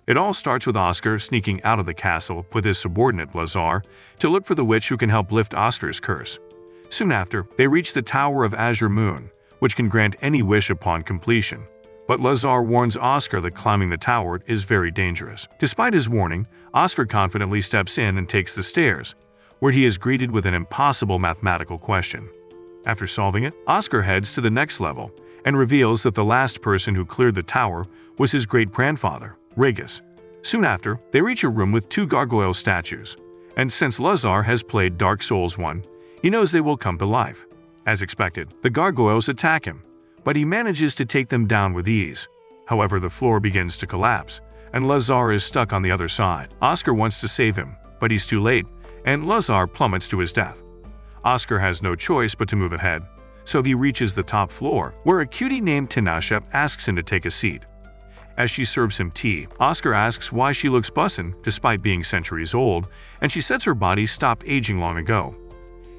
It all starts with Oscar sneaking out of the castle with his subordinate Lazar to look for the witch who can help lift Oscar's curse. Soon after, they reach the Tower of Azure Moon, which can grant any wish upon completion. But Lazar warns Oscar that climbing the tower is very dangerous. Despite his warning, Oscar confidently steps in and takes the stairs, where he is greeted with an impossible mathematical question. After solving it, Oscar heads to the next level and reveals that the last person who cleared the tower was his great-grandfather, Regis. Soon after, they reach a room with 2 gargoyle statues, and since Lazar has played Dark Souls 1, he knows they will come to life. As expected, the gargoyles attack him, but he manages to take them down with ease. However, the floor begins to collapse, and Lazar is stuck on the other side. Oscar wants to save him, but he's too late, and Lazar plummets to his death. Oscar has no choice but to move ahead, so he reaches the top floor, where a cutie named Tinashe asks him to take a seat. As she serves him tea, Oscar asks why she looks bussin' despite being centuries old, and she says her body stopped aging long ago.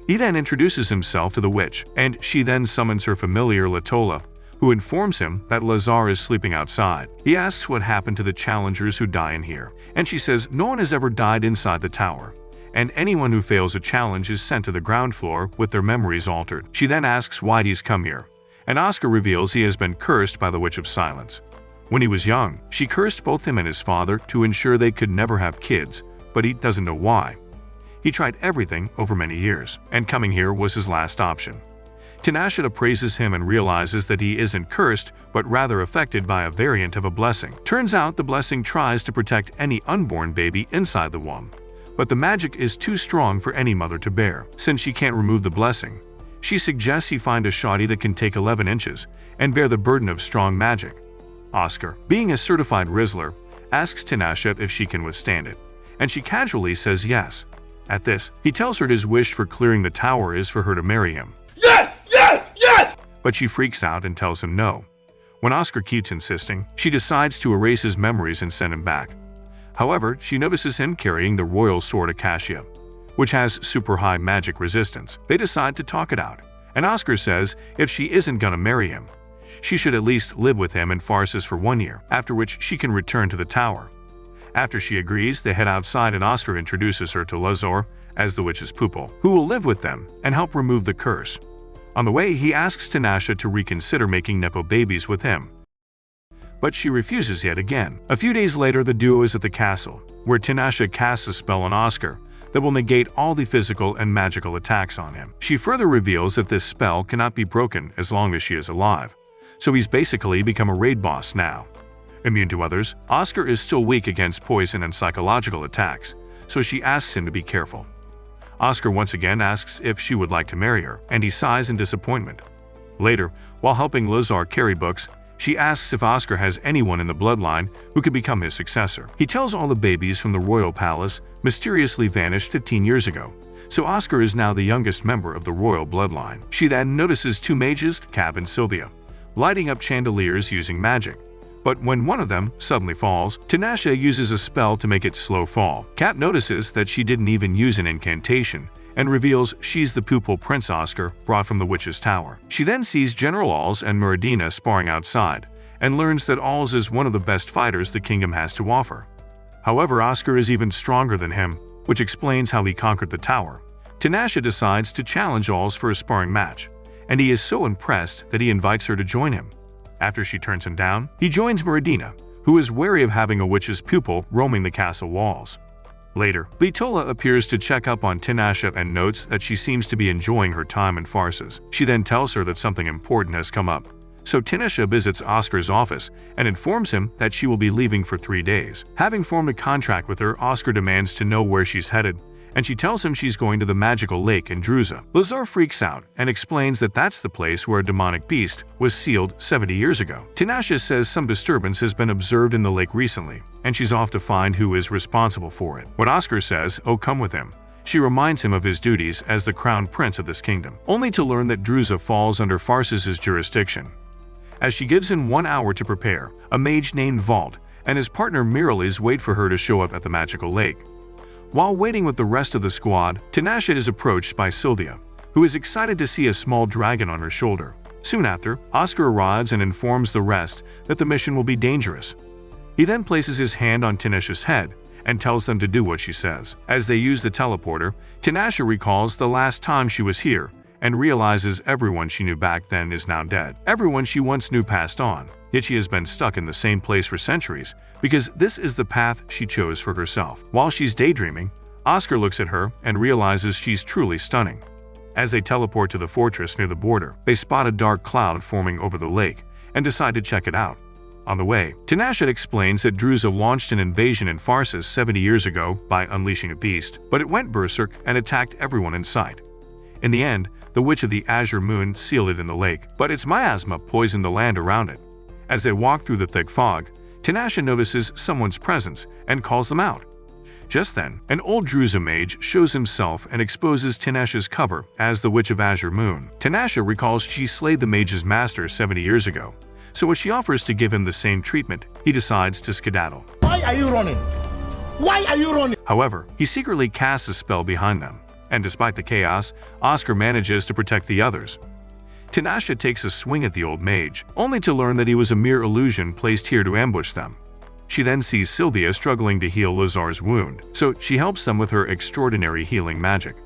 He then introduces himself to the witch, and she then summons her familiar Latola, who informs him that Lazar is sleeping outside. He asks what happened to the challengers who die in here, and she says no one has ever died inside the tower, and anyone who fails a challenge is sent to the ground floor with their memories altered. She then asks why he's come here, and Oscar reveals he has been cursed by the Witch of Silence. When he was young, she cursed both him and his father to ensure they could never have kids, but he doesn't know why. He tried everything over many years, and coming here was his last option. Tinashe praises him and realizes that he isn't cursed, but rather affected by a variant of a blessing. Turns out the blessing tries to protect any unborn baby inside the womb, but the magic is too strong for any mother to bear. Since she can't remove the blessing, she suggests he find a shoddy that can take 11 inches and bear the burden of strong magic. Oscar, being a certified Rizzler, asks Tinashe if she can withstand it, and she casually says yes. At this, he tells her his wish for clearing the tower is for her to marry him. Yes! Yes! Yes! But she freaks out and tells him no. When Oscar keeps insisting, she decides to erase his memories and send him back. However, she notices him carrying the royal sword Acacia, which has super high magic resistance. They decide to talk it out, and Oscar says if she isn't gonna marry him, she should at least live with him in Farsis for 1 year, after which she can return to the tower. After she agrees, they head outside and Oscar introduces her to Lazar as the witch's pupil, who will live with them and help remove the curse. On the way, he asks Tinashe to reconsider making Nepo babies with him, but she refuses yet again. A few days later, the duo is at the castle, where Tinashe casts a spell on Oscar that will negate all the physical and magical attacks on him. She further reveals that this spell cannot be broken as long as she is alive, so he's basically become a raid boss now. Immune to others, Oscar is still weak against poison and psychological attacks, so she asks him to be careful. Oscar once again asks if she would like to marry her, and he sighs in disappointment. Later, while helping Lazar carry books, she asks if Oscar has anyone in the bloodline who could become his successor. He tells all the babies from the royal palace mysteriously vanished 15 years ago, so Oscar is now the youngest member of the royal bloodline. She then notices 2 mages, Cap and Sylvia, lighting up chandeliers using magic. But when one of them suddenly falls, Tinashe uses a spell to make it slow fall. Cap notices that she didn't even use an incantation and reveals she's the pupil Prince Oscar brought from the witch's tower. She then sees General Alls and Muradina sparring outside and learns that Alls is one of the best fighters the kingdom has to offer. However, Oscar is even stronger than him, which explains how he conquered the tower. Tinashe decides to challenge Alls for a sparring match, and he is so impressed that he invites her to join him. After she turns him down, he joins Muradina, who is wary of having a witch's pupil roaming the castle walls. Later, Litola appears to check up on Tinashe and notes that she seems to be enjoying her time in Farsis. She then tells her that something important has come up, so Tinashe visits Oscar's office and informs him that she will be leaving for 3 days. Having formed a contract with her, Oscar demands to know where she's headed, and she tells him she's going to the magical lake in Druza. Lazar freaks out and explains that that's the place where a demonic beast was sealed 70 years ago. Tinashe says some disturbance has been observed in the lake recently, and she's off to find who is responsible for it. When Oscar says, "Oh, come with him," she reminds him of his duties as the crown prince of this kingdom, only to learn that Druza falls under Farsis' jurisdiction. As she gives him 1 hour to prepare, a mage named Vault and his partner Miralis wait for her to show up at the magical lake. While waiting with the rest of the squad, Tinashe is approached by Sylvia, who is excited to see a small dragon on her shoulder. Soon after, Oscar arrives and informs the rest that the mission will be dangerous. He then places his hand on Tinashe's head and tells them to do what she says. As they use the teleporter, Tinashe recalls the last time she was here and realizes everyone she knew back then is now dead. Everyone she once knew passed on, yet she has been stuck in the same place for centuries because this is the path she chose for herself. While she's daydreaming, Oscar looks at her and realizes she's truly stunning. As they teleport to the fortress near the border, they spot a dark cloud forming over the lake and decide to check it out. On the way, Tinashe explains that Druza launched an invasion in Farsis 70 years ago by unleashing a beast, but it went berserk and attacked everyone in sight. In the end, the Witch of the Azure Moon sealed it in the lake, but its miasma poisoned the land around it. As they walk through the thick fog, Tinashe notices someone's presence and calls them out. Just then, an old Druza mage shows himself and exposes Tinashe's cover as the Witch of Azure Moon. Tinashe recalls she slayed the mage's master 70 years ago, so when she offers to give him the same treatment, he decides to skedaddle. Why are you running? Why are you running? However, he secretly casts a spell behind them, and despite the chaos, Oscar manages to protect the others. Tinashe takes a swing at the old mage, only to learn that he was a mere illusion placed here to ambush them. She then sees Sylvia struggling to heal Lazar's wound, so she helps them with her extraordinary healing magic.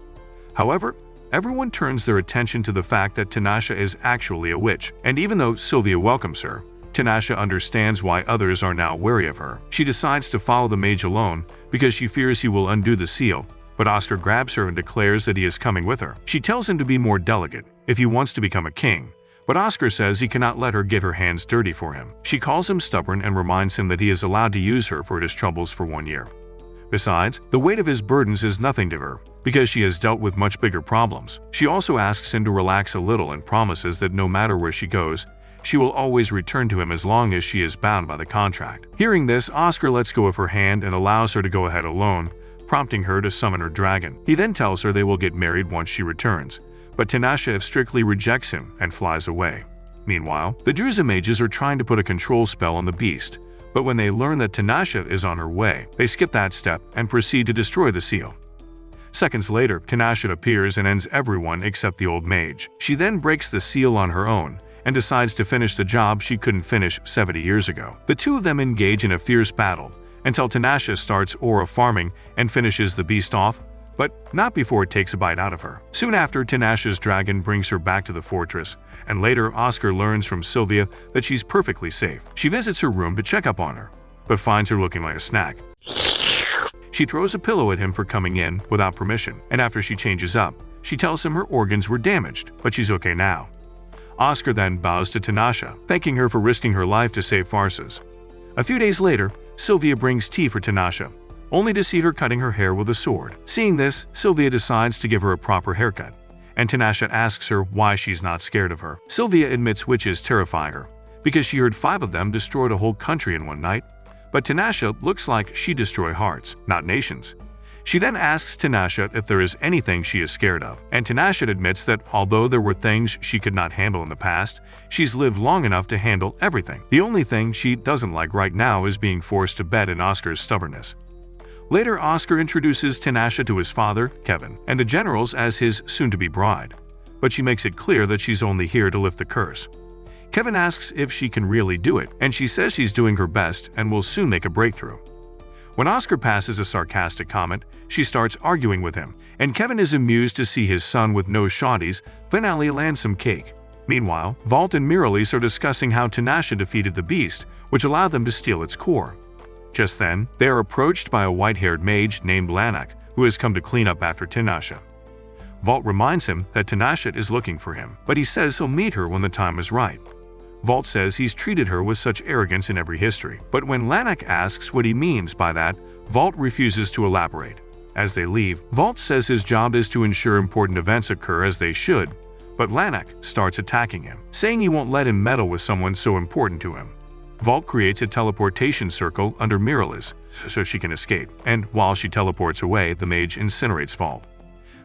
However, everyone turns their attention to the fact that Tinashe is actually a witch, and even though Sylvia welcomes her, Tinashe understands why others are now wary of her. She decides to follow the mage alone because she fears he will undo the seal, but Oscar grabs her and declares that he is coming with her. She tells him to be more delicate if he wants to become a king, but Oscar says he cannot let her get her hands dirty for him. She calls him stubborn and reminds him that he is allowed to use her for his troubles for 1 year. Besides, the weight of his burdens is nothing to her, because she has dealt with much bigger problems. She also asks him to relax a little and promises that no matter where she goes, she will always return to him as long as she is bound by the contract. Hearing this, Oscar lets go of her hand and allows her to go ahead alone, prompting her to summon her dragon. He then tells her they will get married once she returns, but Tinashe strictly rejects him and flies away. Meanwhile, the Druza mages are trying to put a control spell on the beast, but when they learn that Tinashe is on her way, they skip that step and proceed to destroy the seal. Seconds later, Tinashe appears and ends everyone except the old mage. She then breaks the seal on her own and decides to finish the job she couldn't finish 70 years ago. The two of them engage in a fierce battle until Tinashe starts aura farming and finishes the beast off, but not before it takes a bite out of her. Soon after, Tinashe's dragon brings her back to the fortress, and later Oscar learns from Sylvia that she's perfectly safe. She visits her room to check up on her, but finds her looking like a snack. She throws a pillow at him for coming in without permission, and after she changes up, she tells him her organs were damaged, but she's okay now. Oscar then bows to Tinashe, thanking her for risking her life to save Farsis. A few days later, Sylvia brings tea for Tinashe, only to see her cutting her hair with a sword. Seeing this, Sylvia decides to give her a proper haircut, and Tinashe asks her why she's not scared of her. Sylvia admits witches terrify her, because she heard 5 of them destroyed a whole country in one night, but Tinashe looks like she destroy hearts, not nations. She then asks Tinashe if there is anything she is scared of, and Tinashe admits that although there were things she could not handle in the past, she's lived long enough to handle everything. The only thing she doesn't like right now is being forced to bed in Oscar's stubbornness. Later, Oscar introduces Tinashe to his father, Kevin, and the generals as his soon-to-be bride, but she makes it clear that she's only here to lift the curse. Kevin asks if she can really do it, and she says she's doing her best and will soon make a breakthrough. When Oscar passes a sarcastic comment, she starts arguing with him, and Kevin is amused to see his son with no shawties finally land some cake. Meanwhile, Vault and Miralis are discussing how Tinashe defeated the beast, which allowed them to steal its core. Just then, they are approached by a white-haired mage named Lanak, who has come to clean up after Tinashe. Vault reminds him that Tinashe is looking for him, but he says he'll meet her when the time is right. Vault says he's treated her with such arrogance in every history, but when Lanak asks what he means by that, Vault refuses to elaborate. As they leave, Vault says his job is to ensure important events occur as they should, but Lanak starts attacking him, saying he won't let him meddle with someone so important to him. Vault creates a teleportation circle under Miralis so she can escape, and while she teleports away, the mage incinerates Vault.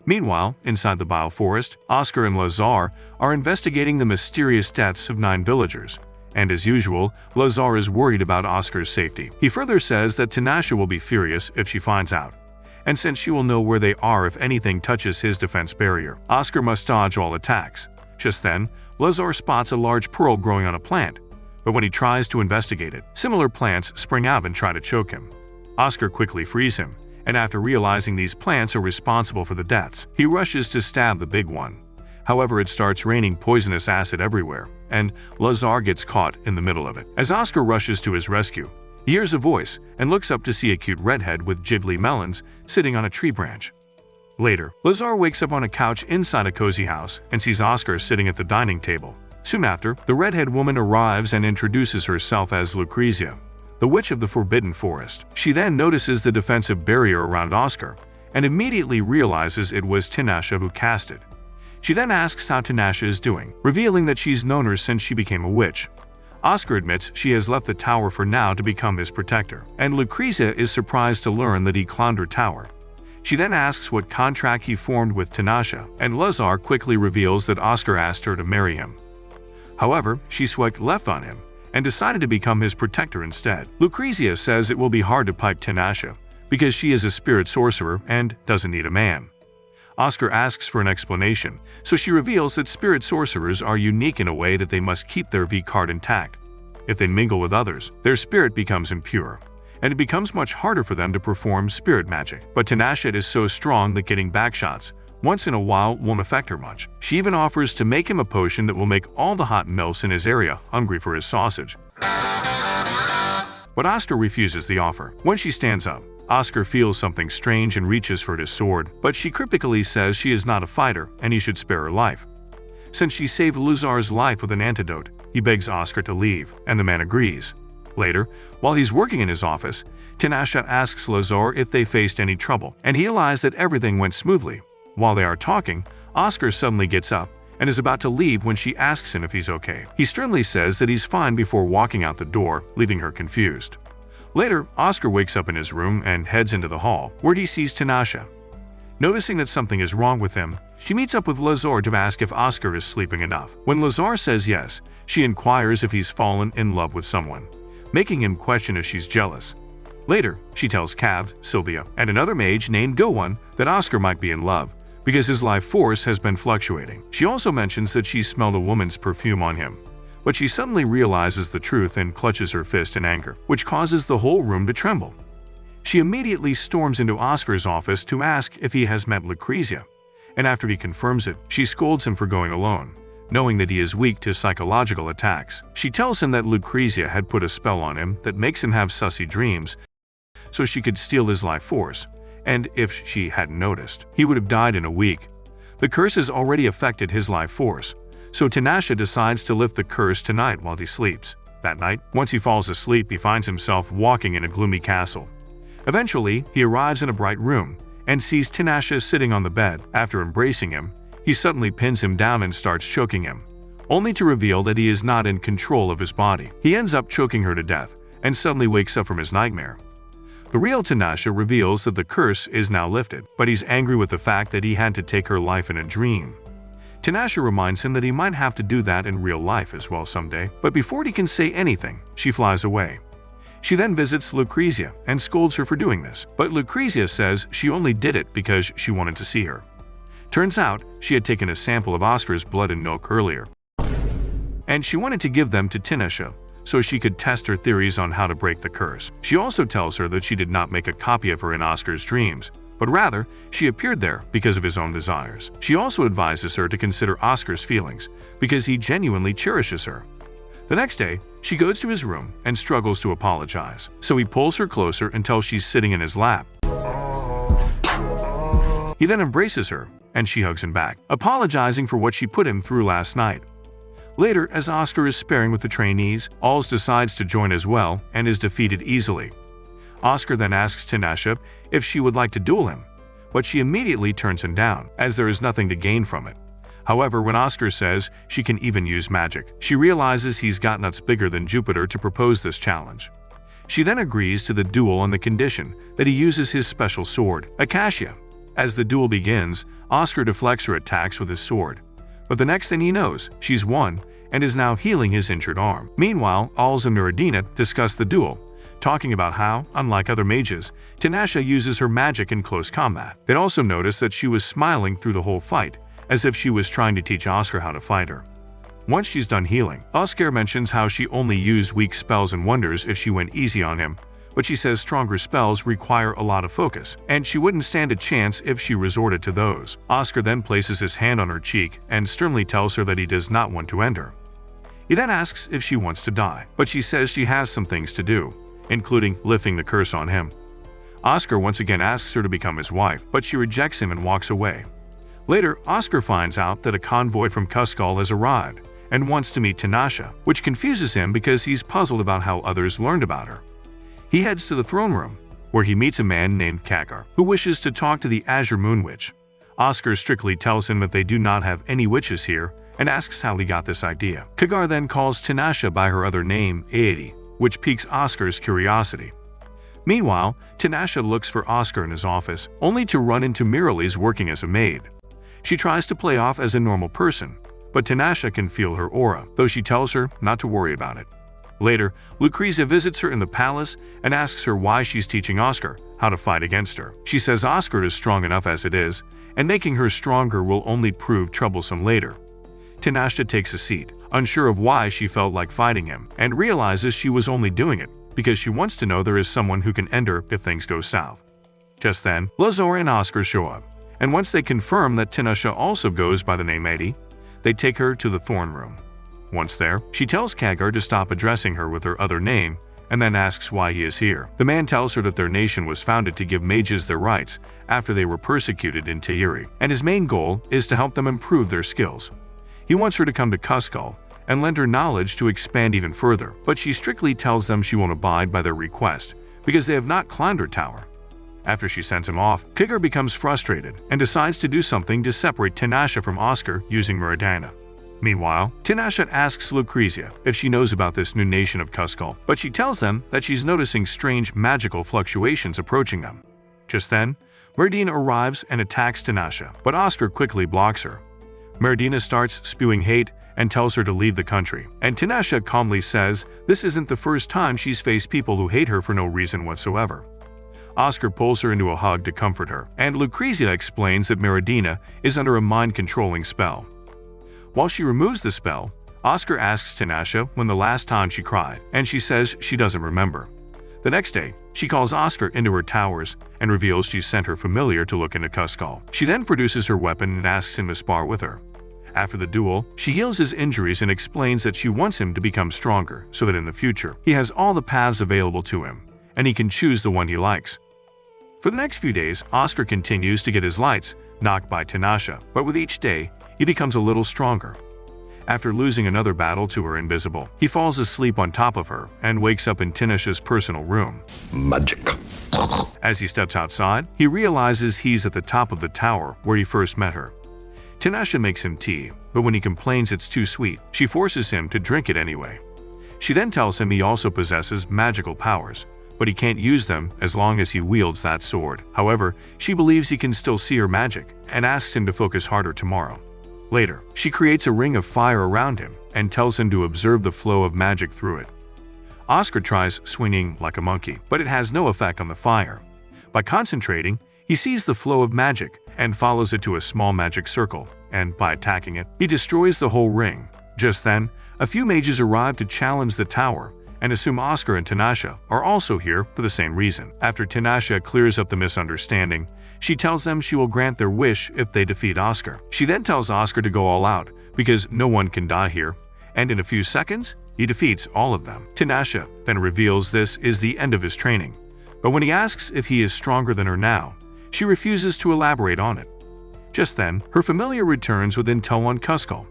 Meanwhile, inside the bioforest, Oscar and Lazar are investigating the mysterious deaths of 9 villagers, and as usual, Lazar is worried about Oscar's safety. He further says that Tinashe will be furious if she finds out, and since she will know where they are if anything touches his defense barrier, Oscar must dodge all attacks. Just then, Lazar spots a large pearl growing on a plant, but when he tries to investigate it, similar plants spring out and try to choke him. Oscar quickly frees him, and after realizing these plants are responsible for the deaths, he rushes to stab the big one. However, it starts raining poisonous acid everywhere, and Lazar gets caught in the middle of it. As Oscar rushes to his rescue, he hears a voice and looks up to see a cute redhead with jiggly melons sitting on a tree branch. Later, Lazar wakes up on a couch inside a cozy house and sees Oscar sitting at the dining table. Soon after, the redhead woman arrives and introduces herself as Lucrezia, the witch of the Forbidden Forest. She then notices the defensive barrier around Oscar and immediately realizes it was Tinashe who cast it. She then asks how Tinashe is doing, revealing that she's known her since she became a witch. Oscar admits she has left the tower for now to become his protector, and Lucrezia is surprised to learn that he cloned her tower. She then asks what contract he formed with Tinashe, and Lazar quickly reveals that Oscar asked her to marry him. However, she swiped left on him and decided to become his protector instead. Lucrezia says it will be hard to pipe Tinashe because she is a spirit sorcerer and doesn't need a man. Oscar asks for an explanation, so she reveals that spirit sorcerers are unique in a way that they must keep their V card intact. If they mingle with others, their spirit becomes impure, and it becomes much harder for them to perform spirit magic. But Tinashe is so strong that getting backshots once in a while won't affect her much. She even offers to make him a potion that will make all the hot milfs in his area hungry for his sausage. But Oscar refuses the offer. When she stands up, Oscar feels something strange and reaches for his sword, but she cryptically says she is not a fighter and he should spare her life. Since she saved Lazar's life with an antidote, he begs Oscar to leave, and the man agrees. Later, while he's working in his office, Tinashe asks Lazar if they faced any trouble, and he lies that everything went smoothly. While they are talking, Oscar suddenly gets up and is about to leave when she asks him if he's okay. He sternly says that he's fine before walking out the door, leaving her confused. Later, Oscar wakes up in his room and heads into the hall, where he sees Tinashe. Noticing that something is wrong with him, she meets up with Lazar to ask if Oscar is sleeping enough. When Lazar says yes, she inquires if he's fallen in love with someone, making him question if she's jealous. Later, she tells Cav, Sylvia, and another mage named Go1 that Oscar might be in love, because his life force has been fluctuating. She also mentions that she smelled a woman's perfume on him, but she suddenly realizes the truth and clutches her fist in anger, which causes the whole room to tremble. She immediately storms into Oscar's office to ask if he has met Lucrezia, and after he confirms it, she scolds him for going alone, knowing that he is weak to psychological attacks. She tells him that Lucrezia had put a spell on him that makes him have sussy dreams, so she could steal his life force, and if she hadn't noticed, he would have died in a week. The curse has already affected his life force, so Tinashe decides to lift the curse tonight while he sleeps. That night, once he falls asleep, he finds himself walking in a gloomy castle. Eventually, he arrives in a bright room and sees Tinashe sitting on the bed. After embracing him, he suddenly pins him down and starts choking him, only to reveal that he is not in control of his body. He ends up choking her to death and suddenly wakes up from his nightmare. The real Tinashe reveals that the curse is now lifted, but he's angry with the fact that he had to take her life in a dream. Tinashe reminds him that he might have to do that in real life as well someday, but before he can say anything, she flies away. She then visits Lucrezia and scolds her for doing this, but Lucrezia says she only did it because she wanted to see her. Turns out, she had taken a sample of Oscar's blood and milk earlier, and she wanted to give them to Tinashe so she could test her theories on how to break the curse. She also tells her that she did not make a copy of her in Oscar's dreams, but rather, she appeared there because of his own desires. She also advises her to consider Oscar's feelings, because he genuinely cherishes her. The next day, she goes to his room and struggles to apologize, so he pulls her closer until she's sitting in his lap. He then embraces her, and she hugs him back, apologizing for what she put him through last night. Later, as Oscar is sparring with the trainees, Alls decides to join as well and is defeated easily. Oscar then asks Tinashe if she would like to duel him, but she immediately turns him down, as there is nothing to gain from it. However, when Oscar says she can even use magic, she realizes he's got nuts bigger than Jupiter to propose this challenge. She then agrees to the duel on the condition that he uses his special sword, Acacia. As the duel begins, Oscar deflects her attacks with his sword, but the next thing he knows, she's won and is now healing his injured arm. Meanwhile, Alls and Miradina discuss the duel, talking about how, unlike other mages, Tinashe uses her magic in close combat. They also notice that she was smiling through the whole fight, as if she was trying to teach Oscar how to fight her. Once she's done healing, Oscar mentions how she only used weak spells and wonders if she went easy on him, but she says stronger spells require a lot of focus, and she wouldn't stand a chance if she resorted to those. Oscar then places his hand on her cheek and sternly tells her that he does not want to end her. He then asks if she wants to die, but she says she has some things to do, including lifting the curse on him. Oscar once again asks her to become his wife, but she rejects him and walks away. Later, Oscar finds out that a convoy from Cuscal has arrived and wants to meet Tinashe, which confuses him because he's puzzled about how others learned about her. He heads to the throne room, where he meets a man named Kagar, who wishes to talk to the Azure Moon Witch. Oscar strictly tells him that they do not have any witches here and asks how he got this idea. Kagar then calls Tinashe by her other name, Aedi, which piques Oscar's curiosity. Meanwhile, Tinashe looks for Oscar in his office, only to run into Miralise working as a maid. She tries to play off as a normal person, but Tinashe can feel her aura, though she tells her not to worry about it. Later, Lucrezia visits her in the palace and asks her why she's teaching Oscar how to fight against her. She says Oscar is strong enough as it is, and making her stronger will only prove troublesome later. Tinashe takes a seat, unsure of why she felt like fighting him, and realizes she was only doing it because she wants to know there is someone who can end her if things go south. Just then, Lazor and Oscar show up, and once they confirm that Tinashe also goes by the name Aedi, they take her to the throne room. Once there, she tells Kagar to stop addressing her with her other name and then asks why he is here. The man tells her that their nation was founded to give mages their rights after they were persecuted in Teiri, and his main goal is to help them improve their skills. He wants her to come to Cuscal and lend her knowledge to expand even further, but she strictly tells them she won't abide by their request because they have not climbed her tower. After she sends him off, Kagar becomes frustrated and decides to do something to separate Tinashe from Oscar using Meridiana. Meanwhile, Tinashe asks Lucrezia if she knows about this new nation of Cuscal, but she tells them that she's noticing strange magical fluctuations approaching them. Just then, Meridiana arrives and attacks Tinashe, but Oscar quickly blocks her. Meridiana starts spewing hate and tells her to leave the country, and Tinashe calmly says this isn't the first time she's faced people who hate her for no reason whatsoever. Oscar pulls her into a hug to comfort her, and Lucrezia explains that Meridiana is under a mind-controlling spell. While she removes the spell, Oscar asks Tinashe when the last time she cried, and she says she doesn't remember. The next day, she calls Oscar into her towers and reveals she's sent her familiar to look into Cuscal. She then produces her weapon and asks him to spar with her. After the duel, she heals his injuries and explains that she wants him to become stronger so that in the future, he has all the paths available to him, and he can choose the one he likes. For the next few days, Oscar continues to get his lights knocked by Tinashe, but with each day, he becomes a little stronger. After losing another battle to her invisible, he falls asleep on top of her and wakes up in Tinashe's personal room. Magic. As he steps outside, he realizes he's at the top of the tower where he first met her. Tinashe makes him tea, but when he complains it's too sweet, she forces him to drink it anyway. She then tells him he also possesses magical powers, but he can't use them as long as he wields that sword. However, she believes he can still see her magic and asks him to focus harder tomorrow. Later, she creates a ring of fire around him and tells him to observe the flow of magic through it. Oscar tries swinging like a monkey, but it has no effect on the fire. By concentrating, he sees the flow of magic and follows it to a small magic circle, and by attacking it, he destroys the whole ring. Just then, a few mages arrive to challenge the tower and assume Oscar and Tinashe are also here for the same reason. After Tinashe clears up the misunderstanding, she tells them she will grant their wish if they defeat Oscar. She then tells Oscar to go all out because no one can die here, and in a few seconds, he defeats all of them. Tinashe then reveals this is the end of his training, but when he asks if he is stronger than her now, she refuses to elaborate on it. Just then, her familiar returns with intel on Cuscal,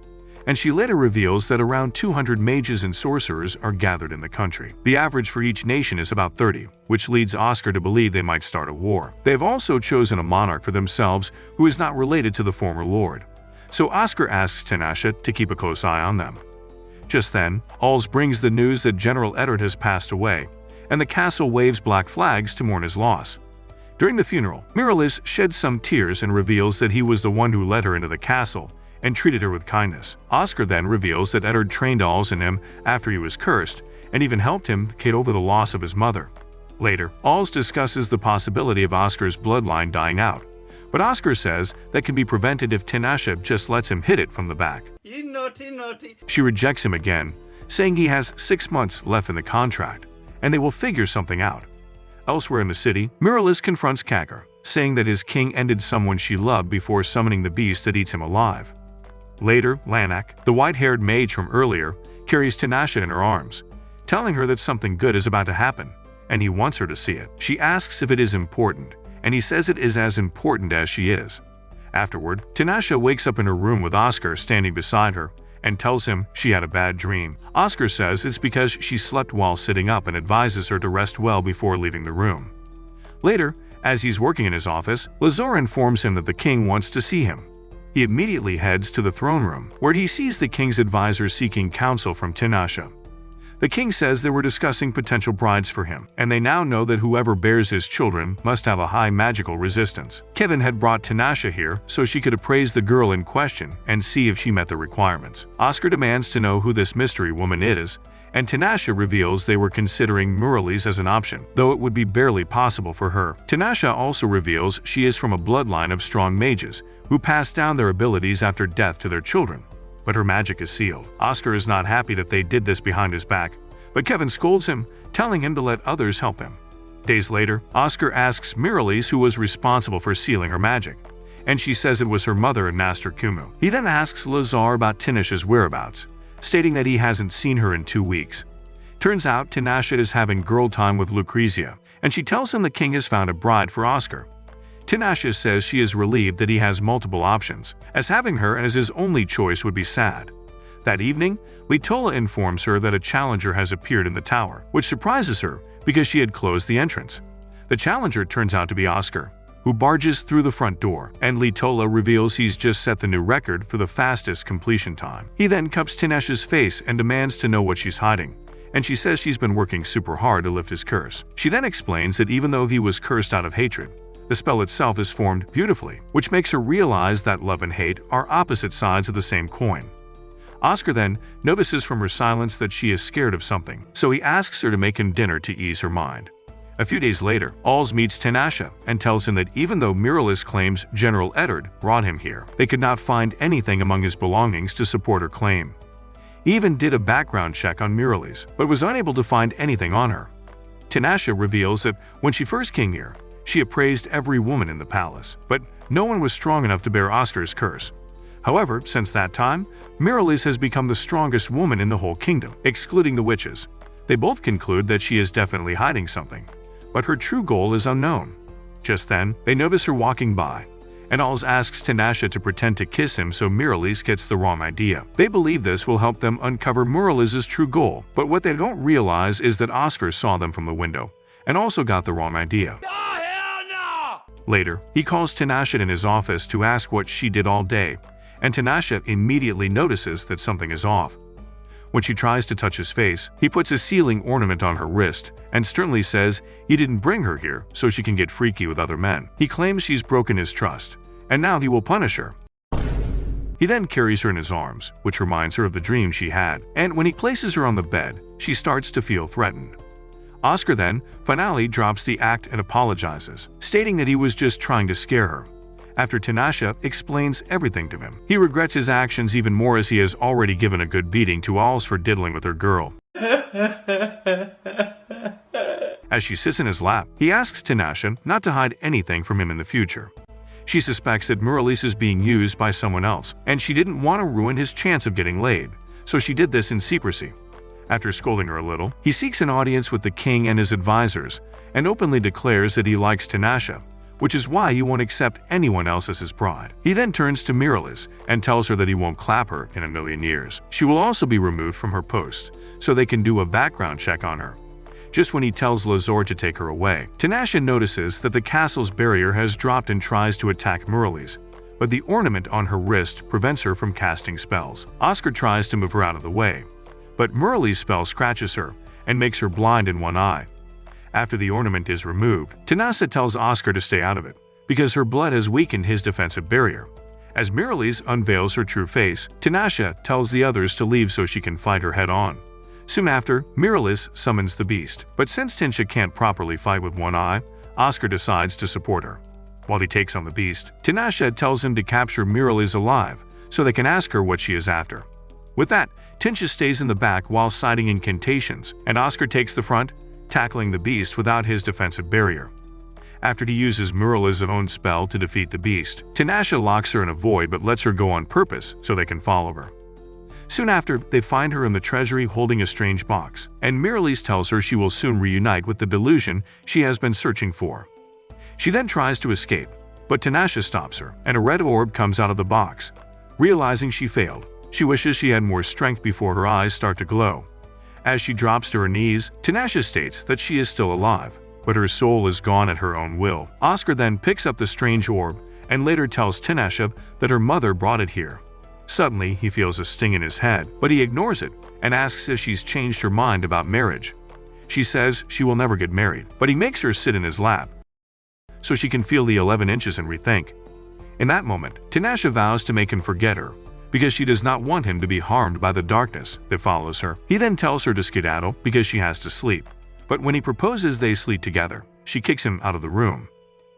and she later reveals that around 200 mages and sorcerers are gathered in the country. The average for each nation is about 30, which leads Oscar to believe they might start a war. They have also chosen a monarch for themselves who is not related to the former lord, so Oscar asks Tinashe to keep a close eye on them. Just then, Alls brings the news that General Eddard has passed away, and the castle waves black flags to mourn his loss. During the funeral, Miralise sheds some tears and reveals that he was the one who led her into the castle and treated her with kindness. Oscar then reveals that Eddard trained Alls in him after he was cursed, and even helped him get over the loss of his mother. Later, Alls discusses the possibility of Oscar's bloodline dying out, But Oscar says that can be prevented if Tinashe just lets him hit it from the back. You naughty. She rejects him again, saying he has 6 months left in the contract, and they will figure something out. Elsewhere in the city, Miralis confronts Kakar, saying that his king ended someone she loved before summoning the beast that eats him alive. Later, Lanak, the white-haired mage from earlier, carries Tinashe in her arms, telling her that something good is about to happen, and he wants her to see it. She asks if it is important, and he says it is as important as she is. Afterward, Tinashe wakes up in her room with Oscar standing beside her and tells him she had a bad dream. Oscar says it's because she slept while sitting up and advises her to rest well before leaving the room. Later, as he's working in his office, Lazar informs him that the king wants to see him. He immediately heads to the throne room, where he sees the king's advisor seeking counsel from Tinashe. The king says they were discussing potential brides for him, and they now know that whoever bears his children must have a high magical resistance. Kevin had brought Tinashe here so she could appraise the girl in question and see if she met the requirements. Oscar demands to know who this mystery woman is, and Tinashe reveals they were considering Miralis as an option, though it would be barely possible for her. Tinashe also reveals she is from a bloodline of strong mages who pass down their abilities after death to their children. But her magic is sealed. Oscar is not happy that they did this behind his back, but Kevin scolds him, telling him to let others help him. Days later, Oscar asks Miralis who was responsible for sealing her magic, and she says it was her mother and Master Kumu. He then asks Lazar about Tinashe's whereabouts, stating that he hasn't seen her in 2 weeks. Turns out Tinashe is having girl time with Lucrezia, and she tells him the king has found a bride for Oscar. Tinashe says she is relieved that he has multiple options, as having her as his only choice would be sad. That evening, Litola informs her that a challenger has appeared in the tower, which surprises her because she had closed the entrance. The challenger turns out to be Oscar, who barges through the front door, and Litola reveals he's just set the new record for the fastest completion time. He then cups Tinashe's face and demands to know what she's hiding, and she says she's been working super hard to lift his curse. She then explains that even though he was cursed out of hatred, the spell itself is formed beautifully, which makes her realize that love and hate are opposite sides of the same coin. Oscar then notices from her silence that she is scared of something, so he asks her to make him dinner to ease her mind. A few days later, Alls meets Tinashe and tells him that even though Miralis claims General Eddard brought him here, they could not find anything among his belongings to support her claim. He even did a background check on Miralis, but was unable to find anything on her. Tinashe reveals that when she first came here, she appraised every woman in the palace, but no one was strong enough to bear Oscar's curse. However, since that time, Miralis has become the strongest woman in the whole kingdom, excluding the witches. They both conclude that she is definitely hiding something, but her true goal is unknown. Just then, they notice her walking by, and Alls asks Tinashe to pretend to kiss him so Miralis gets the wrong idea. They believe this will help them uncover Miralis's true goal, but what they don't realize is that Oscar saw them from the window and also got the wrong idea. Later, he calls Tinashe in his office to ask what she did all day, and Tinashe immediately notices that something is off. When she tries to touch his face, he puts a sealing ornament on her wrist and sternly says he didn't bring her here so she can get freaky with other men. He claims she's broken his trust, and now he will punish her. He then carries her in his arms, which reminds her of the dream she had, and when he places her on the bed, she starts to feel threatened. Oscar then, finally, drops the act and apologizes, stating that he was just trying to scare her. After Tinashe explains everything to him, he regrets his actions even more as he has already given a good beating to Alls for diddling with her girl. As she sits in his lap, he asks Tinashe not to hide anything from him in the future. She suspects that Miralis is being used by someone else, and she didn't want to ruin his chance of getting laid, so she did this in secrecy. After scolding her a little, he seeks an audience with the king and his advisors, and openly declares that he likes Tinashe, which is why he won't accept anyone else as his bride. He then turns to Miralis and tells her that he won't clap her in a million years. She will also be removed from her post, so they can do a background check on her. Just when he tells Lazar to take her away, Tinashe notices that the castle's barrier has dropped and tries to attack Miralis, but the ornament on her wrist prevents her from casting spells. Oscar tries to move her out of the way, but Miralis' spell scratches her and makes her blind in one eye. After the ornament is removed, Tinashe tells Oscar to stay out of it, because her blood has weakened his defensive barrier. As Miralis unveils her true face, Tinashe tells the others to leave so she can fight her head-on. Soon after, Miralis summons the beast, but since Tinashe can't properly fight with one eye, Oscar decides to support her. While he takes on the beast, Tinashe tells him to capture Mirrlees alive so they can ask her what she is after. With that, Tinashe stays in the back while citing incantations, and Oscar takes the front, tackling the beast without his defensive barrier. After he uses Mirrlees' own spell to defeat the beast, Tinashe locks her in a void but lets her go on purpose so they can follow her. Soon after, they find her in the treasury holding a strange box, and Mirrlees tells her she will soon reunite with the delusion she has been searching for. She then tries to escape, but Tinashe stops her, and a red orb comes out of the box. Realizing she failed, she wishes she had more strength before her eyes start to glow. As she drops to her knees, Tinashe states that she is still alive, but her soul is gone at her own will. Oscar then picks up the strange orb and later tells Tinashe that her mother brought it here. Suddenly, he feels a sting in his head, but he ignores it and asks if she's changed her mind about marriage. She says she will never get married, but he makes her sit in his lap so she can feel the 11 inches and rethink. In that moment, Tinashe vows to make him forget her, because she does not want him to be harmed by the darkness that follows her. He then tells her to skedaddle because she has to sleep, but when he proposes they sleep together, she kicks him out of the room.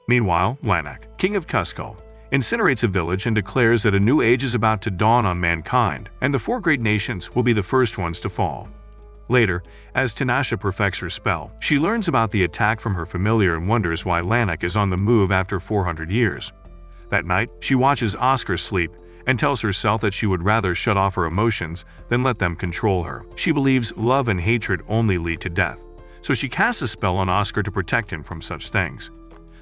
Meanwhile, Lanak, king of Cusco, incinerates a village and declares that a new age is about to dawn on mankind, and the 4 great nations will be the first ones to fall. Later, as Tinashe perfects her spell, she learns about the attack from her familiar and wonders why Lanak is on the move after 400 years. That night, she watches Oscar sleep and tells herself that she would rather shut off her emotions than let them control her. She believes love and hatred only lead to death, so she casts a spell on Oscar to protect him from such things.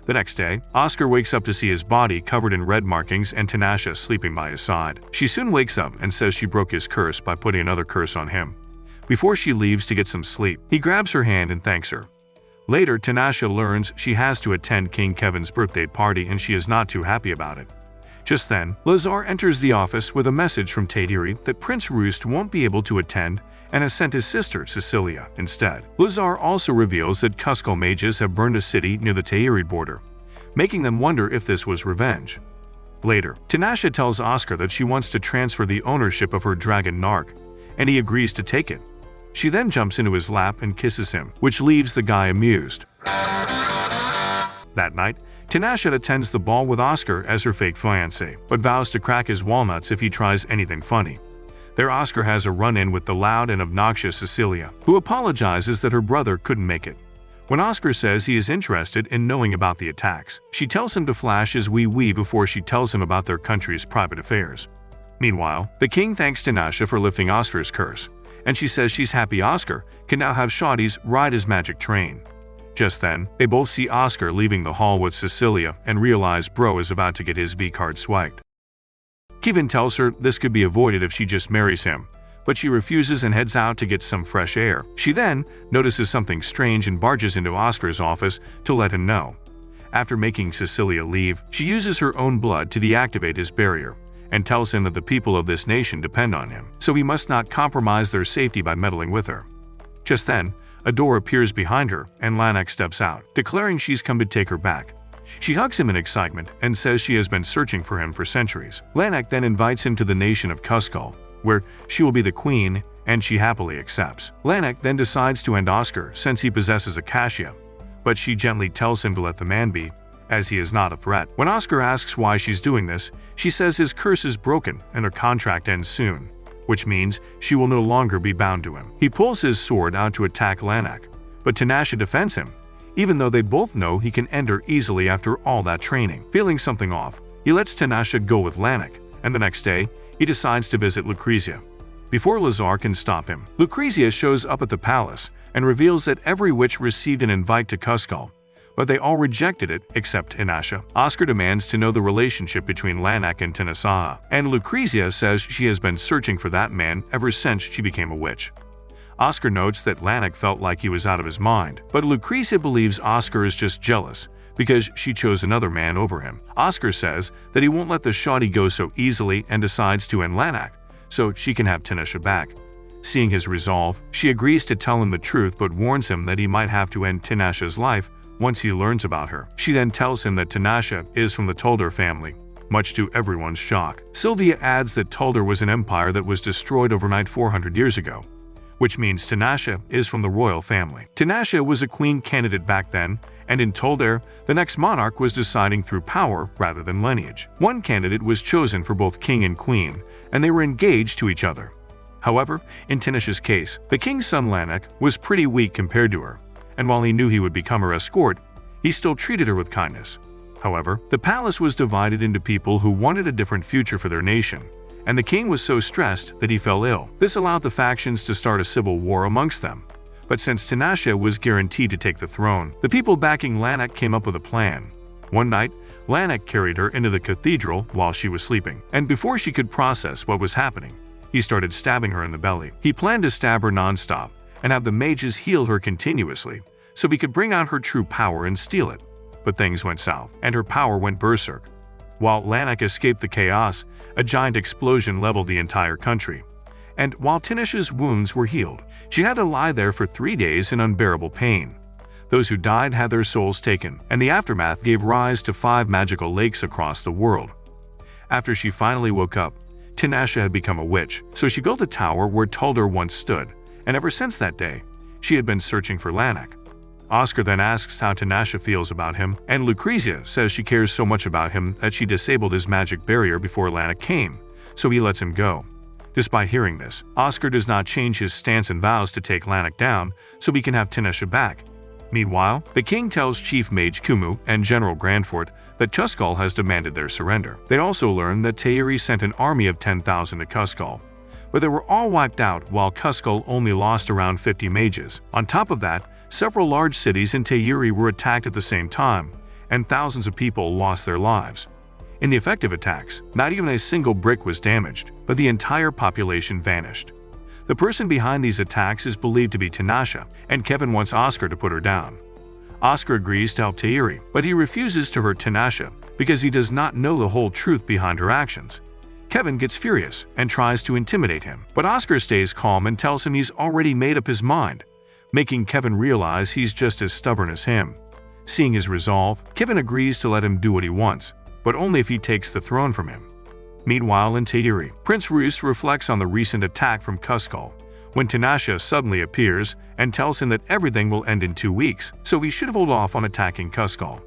The next day, Oscar wakes up to see his body covered in red markings and Tinashe sleeping by his side. She soon wakes up and says she broke his curse by putting another curse on him. Before she leaves to get some sleep, he grabs her hand and thanks her. Later, Tinashe learns she has to attend King Kevin's birthday party and she is not too happy about it. Just then, Lazar enters the office with a message from Tadiri that Prince Roost won't be able to attend and has sent his sister, Cecilia, instead. Lazar also reveals that Cusco mages have burned a city near the Tadiri border, making them wonder if this was revenge. Later, Tinashe tells Oscar that she wants to transfer the ownership of her dragon Nark, and he agrees to take it. She then jumps into his lap and kisses him, which leaves the guy amused. That night, Tinashe attends the ball with Oscar as her fake fiancé, but vows to crack his walnuts if he tries anything funny. There, Oscar has a run-in with the loud and obnoxious Cecilia, who apologizes that her brother couldn't make it. When Oscar says he is interested in knowing about the attacks, she tells him to flash his wee-wee before she tells him about their country's private affairs. Meanwhile, the king thanks Tinashe for lifting Oscar's curse, and she says she's happy Oscar can now have shawties ride his magic train. Just then, they both see Oscar leaving the hall with Cecilia and realize Bro is about to get his V-card swiped. Kevin tells her this could be avoided if she just marries him, but she refuses and heads out to get some fresh air. She then notices something strange and barges into Oscar's office to let him know. After making Cecilia leave, she uses her own blood to deactivate his barrier, and tells him that the people of this nation depend on him, so he must not compromise their safety by meddling with her. Just then, a door appears behind her and Lanak steps out, declaring she's come to take her back. She hugs him in excitement and says she has been searching for him for centuries. Lanak then invites him to the nation of Cusco, where she will be the queen, and she happily accepts. Lanak then decides to end Oscar since he possesses Acacia, but she gently tells him to let the man be, as he is not a threat. When Oscar asks why she's doing this, she says his curse is broken and their contract ends soon, which means she will no longer be bound to him. He pulls his sword out to attack Lanak, but Tinashe defends him, even though they both know he can end her easily after all that training. Feeling something off, he lets Tinashe go with Lanak, and the next day, he decides to visit Lucrezia. Before Lazar can stop him, Lucrezia shows up at the palace and reveals that every witch received an invite to Cusco, but they all rejected it except Tinashe. Oscar demands to know the relationship between Lanak and Tinashe, and Lucrezia says she has been searching for that man ever since she became a witch. Oscar notes that Lanak felt like he was out of his mind, but Lucrezia believes Oscar is just jealous because she chose another man over him. Oscar says that he won't let the shoddy go so easily and decides to end Lanak so she can have Tinashe back. Seeing his resolve, she agrees to tell him the truth but warns him that he might have to end Tinashe's life once he learns about her. She then tells him that Tinashe is from the Tuldar family, much to everyone's shock. Sylvia adds that Tuldar was an empire that was destroyed overnight 400 years ago, which means Tinashe is from the royal family. Tinashe was a queen candidate back then and in Tolder, the next monarch was deciding through power rather than lineage. One candidate was chosen for both king and queen, and they were engaged to each other. However, in Tinashe's case, the king's son Lanak was pretty weak compared to her, and while he knew he would become her escort, he still treated her with kindness. However, the palace was divided into people who wanted a different future for their nation, and the king was so stressed that he fell ill. This allowed the factions to start a civil war amongst them. But since Tinashe was guaranteed to take the throne, the people backing Lanak came up with a plan. One night, Lanak carried her into the cathedral while she was sleeping, and before she could process what was happening, he started stabbing her in the belly. He planned to stab her non-stop and have the mages heal her continuously, so he could bring out her true power and steal it. But things went south, and her power went berserk. While Lanak escaped the chaos, a giant explosion leveled the entire country. And while Tinashe's wounds were healed, she had to lie there for 3 days in unbearable pain. Those who died had their souls taken, and the aftermath gave rise to 5 magical lakes across the world. After she finally woke up, Tinashe had become a witch, so she built a tower where Tolder once stood, and ever since that day, she had been searching for Lanak. Oscar then asks how Tinashe feels about him, and Lucrezia says she cares so much about him that she disabled his magic barrier before Lanak came, so he lets him go. Despite hearing this, Oscar does not change his stance and vows to take Lanak down so he can have Tinashe back. Meanwhile, the king tells Chief Mage Kumu and General Grandfort that Cuscal has demanded their surrender. They also learn that Tayuri sent an army of 10,000 to Cuscal, but they were all wiped out while Cuscal only lost around 50 mages. On top of that, several large cities in Tayuri were attacked at the same time, and thousands of people lost their lives. In the effective attacks, not even a single brick was damaged, but the entire population vanished. The person behind these attacks is believed to be Tinashe, and Kevin wants Oscar to put her down. Oscar agrees to help Tayuri, but he refuses to hurt Tinashe because he does not know the whole truth behind her actions. Kevin gets furious and tries to intimidate him, but Oscar stays calm and tells him he's already made up his mind, making Kevin realize he's just as stubborn as him. Seeing his resolve, Kevin agrees to let him do what he wants, but only if he takes the throne from him. Meanwhile, in Tayuri, Prince Roos reflects on the recent attack from Cuscal, when Tinashe suddenly appears and tells him that everything will end in 2 weeks, so he should hold off on attacking Cuscal.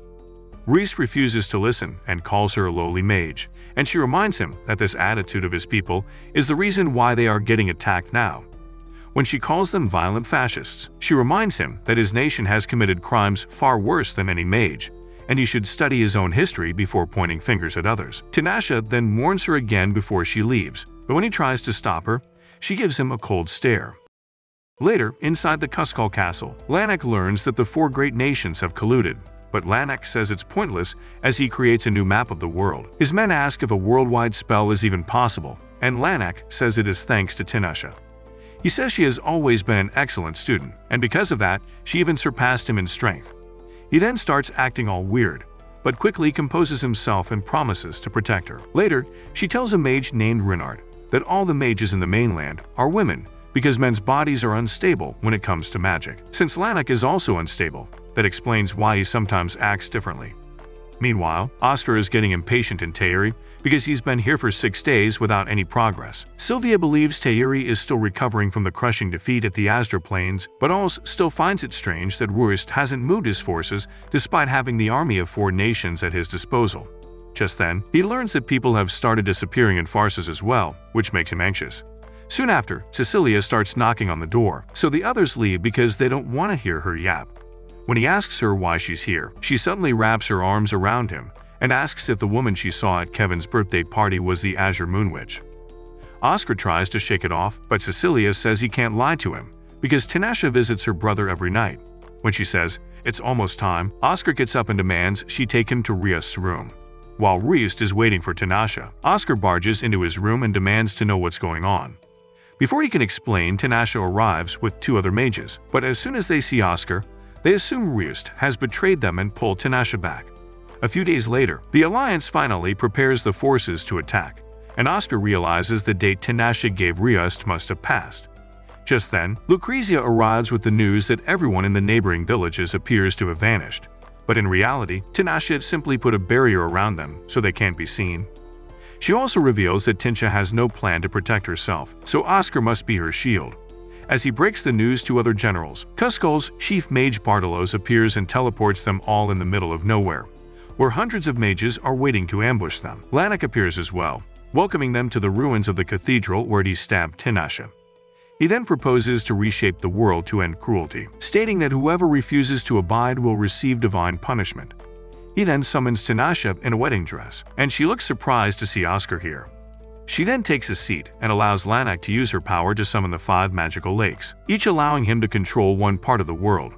Roos refuses to listen and calls her a lowly mage, and she reminds him that this attitude of his people is the reason why they are getting attacked now. When she calls them violent fascists, she reminds him that his nation has committed crimes far worse than any mage, and he should study his own history before pointing fingers at others. Tinashe then warns her again before she leaves, but when he tries to stop her, she gives him a cold stare. Later, inside the Cuscal castle, Lanak learns that the 4 great nations have colluded, but Lanak says it's pointless as he creates a new map of the world. His men ask if a worldwide spell is even possible, and Lanak says it is thanks to Tinashe. He says she has always been an excellent student, and because of that, she even surpassed him in strength. He then starts acting all weird, but quickly composes himself and promises to protect her. Later, she tells a mage named Renard that all the mages in the mainland are women because men's bodies are unstable when it comes to magic. Since Lanak is also unstable, that explains why he sometimes acts differently. Meanwhile, Oscar is getting impatient in Tayuri because he's been here for 6 days without any progress. Sylvia believes Tayuri is still recovering from the crushing defeat at the Asdra Plains, but also still finds it strange that Roest hasn't moved his forces despite having the army of 4 nations at his disposal. Just then, he learns that people have started disappearing in farces as well, which makes him anxious. Soon after, Cecilia starts knocking on the door, so the others leave because they don't want to hear her yap. When he asks her why she's here, she suddenly wraps her arms around him and asks if the woman she saw at Kevin's birthday party was the Azure Moon Witch. Oscar tries to shake it off, but Cecilia says he can't lie to him because Tinashe visits her brother every night. When she says it's almost time, Oscar gets up and demands she take him to Riost's room. While Riest is waiting for Tinashe, Oscar barges into his room and demands to know what's going on. Before he can explain, Tinashe arrives with 2 other mages, but as soon as they see Oscar, they assume Riest has betrayed them and pull Tinashe back. A few days later, the Alliance finally prepares the forces to attack, and Oscar realizes the date Tinashe gave Riest must have passed. Just then, Lucrezia arrives with the news that everyone in the neighboring villages appears to have vanished, but in reality, Tinashe had simply put a barrier around them so they can't be seen. She also reveals that Tinashe has no plan to protect herself, so Oscar must be her shield. As he breaks the news to other generals, Cusco's chief mage Bartolos appears and teleports them all in the middle of nowhere, where hundreds of mages are waiting to ambush them. Lanak appears as well, welcoming them to the ruins of the cathedral where he stabbed Tinashe. He then proposes to reshape the world to end cruelty, stating that whoever refuses to abide will receive divine punishment. He then summons Tinashe in a wedding dress, and she looks surprised to see Oscar here. She then takes a seat and allows Lanak to use her power to summon the 5 magical lakes, each allowing him to control one part of the world.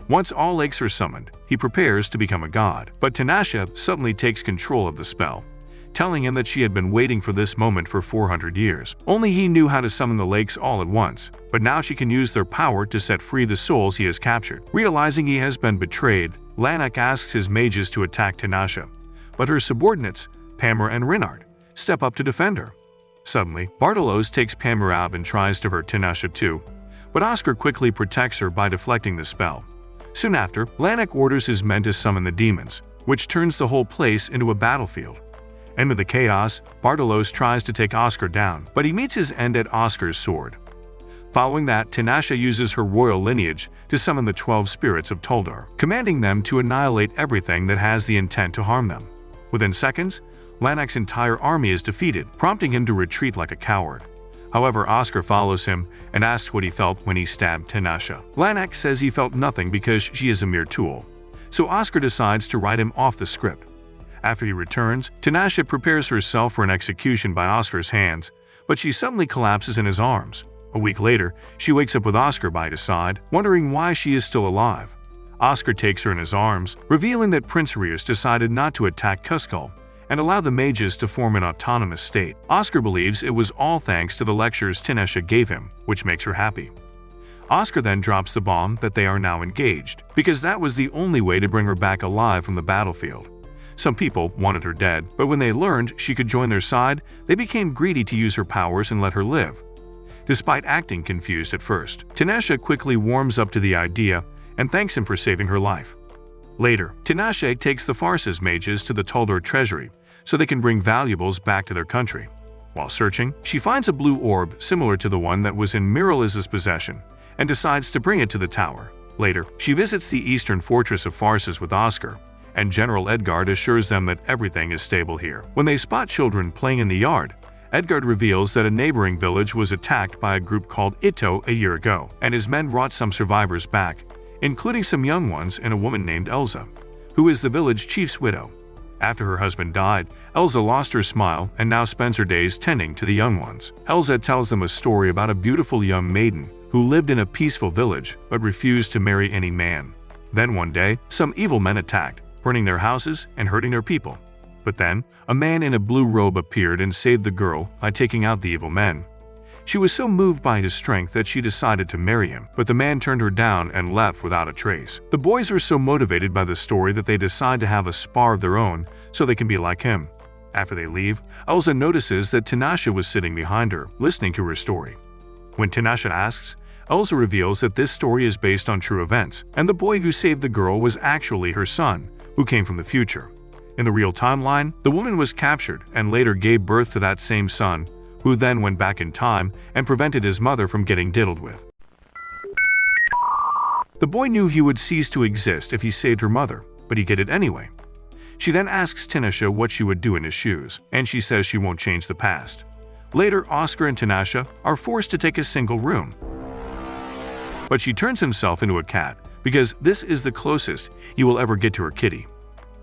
Once all lakes are summoned, he prepares to become a god, but Tinashe suddenly takes control of the spell, telling him that she had been waiting for this moment for 400 years. Only he knew how to summon the lakes all at once, but now she can use their power to set free the souls he has captured. Realizing he has been betrayed, Lanak asks his mages to attack Tinashe, but her subordinates, Pamir and Renard, step up to defend her. Suddenly, Bartolos takes Pamir out and tries to hurt Tinashe too, but Oscar quickly protects her by deflecting the spell. Soon after, Lanak orders his men to summon the demons, which turns the whole place into a battlefield. Amid the chaos, Bartolos tries to take Oscar down, but he meets his end at Oscar's sword. Following that, Tinashe uses her royal lineage to summon the 12 spirits of Toldar, commanding them to annihilate everything that has the intent to harm them. Within seconds, Lanak's entire army is defeated, prompting him to retreat like a coward. However, Oscar follows him and asks what he felt when he stabbed Tinashe. Lanak says he felt nothing because she is a mere tool, so Oscar decides to write him off the script. After he returns, Tinashe prepares herself for an execution by Oscar's hands, but she suddenly collapses in his arms. A week later, she wakes up with Oscar by his side, wondering why she is still alive. Oscar takes her in his arms, revealing that Prince Rius decided not to attack Cusco and allow the mages to form an autonomous state. Oscar believes it was all thanks to the lectures Tinashe gave him, which makes her happy. Oscar then drops the bomb that they are now engaged, because that was the only way to bring her back alive from the battlefield. Some people wanted her dead, but when they learned she could join their side, they became greedy to use her powers and let her live. Despite acting confused at first, Tinashe quickly warms up to the idea and thanks him for saving her life. Later, Tinashe takes the Farse's mages to the Toldar treasury so they can bring valuables back to their country. While searching, she finds a blue orb similar to the one that was in Miraliz's possession and decides to bring it to the tower. Later, she visits the eastern fortress of Farses with Oscar, and General Edgard assures them that everything is stable here. When they spot children playing in the yard, Edgard reveals that a neighboring village was attacked by a group called Ito a year ago, and his men brought some survivors back, including some young ones and a woman named Elsa, who is the village chief's widow. After her husband died, Elsa lost her smile and now spends her days tending to the young ones. Elsa tells them a story about a beautiful young maiden who lived in a peaceful village but refused to marry any man. Then one day, some evil men attacked, burning their houses and hurting their people. But then, a man in a blue robe appeared and saved the girl by taking out the evil men. She was so moved by his strength that she decided to marry him, but the man turned her down and left without a trace. The boys are so motivated by the story that they decide to have a spar of their own so they can be like him. After they leave, Elsa notices that Tinashe was sitting behind her, listening to her story. When Tinashe asks, Elsa reveals that this story is based on true events, and the boy who saved the girl was actually her son, who came from the future. In the real timeline, the woman was captured and later gave birth to that same son, who then went back in time and prevented his mother from getting diddled with. The boy knew he would cease to exist if he saved her mother, but he did it anyway. She then asks Tinashe what she would do in his shoes, and she says she won't change the past. Later, Oscar and Tinashe are forced to take a single room, but she turns himself into a cat because this is the closest he will ever get to her kitty.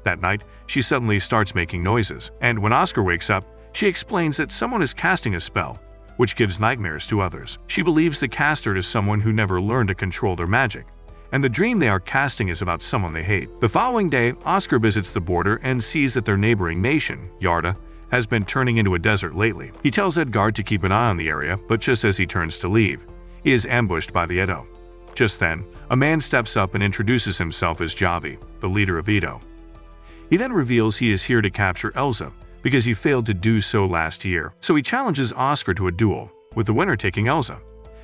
That night, she suddenly starts making noises, and when Oscar wakes up, she explains that someone is casting a spell, which gives nightmares to others. She believes the caster is someone who never learned to control their magic, and the dream they are casting is about someone they hate. The following day, Oscar visits the border and sees that their neighboring nation, Yarda, has been turning into a desert lately. He tells Edgard to keep an eye on the area, but just as he turns to leave, he is ambushed by the Edo. Just then, a man steps up and introduces himself as Javi, the leader of Edo. He then reveals he is here to capture Elsa, because he failed to do so last year. So he challenges Oscar to a duel, with the winner taking Elsa.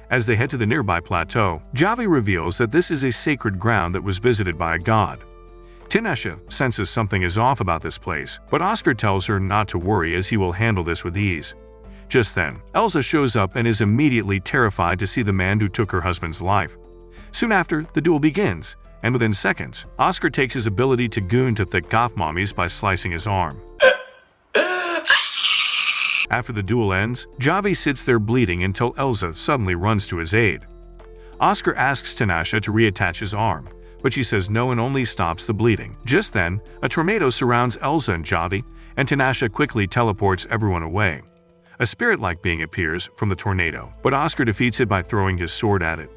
As they head to the nearby plateau, Javi reveals that this is a sacred ground that was visited by a god. Tinashe senses something is off about this place, but Oscar tells her not to worry as he will handle this with ease. Just then, Elsa shows up and is immediately terrified to see the man who took her husband's life. Soon after, the duel begins, and within seconds, Oscar takes his ability to goon to thick goth mommies by slicing his arm. After the duel ends, Javi sits there bleeding until Elsa suddenly runs to his aid. Oscar asks Tinashe to reattach his arm, but she says no and only stops the bleeding. Just then, a tornado surrounds Elsa and Javi, and Tinashe quickly teleports everyone away. A spirit-like being appears from the tornado, but Oscar defeats it by throwing his sword at it.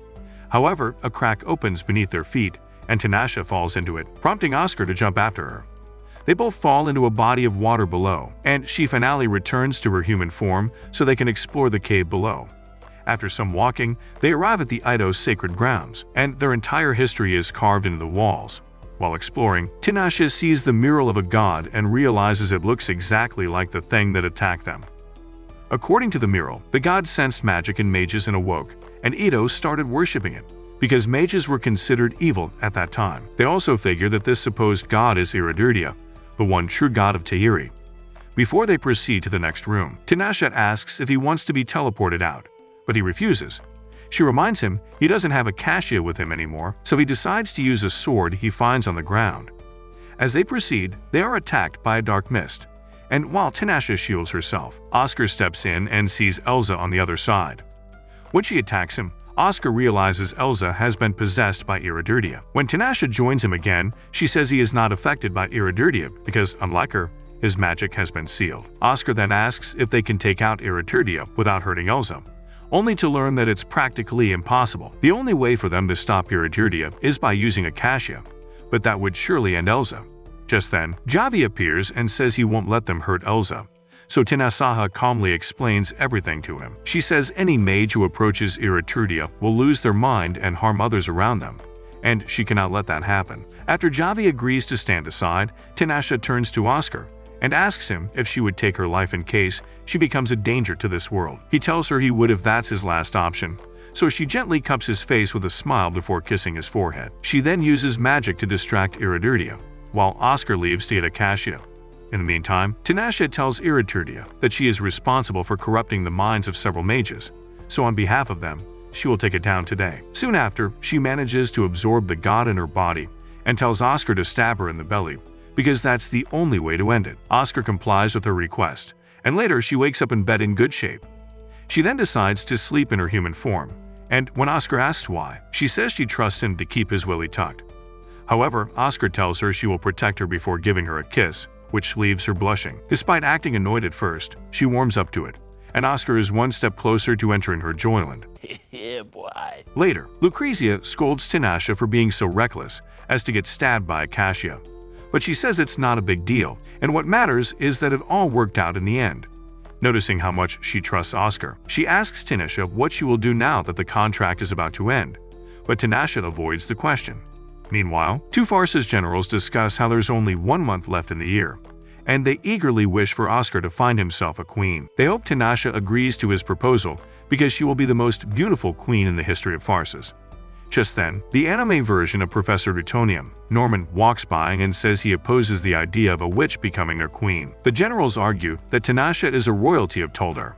However, a crack opens beneath their feet, and Tinashe falls into it, prompting Oscar to jump after her. They both fall into a body of water below, and she finally returns to her human form so they can explore the cave below. After some walking, they arrive at the Ido's sacred grounds, and their entire history is carved into the walls. While exploring, Tinashe sees the mural of a god and realizes it looks exactly like the thing that attacked them. According to the mural, the god sensed magic in mages and awoke, and Ido started worshipping it, because mages were considered evil at that time. They also figure that this supposed god is Iridirdia, the one true god of Tahiri. Before they proceed to the next room, Tinashe asks if he wants to be teleported out, but he refuses. She reminds him he doesn't have a cassia with him anymore, so he decides to use a sword he finds on the ground. As they proceed, they are attacked by a dark mist, and while Tinashe shields herself, Oscar steps in and sees Elsa on the other side. When she attacks him, Oscar realizes Elsa has been possessed by Iridirdia. When Tinashe joins him again, she says he is not affected by Iridirdia because, unlike her, his magic has been sealed. Oscar then asks if they can take out Iridirdia without hurting Elsa, only to learn that it's practically impossible. The only way for them to stop Iridirdia is by using a cassia, but that would surely end Elsa. Just then, Javi appears and says he won't let them hurt Elsa, so Tinashe calmly explains everything to him. She says any mage who approaches Iridirdia will lose their mind and harm others around them, and she cannot let that happen. After Javi agrees to stand aside, Tinashe turns to Oscar and asks him if she would take her life in case she becomes a danger to this world. He tells her he would if that's his last option, so she gently cups his face with a smile before kissing his forehead. She then uses magic to distract Iridirdia, while Oscar leaves to get a cassia. In the meantime, Tinashe tells Iridirdia that she is responsible for corrupting the minds of several mages, so on behalf of them, she will take it down today. Soon after, she manages to absorb the god in her body and tells Oscar to stab her in the belly, because that's the only way to end it. Oscar complies with her request, and later she wakes up in bed in good shape. She then decides to sleep in her human form, and when Oscar asks why, she says she trusts him to keep his willy tucked. However, Oscar tells her she will protect her before giving her a kiss, which leaves her blushing. Despite acting annoyed at first, she warms up to it, and Oscar is one step closer to entering her joyland. Yeah, boy. Later, Lucrezia scolds Tinashe for being so reckless as to get stabbed by a cassia, but she says it's not a big deal, and what matters is that it all worked out in the end. Noticing how much she trusts Oscar, she asks Tinashe what she will do now that the contract is about to end, but Tinashe avoids the question. Meanwhile, two Farsa's generals discuss how there's only 1 month left in the year, and they eagerly wish for Oscar to find himself a queen. They hope Tinashe agrees to his proposal because she will be the most beautiful queen in the history of Farsas. Just then, the anime version of Professor Rutonium, Norman, walks by and says he opposes the idea of a witch becoming their queen. The generals argue that Tinashe is a royalty of Toldar,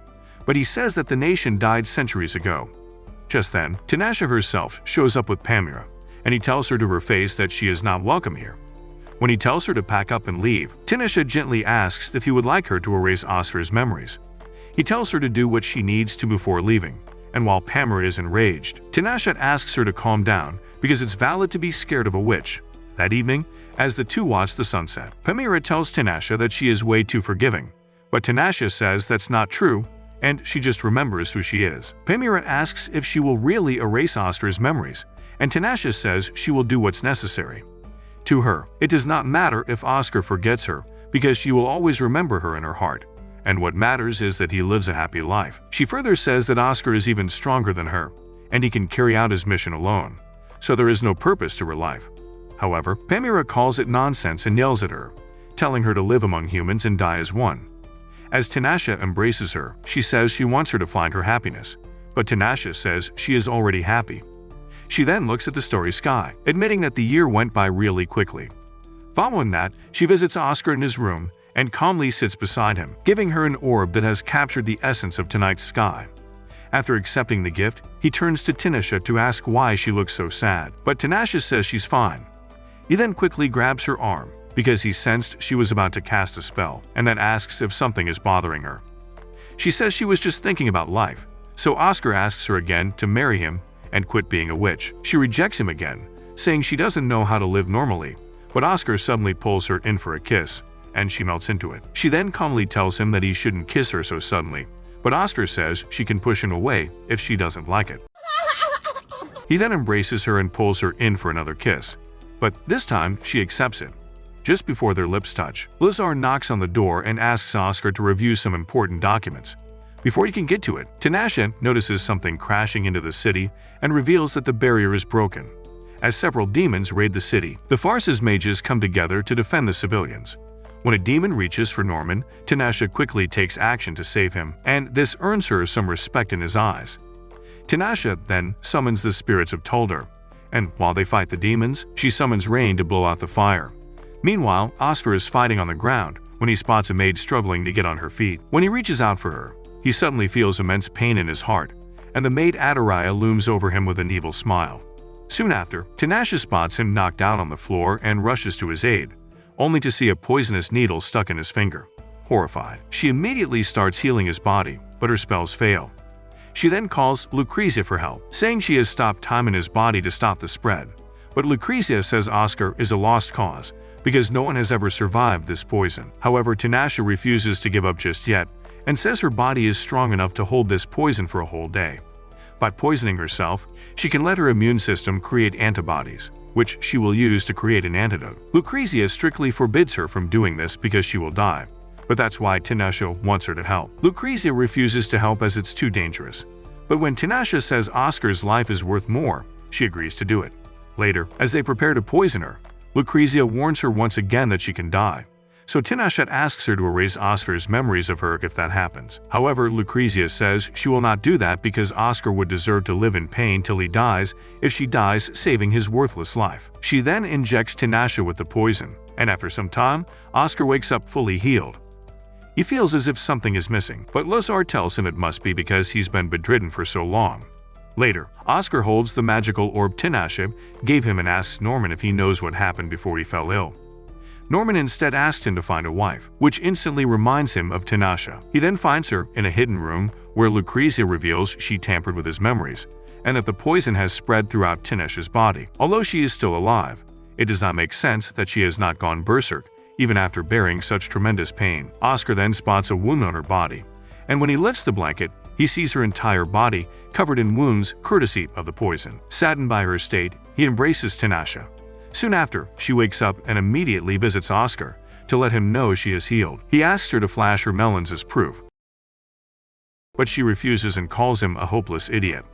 but he says that the nation died centuries ago. Just then, Tinashe herself shows up with Pamira, and he tells her to her face that she is not welcome here. When he tells her to pack up and leave, Tinashe gently asks if he would like her to erase Oscar's memories. He tells her to do what she needs to before leaving, and while Pamela is enraged, Tinashe asks her to calm down because it's valid to be scared of a witch. That evening, as the two watch the sunset, Pamira tells Tinashe that she is way too forgiving, but Tinashe says that's not true, and she just remembers who she is. Pamira asks if she will really erase Oscar's memories, and Tinashe says she will do what's necessary. To her, it does not matter if Oscar forgets her, because she will always remember her in her heart, and what matters is that he lives a happy life. She further says that Oscar is even stronger than her, and he can carry out his mission alone, so there is no purpose to her life. However, Pamira calls it nonsense and yells at her, telling her to live among humans and die as one. As Tinashe embraces her, she says she wants her to find her happiness, but Tinashe says she is already happy. She then looks at the starry sky, admitting that the year went by really quickly. Following that, she visits Oscar in his room and calmly sits beside him, giving her an orb that has captured the essence of tonight's sky. After accepting the gift, he turns to Tinashe to ask why she looks so sad, but Tinashe says she's fine. He then quickly grabs her arm, because he sensed she was about to cast a spell, and then asks if something is bothering her. She says she was just thinking about life, so Oscar asks her again to marry him and quit being a witch. She rejects him again, saying she doesn't know how to live normally, but Oscar suddenly pulls her in for a kiss, and she melts into it. She then calmly tells him that he shouldn't kiss her so suddenly, but Oscar says she can push him away if she doesn't like it. He then embraces her and pulls her in for another kiss, but this time she accepts it. Just before their lips touch, Lazar knocks on the door and asks Oscar to review some important documents. Before he can get to it, Tinashe notices something crashing into the city and reveals that the barrier is broken. As several demons raid the city, the Farce's mages come together to defend the civilians. When a demon reaches for Norman, Tinashe quickly takes action to save him, and this earns her some respect in his eyes. Tinashe then summons the spirits of Tuldur, and while they fight the demons, she summons rain to blow out the fire. Meanwhile, Oscar is fighting on the ground when he spots a maid struggling to get on her feet. When he reaches out for her, he suddenly feels immense pain in his heart, and the maid Adariah looms over him with an evil smile. Soon after, Tinashe spots him knocked out on the floor and rushes to his aid, only to see a poisonous needle stuck in his finger. Horrified, she immediately starts healing his body, but her spells fail. She then calls Lucrezia for help, saying she has stopped time in his body to stop the spread. But Lucrezia says Oscar is a lost cause, because no one has ever survived this poison. However, Tinashe refuses to give up just yet, and says her body is strong enough to hold this poison for a whole day. By poisoning herself, she can let her immune system create antibodies, which she will use to create an antidote. Lucrezia strictly forbids her from doing this because she will die, but that's why Tinashe wants her to help. Lucrezia refuses to help as it's too dangerous, but when Tinashe says Oscar's life is worth more, she agrees to do it. Later, as they prepare to poison her, Lucrezia warns her once again that she can die, so Tinashe asks her to erase Oscar's memories of her if that happens. However, Lucrezia says she will not do that because Oscar would deserve to live in pain till he dies if she dies saving his worthless life. She then injects Tinashe with the poison, and after some time, Oscar wakes up fully healed. He feels as if something is missing, but Lazar tells him it must be because he's been bedridden for so long. Later, Oscar holds the magical orb Tinashe gave him and asks Norman if he knows what happened before he fell ill. Norman instead asks him to find a wife, which instantly reminds him of Tinashe. He then finds her in a hidden room where Lucrezia reveals she tampered with his memories, and that the poison has spread throughout Tinashe's body. Although she is still alive, it does not make sense that she has not gone berserk, even after bearing such tremendous pain. Oscar then spots a wound on her body, and when he lifts the blanket, he sees her entire body covered in wounds courtesy of the poison. Saddened by her state, he embraces Tinashe. Soon after, she wakes up and immediately visits Oscar to let him know she is healed. He asks her to flash her melons as proof, but she refuses and calls him a hopeless idiot.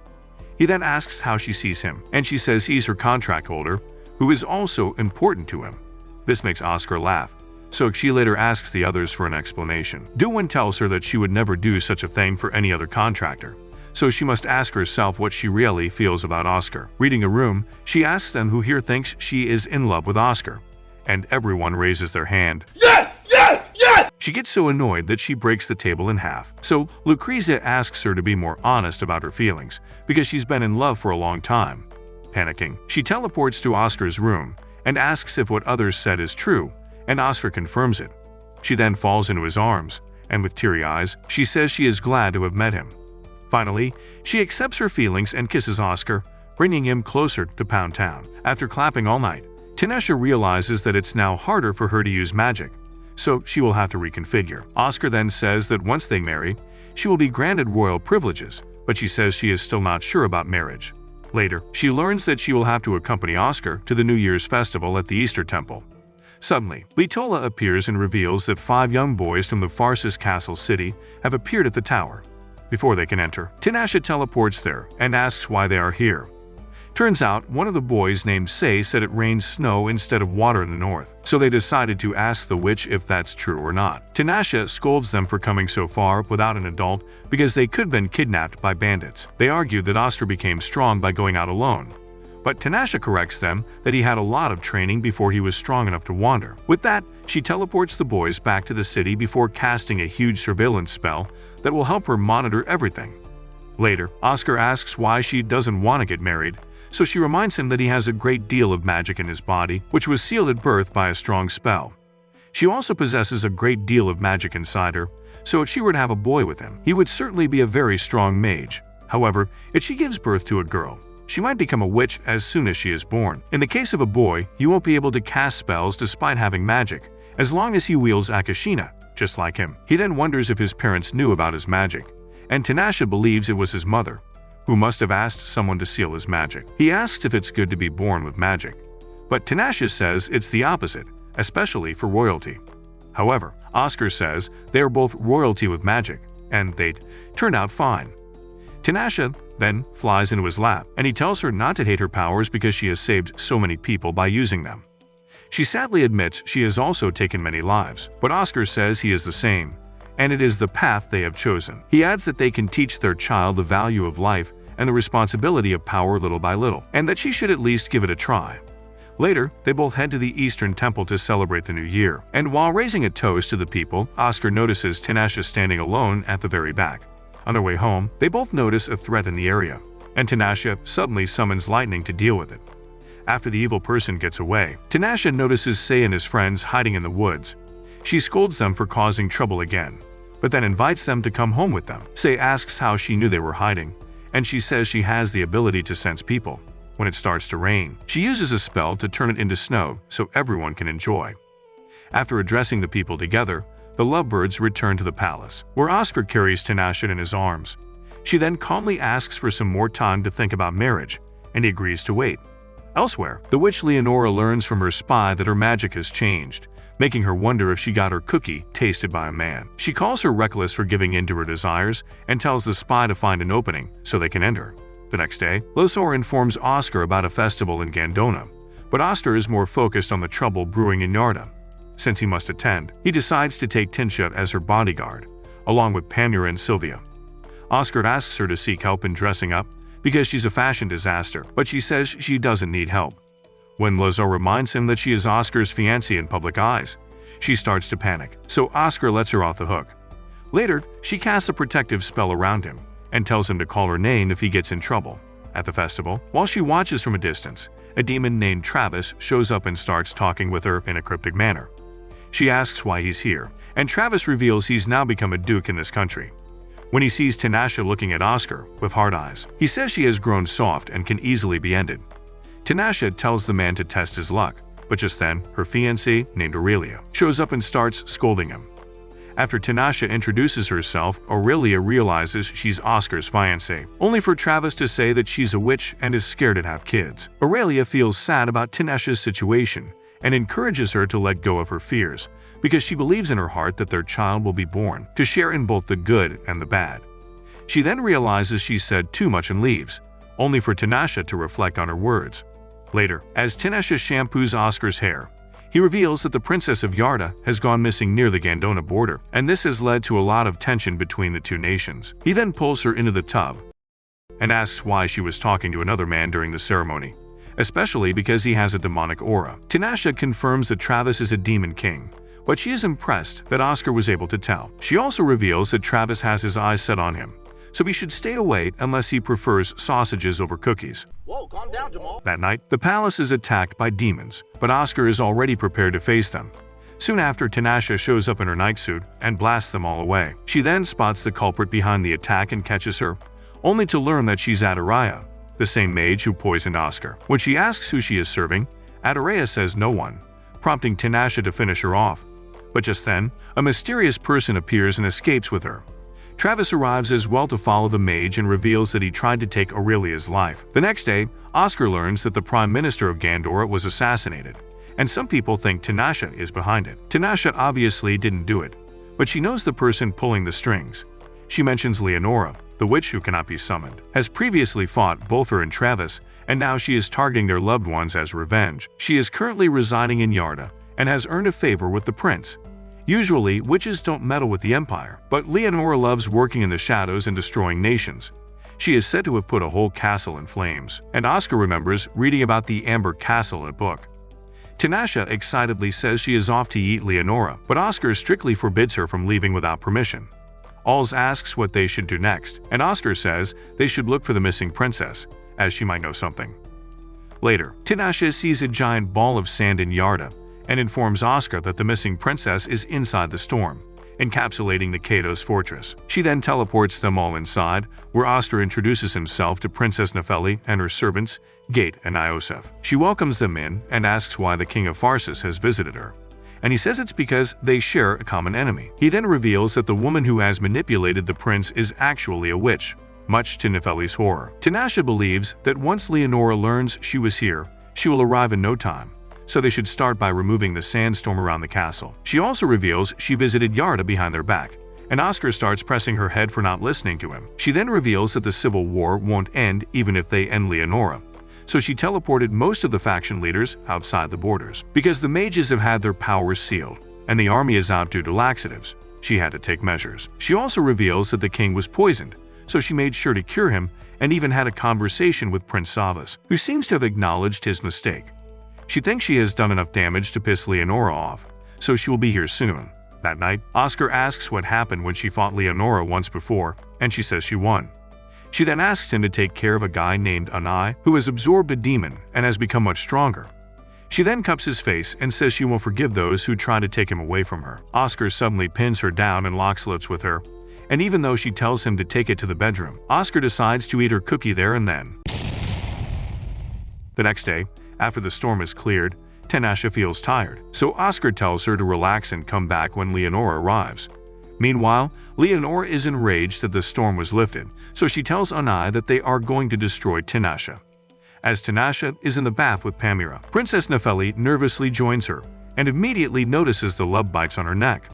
He then asks how she sees him, and she says he's her contract holder, who is also important to him. This makes Oscar laugh, so she later asks the others for an explanation. Duwin tells her that she would never do such a thing for any other contractor, so she must ask herself what she really feels about Oscar. Reading a room, she asks them who here thinks she is in love with Oscar, and everyone raises their hand. Yes! Yes! Yes! She gets so annoyed that she breaks the table in half, so Lucrezia asks her to be more honest about her feelings, because she's been in love for a long time. Panicking, she teleports to Oscar's room and asks if what others said is true, and Oscar confirms it. She then falls into his arms, and with teary eyes, she says she is glad to have met him. Finally, she accepts her feelings and kisses Oscar, bringing him closer to Pound Town. After clapping all night, Tinashe realizes that it's now harder for her to use magic, so she will have to reconfigure. Oscar then says that once they marry, she will be granted royal privileges, but she says she is still not sure about marriage. Later, she learns that she will have to accompany Oscar to the New Year's festival at the Easter Temple. Suddenly, Litola appears and reveals that 5 young boys from the Farce's castle city have appeared at the tower. Before they can enter, Tinashe teleports there and asks why they are here. Turns out, one of the boys named Say said it rains snow instead of water in the north, so they decided to ask the witch if that's true or not. Tinashe scolds them for coming so far without an adult because they could have been kidnapped by bandits. They argued that Oscar became strong by going out alone, But Tinashe corrects them that he had a lot of training before he was strong enough to wander. With that, she teleports the boys back to the city before casting a huge surveillance spell that will help her monitor everything. Later, Oscar asks why she doesn't want to get married, so she reminds him that he has a great deal of magic in his body, which was sealed at birth by a strong spell. She also possesses a great deal of magic inside her, so if she were to have a boy with him, he would certainly be a very strong mage. However, if she gives birth to a girl, she might become a witch as soon as she is born. In the case of a boy, he won't be able to cast spells despite having magic, as long as he wields Akashina, just like him. He then wonders if his parents knew about his magic, and Tinashe believes it was his mother, who must have asked someone to seal his magic. He asks if it's good to be born with magic, but Tinashe says it's the opposite, especially for royalty. However, Oscar says they are both royalty with magic, and they'd turned out fine. Tinashe then flies into his lap, and he tells her not to hate her powers because she has saved so many people by using them. She sadly admits she has also taken many lives, but Oscar says he is the same, and it is the path they have chosen. He adds that they can teach their child the value of life and the responsibility of power little by little, and that she should at least give it a try. Later, they both head to the Eastern Temple to celebrate the new year, and while raising a toast to the people, Oscar notices Tinashe standing alone at the very back. On their way home, they both notice a threat in the area, and Tinashe suddenly summons lightning to deal with it. After the evil person gets away, Tinashe notices Sei and his friends hiding in the woods. She scolds them for causing trouble again, but then invites them to come home with them. Sei asks how she knew they were hiding, and she says she has the ability to sense people. When it starts to rain, she uses a spell to turn it into snow so everyone can enjoy. After addressing the people together, the lovebirds return to the palace, where Oscar carries Tinashe in his arms. She then calmly asks for some more time to think about marriage, and he agrees to wait. Elsewhere, the witch Leonora learns from her spy that her magic has changed, making her wonder if she got her cookie tasted by a man. She calls her reckless for giving in to her desires and tells the spy to find an opening so they can enter. The next day, Losor informs Oscar about a festival in Gandona, but Oscar is more focused on the trouble brewing in Yarda. Since he must attend, he decides to take Tinsha as her bodyguard, along with Panura and Sylvia. Oscar asks her to seek help in dressing up because she's a fashion disaster, but she says she doesn't need help. When Losor reminds him that she is Oscar's fiancée in public eyes, she starts to panic, so Oscar lets her off the hook. Later, she casts a protective spell around him and tells him to call her name if he gets in trouble. At the festival, while she watches from a distance, a demon named Travis shows up and starts talking with her in a cryptic manner. She asks why he's here, and Travis reveals he's now become a duke in this country. When he sees Tinashe looking at Oscar with hard eyes, he says she has grown soft and can easily be ended. Tinashe tells the man to test his luck, but just then, her fiancée, named Aurelia, shows up and starts scolding him. After Tinashe introduces herself, Aurelia realizes she's Oscar's fiancée, only for Travis to say that she's a witch and is scared to have kids. Aurelia feels sad about Tinashe's situation and encourages her to let go of her fears, because she believes in her heart that their child will be born to share in both the good and the bad. She then realizes she said too much and leaves, only for Tinashe to reflect on her words. Later, as Tinashe shampoos Oscar's hair, he reveals that the Princess of Yarda has gone missing near the Gandona border, and this has led to a lot of tension between the two nations. He then pulls her into the tub and asks why she was talking to another man during the ceremony, especially because he has a demonic aura. Tinashe confirms that Travis is a demon king, but she is impressed that Oscar was able to tell. She also reveals that Travis has his eyes set on him, so he should stay away unless he prefers sausages over cookies. Whoa, calm down, Jamal. That night, the palace is attacked by demons, but Oscar is already prepared to face them. Soon after, Tinashe shows up in her nightsuit and blasts them all away. She then spots the culprit behind the attack and catches her, only to learn that she's Adaraya, the same mage who poisoned Oscar. When she asks who she is serving, Adaraya says no one, prompting Tinashe to finish her off. But just then, a mysterious person appears and escapes with her. Travis arrives as well to follow the mage and reveals that he tried to take Aurelia's life. The next day, Oscar learns that the Prime Minister of Gandora was assassinated, and some people think Tinashe is behind it. Tinashe obviously didn't do it, but she knows the person pulling the strings. She mentions Leonora, the witch who cannot be summoned, has previously fought both her and Travis, and now she is targeting their loved ones as revenge. She is currently residing in Yarda and has earned a favor with the prince. Usually, witches don't meddle with the empire, but Leonora loves working in the shadows and destroying nations. She is said to have put a whole castle in flames, and Oscar remembers reading about the Amber Castle in a book. Tinashe excitedly says she is off to eat Leonora, but Oscar strictly forbids her from leaving without permission. Alls asks what they should do next, and Oscar says they should look for the missing princess, as she might know something. Later, Tinashe sees a giant ball of sand in Yarda and informs Oscar that the missing princess is inside the storm, encapsulating the Kados fortress. She then teleports them all inside, where Oscar introduces himself to Princess Nefeli and her servants, Gate and Iosef. She welcomes them in and asks why the King of Pharsis has visited her, and he says it's because they share a common enemy. He then reveals that the woman who has manipulated the prince is actually a witch, much to Nefeli's horror. Tinashe believes that once Leonora learns she was here, she will arrive in no time, so they should start by removing the sandstorm around the castle. She also reveals she visited Yarda behind their back, and Oscar starts pressing her head for not listening to him. She then reveals that the civil war won't end even if they end Leonora, so she teleported most of the faction leaders outside the borders. Because the mages have had their powers sealed, and the army is out due to laxatives, she had to take measures. She also reveals that the king was poisoned, so she made sure to cure him and even had a conversation with Prince Savas, who seems to have acknowledged his mistake. She thinks she has done enough damage to piss Leonora off, so she will be here soon. That night, Oscar asks what happened when she fought Leonora once before, and she says she won. She then asks him to take care of a guy named Anai, who has absorbed a demon and has become much stronger. She then cups his face and says she will forgive those who try to take him away from her. Oscar suddenly pins her down and locks lips with her, and even though she tells him to take it to the bedroom, Oscar decides to eat her cookie there and then. The next day, after the storm is cleared, Tinashe feels tired, so Oscar tells her to relax and come back when Leonora arrives. Meanwhile, Leonora is enraged that the storm was lifted, so she tells Anai that they are going to destroy Tinashe. As Tinashe is in the bath with Pamira, Princess Nefeli nervously joins her and immediately notices the love bites on her neck.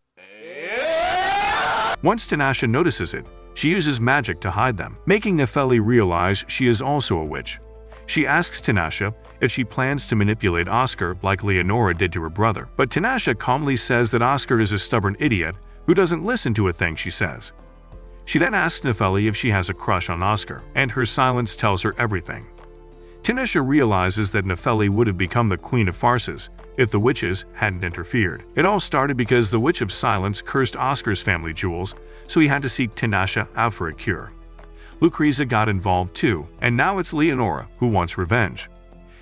Once Tinashe notices it, she uses magic to hide them, making Nefeli realize she is also a witch. She asks Tinashe if she plans to manipulate Oscar like Leonora did to her brother, but Tinashe calmly says that Oscar is a stubborn idiot who doesn't listen to a thing she says. She then asks Nefeli if she has a crush on Oscar, and her silence tells her everything. Tinashe realizes that Nefeli would have become the Queen of Pharsis if the witches hadn't interfered. It all started because the Witch of Silence cursed Oscar's family jewels, so he had to seek Tinashe out for a cure. Lucrezia got involved too, and now it's Leonora who wants revenge.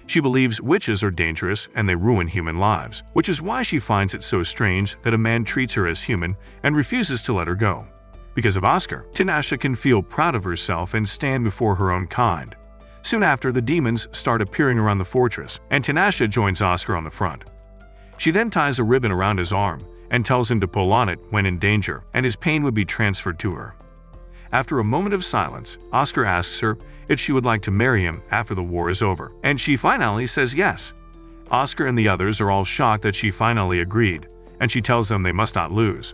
She believes witches are dangerous and they ruin human lives, which is why she finds it so strange that a man treats her as human and refuses to let her go. Because of Oscar, Tinashe can feel proud of herself and stand before her own kind. Soon after, the demons start appearing around the fortress, and Tinashe joins Oscar on the front. She then ties a ribbon around his arm and tells him to pull on it when in danger, and his pain would be transferred to her. After a moment of silence, Oscar asks her if she would like to marry him after the war is over, and she finally says yes. Oscar and the others are all shocked that she finally agreed, and she tells them they must not lose.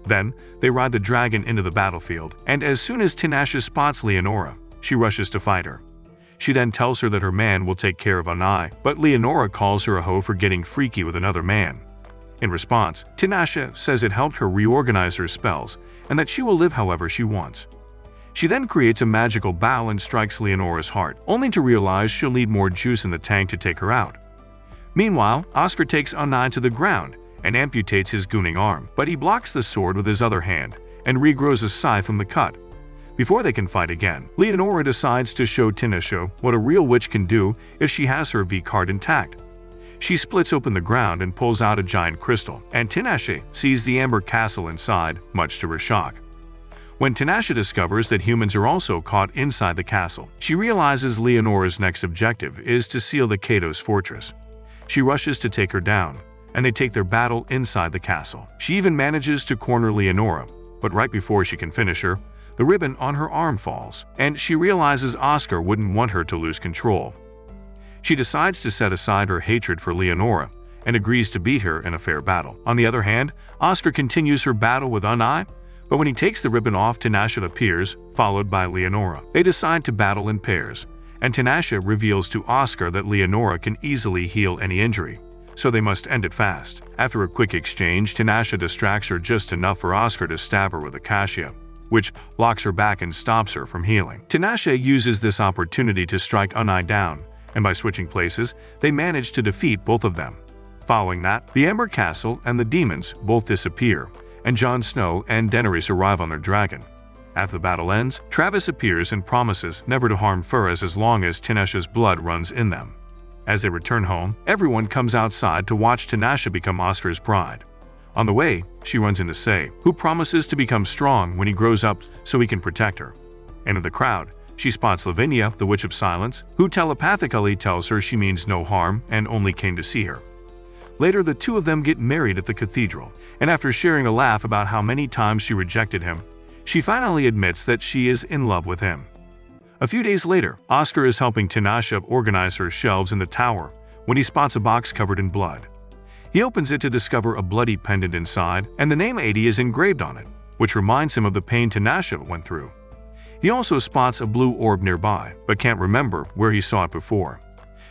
Then, they ride the dragon into the battlefield, and as soon as Tinashe spots Leonora, she rushes to fight her. She then tells her that her man will take care of Anai, but Leonora calls her a hoe for getting freaky with another man. In response, Tinashe says it helped her reorganize her spells and that she will live however she wants. She then creates a magical bow and strikes Leonora's heart, only to realize she'll need more juice in the tank to take her out. Meanwhile, Oscar takes Anai to the ground and amputates his gooning arm, but he blocks the sword with his other hand and regrows a scythe from the cut. Before they can fight again, Leonora decides to show Tinashe what a real witch can do if she has her V card intact. She splits open the ground and pulls out a giant crystal, and Tinashe sees the Amber Castle inside, much to her shock. When Tinashe discovers that humans are also caught inside the castle, she realizes Leonora's next objective is to seal the Kados fortress. She rushes to take her down, and they take their battle inside the castle. She even manages to corner Leonora, but right before she can finish her, the ribbon on her arm falls, and she realizes Oscar wouldn't want her to lose control. She decides to set aside her hatred for Leonora and agrees to beat her in a fair battle. On the other hand, Oscar continues her battle with Anai, but when he takes the ribbon off, Tinashe appears, followed by Leonora. They decide to battle in pairs, and Tinashe reveals to Oscar that Leonora can easily heal any injury, so they must end it fast. After a quick exchange, Tinashe distracts her just enough for Oscar to stab her with a cassia, which locks her back and stops her from healing. Tinashe uses this opportunity to strike Unai down, and by switching places, they manage to defeat both of them. Following that, the Ember Castle and the demons both disappear, and Jon Snow and Daenerys arrive on their dragon. After the battle ends, Travis appears and promises never to harm Ferris as long as Tinashe's blood runs in them. As they return home, everyone comes outside to watch Tinashe become Oscar's bride. On the way, she runs into Say, who promises to become strong when he grows up so he can protect her. And in the crowd, she spots Lavinia, the Witch of Silence, who telepathically tells her she means no harm and only came to see her. Later, the two of them get married at the cathedral, and after sharing a laugh about how many times she rejected him, she finally admits that she is in love with him. A few days later, Oscar is helping Tinashe organize her shelves in the tower when he spots a box covered in blood. He opens it to discover a bloody pendant inside, and the name 80 is engraved on it, which reminds him of the pain Tinashe went through. He also spots a blue orb nearby, but can't remember where he saw it before.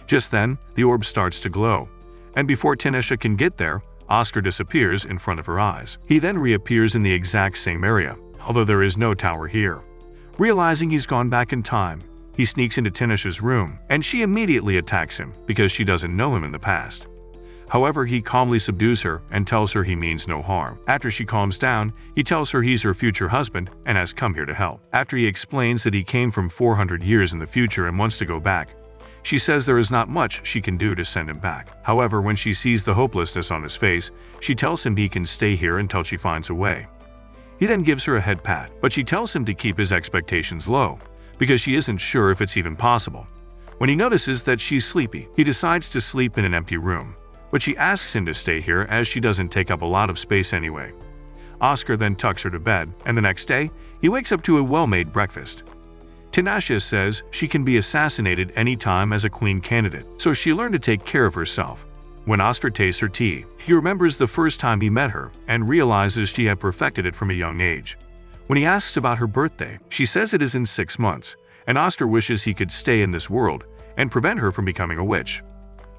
Just then, the orb starts to glow, and before Tinashe can get there, Oscar disappears in front of her eyes. He then reappears in the exact same area, although there is no tower here. Realizing he's gone back in time, he sneaks into Tinashe's room, and she immediately attacks him because she doesn't know him in the past. However, he calmly subdues her and tells her he means no harm. After she calms down, he tells her he's her future husband and has come here to help. After he explains that he came from 400 years in the future and wants to go back, she says there is not much she can do to send him back. However, when she sees the hopelessness on his face, she tells him he can stay here until she finds a way. He then gives her a head pat, but she tells him to keep his expectations low, because she isn't sure if it's even possible. When he notices that she's sleepy, he decides to sleep in an empty room, but she asks him to stay here as she doesn't take up a lot of space anyway. Oscar then tucks her to bed, and the next day, he wakes up to a well-made breakfast. Tinashe says she can be assassinated anytime as a queen candidate, so she learned to take care of herself. When Oscar tastes her tea, he remembers the first time he met her and realizes she had perfected it from a young age. When he asks about her birthday, she says it is in 6 months, and Oscar wishes he could stay in this world and prevent her from becoming a witch.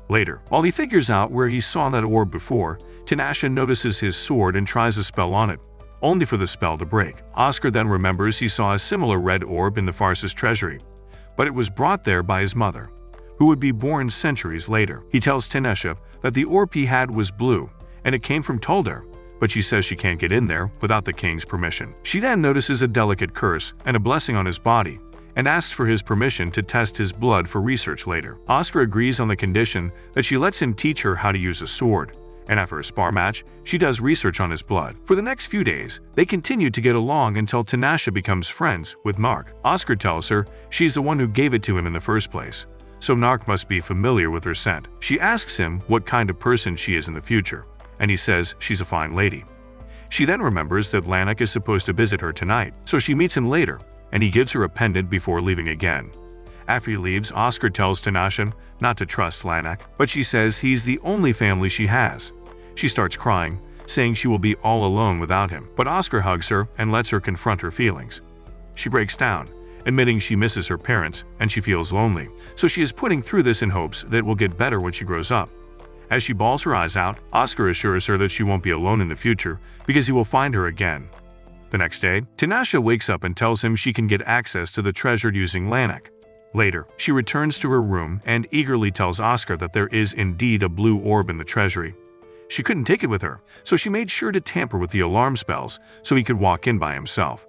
Later, while he figures out where he saw that orb before, Tinashe notices his sword and tries a spell on it, only for the spell to break. Oscar then remembers he saw a similar red orb in the Farse's treasury, but it was brought there by his mother, who would be born centuries later. He tells Tinashe that the orb he had was blue, and it came from Toldar, but she says she can't get in there without the king's permission. She then notices a delicate curse and a blessing on his body, and asks for his permission to test his blood for research later. Oscar agrees on the condition that she lets him teach her how to use a sword, and after a spar match, she does research on his blood. For the next few days, they continue to get along until Tinashe becomes friends with Nark. Oscar tells her she's the one who gave it to him in the first place, so Nark must be familiar with her scent. She asks him what kind of person she is in the future, and he says she's a fine lady. She then remembers that Lannick is supposed to visit her tonight, so she meets him later, and he gives her a pendant before leaving again. After he leaves, Oscar tells Tinashe not to trust Lannick, but she says he's the only family she has. She starts crying, saying she will be all alone without him, but Oscar hugs her and lets her confront her feelings. She breaks down, admitting she misses her parents and she feels lonely, so she is putting through this in hopes that it will get better when she grows up. As she bawls her eyes out, Oscar assures her that she won't be alone in the future because he will find her again. The next day, Tinashe wakes up and tells him she can get access to the treasure using Lannick. Later, she returns to her room and eagerly tells Oscar that there is indeed a blue orb in the treasury. She couldn't take it with her, so she made sure to tamper with the alarm spells so he could walk in by himself.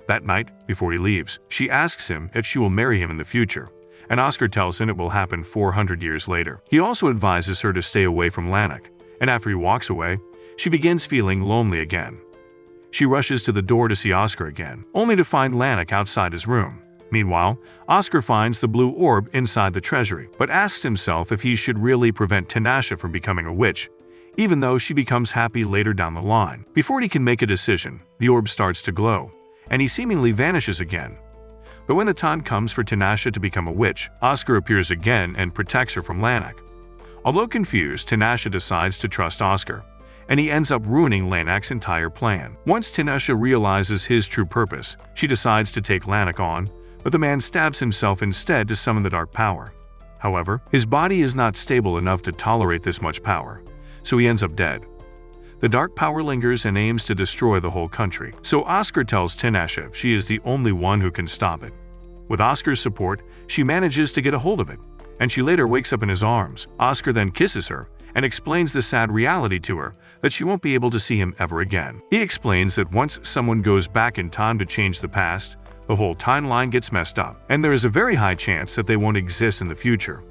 That night, before he leaves, she asks him if she will marry him in the future, and Oscar tells him it will happen 400 years later. He also advises her to stay away from Lannick, and after he walks away, she begins feeling lonely again. She rushes to the door to see Oscar again, only to find Lannick outside his room. Meanwhile, Oscar finds the blue orb inside the treasury, but asks himself if he should really prevent Tinashe from becoming a witch, even though she becomes happy later down the line. Before he can make a decision, the orb starts to glow, and he seemingly vanishes again. But when the time comes for Tinashe to become a witch, Oscar appears again and protects her from Lannick. Although confused, Tinashe decides to trust Oscar, and he ends up ruining Lannick's entire plan. Once Tinashe realizes his true purpose, she decides to take Lannick on, but the man stabs himself instead to summon the dark power. However, his body is not stable enough to tolerate this much power, so he ends up dead. The dark power lingers and aims to destroy the whole country. So Oscar tells Tinashe she is the only one who can stop it. With Oscar's support, she manages to get a hold of it, and she later wakes up in his arms. Oscar then kisses her and explains the sad reality to her, that she won't be able to see him ever again. He explains that once someone goes back in time to change the past, the whole timeline gets messed up, and there is a very high chance that they won't exist in the future.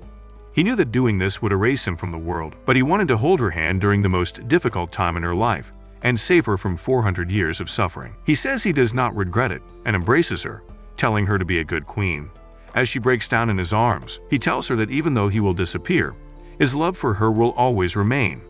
He knew that doing this would erase him from the world, but he wanted to hold her hand during the most difficult time in her life and save her from 400 years of suffering. He says he does not regret it and embraces her, telling her to be a good queen. As she breaks down in his arms, he tells her that even though he will disappear, his love for her will always remain.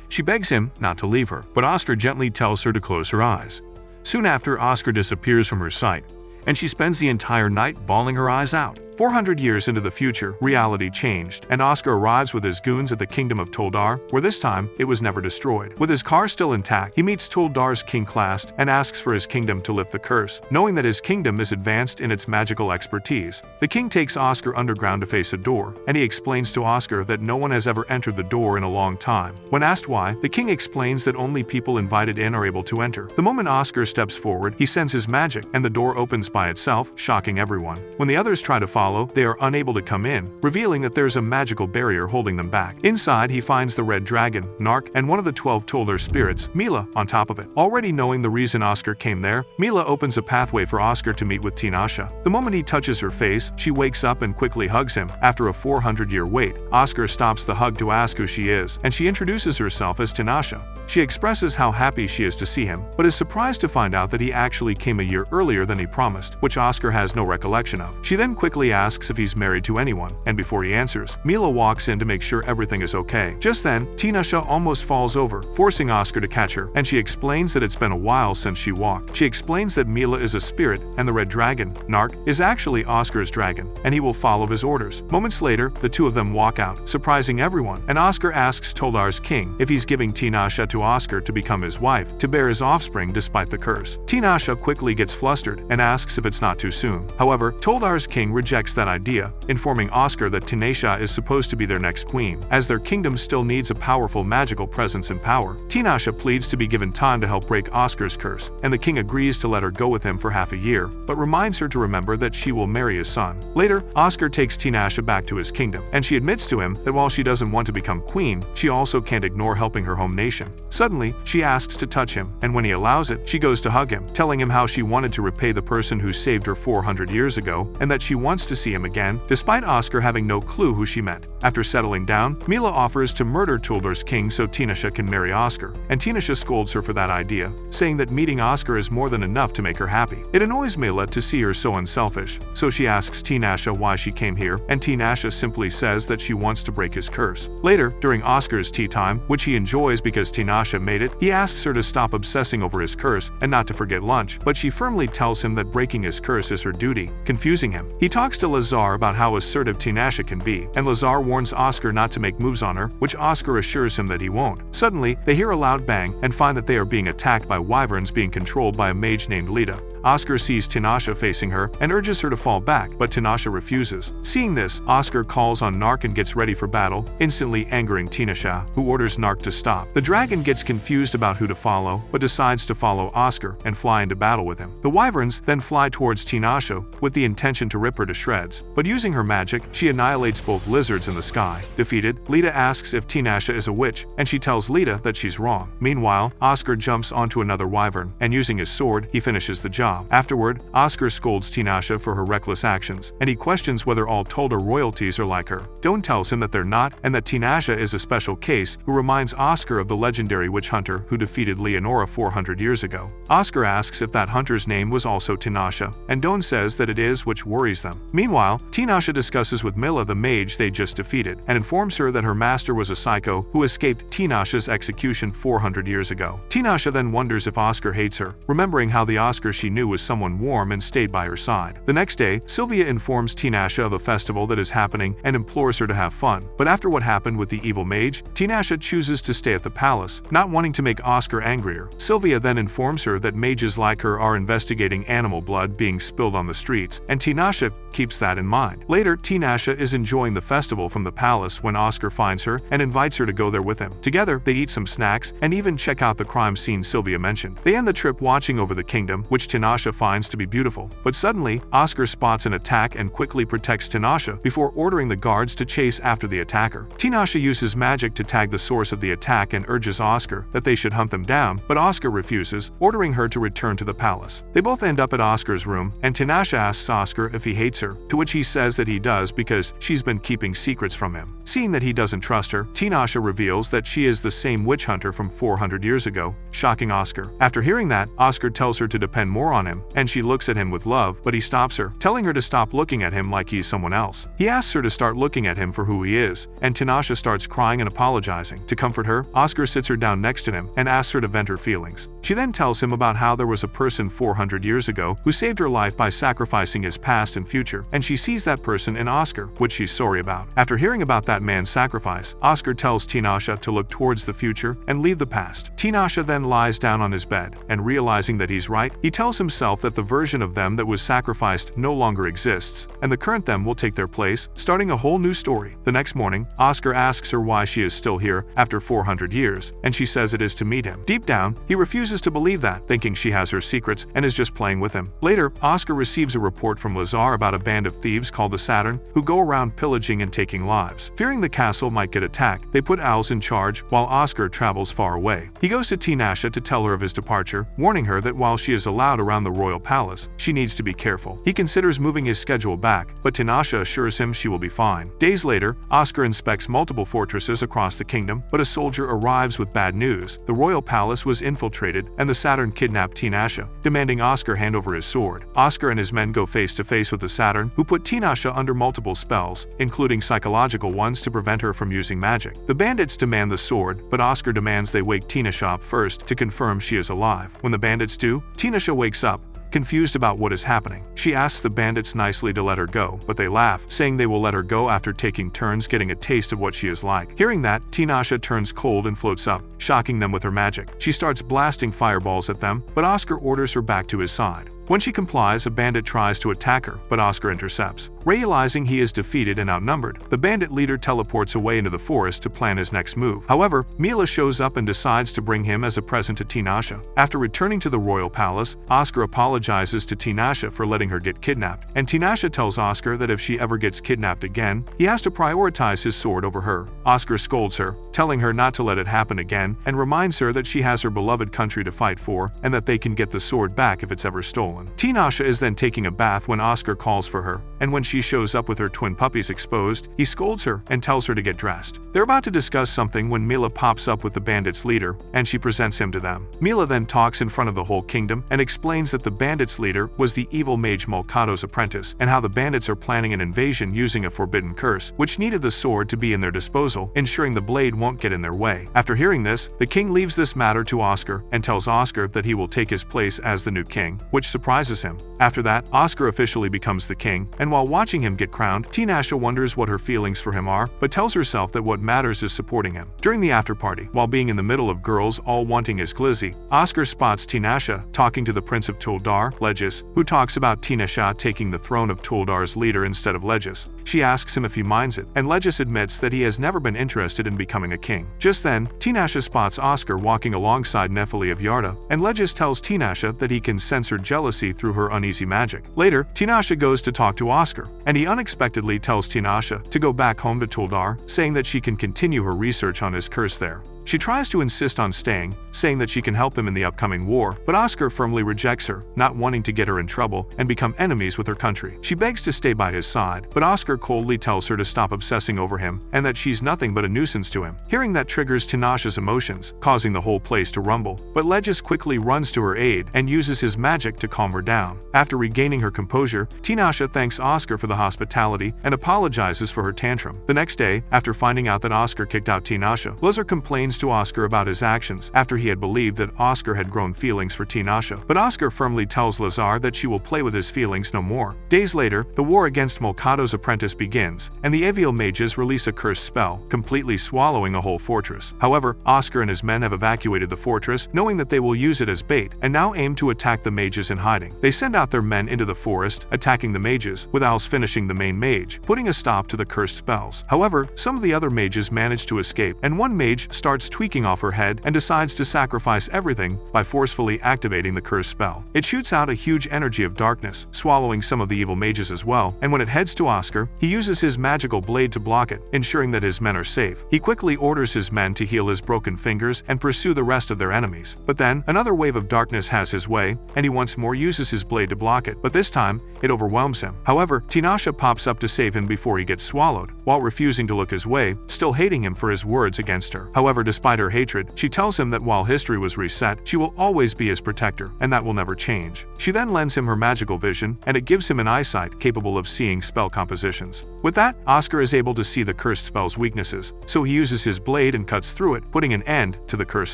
She begs him not to leave her, but Oscar gently tells her to close her eyes. Soon after, Oscar disappears from her sight, and she spends the entire night bawling her eyes out. 400 years into the future, reality changed, and Oscar arrives with his goons at the kingdom of Toldar, where this time it was never destroyed. With his car still intact, he meets Toldar's king Clast and asks for his kingdom to lift the curse, knowing that his kingdom is advanced in its magical expertise. The king takes Oscar underground to face a door, and he explains to Oscar that no one has ever entered the door in a long time. When asked why, the king explains that only people invited in are able to enter. The moment Oscar steps forward, he sends his magic, and the door opens by itself, shocking everyone. When the others try to follow, they are unable to come in, revealing that there's a magical barrier holding them back. Inside, he finds the red dragon, Nark, and one of the 12 Toldar spirits, Mila, on top of it. Already knowing the reason Oscar came there, Mila opens a pathway for Oscar to meet with Tinashe. The moment he touches her face, she wakes up and quickly hugs him. After a 400-year wait, Oscar stops the hug to ask who she is, and she introduces herself as Tinashe. She expresses how happy she is to see him, but is surprised to find out that he actually came a year earlier than he promised, which Oscar has no recollection of. She then quickly asks if he's married to anyone, and before he answers, Mila walks in to make sure everything is okay. Just then, Tinashe almost falls over, forcing Oscar to catch her, and she explains that it's been a while since she walked. She explains that Mila is a spirit, and the red dragon, Nark, is actually Oscar's dragon, and he will follow his orders. Moments later, the two of them walk out, surprising everyone, and Oscar asks Toldar's king if he's giving Tinashe to Oscar to become his wife, to bear his offspring despite the curse. Tinashe quickly gets flustered and asks if it's not too soon. However, Toldar's king rejects that idea, informing Oscar that Tinashe is supposed to be their next queen, as their kingdom still needs a powerful magical presence and power. Tinashe pleads to be given time to help break Oscar's curse, and the king agrees to let her go with him for half a year, but reminds her to remember that she will marry his son. Later, Oscar takes Tinashe back to his kingdom, and she admits to him that while she doesn't want to become queen, she also can't ignore helping her home nation. Suddenly, she asks to touch him, and when he allows it, she goes to hug him, telling him how she wanted to repay the person who saved her 400 years ago, and that she wants to see him again, despite Oscar having no clue who she met. After settling down, Mila offers to murder Toldar's king so Tinashe can marry Oscar, and Tinashe scolds her for that idea, saying that meeting Oscar is more than enough to make her happy. It annoys Mila to see her so unselfish, so she asks Tinashe why she came here, and Tinashe simply says that she wants to break his curse. Later, during Oscar's tea time, which he enjoys because Tinashe made it, he asks her to stop obsessing over his curse and not to forget lunch, but she firmly tells him that breaking his curse is her duty, confusing him. He talks to Lazar about how assertive Tinashe can be, and Lazar warns Oscar not to make moves on her, which Oscar assures him that he won't. Suddenly, they hear a loud bang and find that they are being attacked by wyverns being controlled by a mage named Lita. Oscar sees Tinashe facing her and urges her to fall back, but Tinashe refuses. Seeing this, Oscar calls on Nark and gets ready for battle, instantly angering Tinashe, who orders Nark to stop. The dragon gets confused about who to follow, but decides to follow Oscar and fly into battle with him. The wyverns then fly towards Tinashe with the intention to rip her to shreds, but using her magic, she annihilates both lizards in the sky. Defeated, Lita asks if Tinashe is a witch, and she tells Lita that she's wrong. Meanwhile, Oscar jumps onto another wyvern, and using his sword, he finishes the job. Afterward, Oscar scolds Tinashe for her reckless actions, and he questions whether all Toldar royalties are like her. Doan tells him that they're not, and that Tinashe is a special case, who reminds Oscar of the legendary witch hunter who defeated Leonora 400 years ago. Oscar asks if that hunter's name was also Tinashe, and Doan says that it is, which worries them. Meanwhile, Tinashe discusses with Mila the mage they just defeated, and informs her that her master was a psycho who escaped Tinashe's execution 400 years ago. Tinashe then wonders if Oscar hates her, remembering how the Oscar she knew knew was someone warm and stayed by her side. The next day, Sylvia informs Tinashe of a festival that is happening and implores her to have fun. But after what happened with the evil mage, Tinashe chooses to stay at the palace, not wanting to make Oscar angrier. Sylvia then informs her that mages like her are investigating animal blood being spilled on the streets, and Tinashe keeps that in mind. Later, Tinashe is enjoying the festival from the palace when Oscar finds her and invites her to go there with him. Together, they eat some snacks and even check out the crime scene Sylvia mentioned. They end the trip watching over the kingdom, which Tinashe finds to be beautiful. But suddenly, Oscar spots an attack and quickly protects Tinashe before ordering the guards to chase after the attacker. Tinashe uses magic to tag the source of the attack and urges Oscar that they should hunt them down, but Oscar refuses, ordering her to return to the palace. They both end up at Oscar's room, and Tinashe asks Oscar if he hates her, to which he says that he does because she's been keeping secrets from him. Seeing that he doesn't trust her, Tinashe reveals that she is the same witch hunter from 400 years ago, shocking Oscar. After hearing that, Oscar tells her to depend more on him, and she looks at him with love, but he stops her, telling her to stop looking at him like he's someone else. He asks her to start looking at him for who he is, and Tinashe starts crying and apologizing. To comfort her, Oscar sits her down next to him and asks her to vent her feelings. She then tells him about how there was a person 400 years ago who saved her life by sacrificing his past and future, and she sees that person in Oscar, which she's sorry about. After hearing about that man's sacrifice, Oscar tells Tinashe to look towards the future and leave the past. Tinashe then lies down on his bed, and realizing that he's right, he tells himself that the version of them that was sacrificed no longer exists, and the current them will take their place, starting a whole new story. The next morning, Oscar asks her why she is still here after 400 years, and she says it is to meet him. Deep down, he refuses to believe that, thinking she has her secrets and is just playing with him. Later, Oscar receives a report from Lazar about a band of thieves called the Saturn, who go around pillaging and taking lives. Fearing the castle might get attacked, they put owls in charge while Oscar travels far away. He goes to Tinashe to tell her of his departure, warning her that while she is allowed around the royal palace, she needs to be careful. He considers moving his schedule back, but Tinashe assures him she will be fine. Days later, Oscar inspects multiple fortresses across the kingdom, but a soldier arrives with bad news. The royal palace was infiltrated, and the Saturn kidnapped Tinashe, demanding Oscar hand over his sword. Oscar and his men go face to face with the Saturn, who put Tinashe under multiple spells, including psychological ones to prevent her from using magic. The bandits demand the sword, but Oscar demands they wake Tinashe up first to confirm she is alive. When the bandits do, Tinashe wakes up, confused about what is happening. She asks the bandits nicely to let her go, but they laugh, saying they will let her go after taking turns getting a taste of what she is like. Hearing that, Tinashe turns cold and floats up, shocking them with her magic. She starts blasting fireballs at them, but Oscar orders her back to his side. When she complies, a bandit tries to attack her, but Oscar intercepts. Realizing he is defeated and outnumbered, the bandit leader teleports away into the forest to plan his next move. However, Mila shows up and decides to bring him as a present to Tinashe. After returning to the royal palace, Oscar apologizes to Tinashe for letting her get kidnapped, and Tinashe tells Oscar that if she ever gets kidnapped again, he has to prioritize his sword over her. Oscar scolds her, telling her not to let it happen again, and reminds her that she has her beloved country to fight for, and that they can get the sword back if it's ever stolen. Tinashe is then taking a bath when Oscar calls for her, and when she shows up with her twin puppies exposed, he scolds her and tells her to get dressed. They're about to discuss something when Mila pops up with the bandits' leader, and she presents him to them. Mila then talks in front of the whole kingdom and explains that the bandits' leader was the evil mage Mulcado's apprentice, and how the bandits are planning an invasion using a forbidden curse, which needed the sword to be in their disposal, ensuring the blade won't get in their way. After hearing this, the king leaves this matter to Oscar and tells Oscar that he will take his place as the new king, which surprises him. After that, Oscar officially becomes the king, and while watching him get crowned, Tinashe wonders what her feelings for him are, but tells herself that what matters is supporting him. During the after-party, while being in the middle of girls all wanting his glizzy, Oscar spots Tinashe talking to the Prince of Tuldar, Legis, who talks about Tinashe taking the throne of Tuldar's leader instead of Legis. She asks him if he minds it, and Legis admits that he has never been interested in becoming a king. Just then, Tinashe spots Oscar walking alongside Nephili of Yarda, and Legis tells Tinashe that he can sense her jealousy through her uneasy magic. Later, Tinashe goes to talk to Oscar, and he unexpectedly tells Tinashe to go back home to Tuldar, saying that she can continue her research on his curse there. She tries to insist on staying, saying that she can help him in the upcoming war, but Oscar firmly rejects her, not wanting to get her in trouble and become enemies with her country. She begs to stay by his side, but Oscar coldly tells her to stop obsessing over him and that she's nothing but a nuisance to him. Hearing that triggers Tinashe's emotions, causing the whole place to rumble, but Legis quickly runs to her aid and uses his magic to calm her down. After regaining her composure, Tinashe thanks Oscar for the hospitality and apologizes for her tantrum. The next day, after finding out that Oscar kicked out Tinashe, Lazar complains to Oscar about his actions after he had believed that Oscar had grown feelings for Tinashe. But Oscar firmly tells Lazar that she will play with his feelings no more. Days later, the war against Molcado's apprentice begins, and the Avial mages release a cursed spell, completely swallowing a whole fortress. However, Oscar and his men have evacuated the fortress, knowing that they will use it as bait, and now aim to attack the mages in hiding. They send out their men into the forest, attacking the mages, with Owls finishing the main mage, putting a stop to the cursed spells. However, some of the other mages manage to escape, and one mage starts tweaking off her head and decides to sacrifice everything by forcefully activating the cursed spell. It shoots out a huge energy of darkness, swallowing some of the evil mages as well, and when it heads to Oscar, he uses his magical blade to block it, ensuring that his men are safe. He quickly orders his men to heal his broken fingers and pursue the rest of their enemies. But then, another wave of darkness has his way, and he once more uses his blade to block it, but this time, it overwhelms him. However, Tinashe pops up to save him before he gets swallowed, while refusing to look his way, still hating him for his words against her. However, despite her hatred, she tells him that while history was reset, she will always be his protector, and that will never change. She then lends him her magical vision, and it gives him an eyesight capable of seeing spell compositions. With that, Oscar is able to see the cursed spell's weaknesses, so he uses his blade and cuts through it, putting an end to the cursed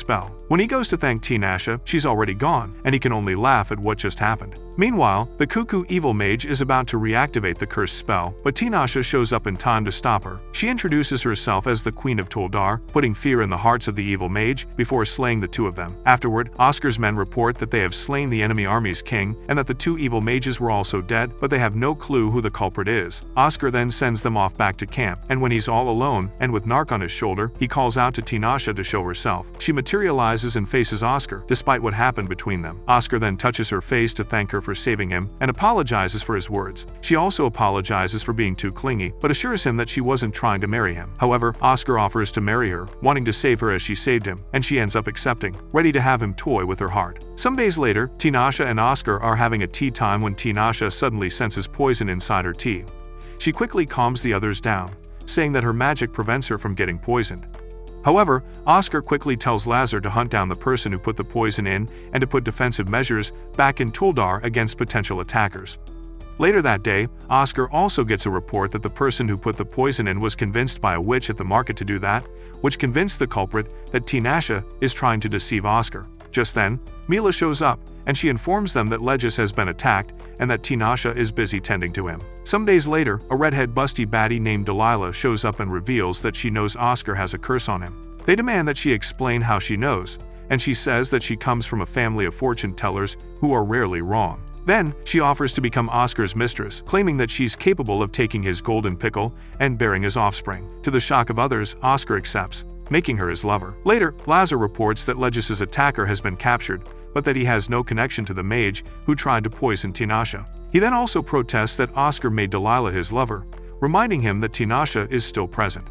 spell. When he goes to thank Tinashe, she's already gone, and he can only laugh at what just happened. Meanwhile, the cuckoo evil mage is about to reactivate the cursed spell, but Tinashe shows up in time to stop her. She introduces herself as the Queen of Tuldar, putting fear in the hearts of the evil mage before slaying the two of them. Afterward, Oscar's men report that they have slain the enemy army's king and that the two evil mages were also dead, but they have no clue who the culprit is. Oscar then sends them off back to camp, and when he's all alone and with Nark on his shoulder, he calls out to Tinashe to show herself. She materializes and faces Oscar, despite what happened between them. Oscar then touches her face to thank her for saving him and apologizes for his words. She also apologizes for being too clingy, but assures him that she wasn't trying to marry him. However, Oscar offers to marry her, wanting to save her as she saved him, and she ends up accepting, ready to have him toy with her heart. Some days later, Tinashe and Oscar are having a tea time when Tinashe suddenly senses poison inside her tea. She quickly calms the others down, saying that her magic prevents her from getting poisoned. However, Oscar quickly tells Lazar to hunt down the person who put the poison in and to put defensive measures back in Tuldar against potential attackers. Later that day, Oscar also gets a report that the person who put the poison in was convinced by a witch at the market to do that, which convinced the culprit that Tinashe is trying to deceive Oscar. Just then, Mila shows up, and she informs them that Legis has been attacked and that Tinashe is busy tending to him. Some days later, a redhead busty baddie named Delilah shows up and reveals that she knows Oscar has a curse on him. They demand that she explain how she knows, and she says that she comes from a family of fortune tellers who are rarely wrong. Then, she offers to become Oscar's mistress, claiming that she's capable of taking his golden pickle and bearing his offspring. To the shock of others, Oscar accepts, making her his lover. Later, Lazar reports that Legis's attacker has been captured, but that he has no connection to the mage who tried to poison Tinashe. He then also protests that Oscar made Delilah his lover, reminding him that Tinashe is still present.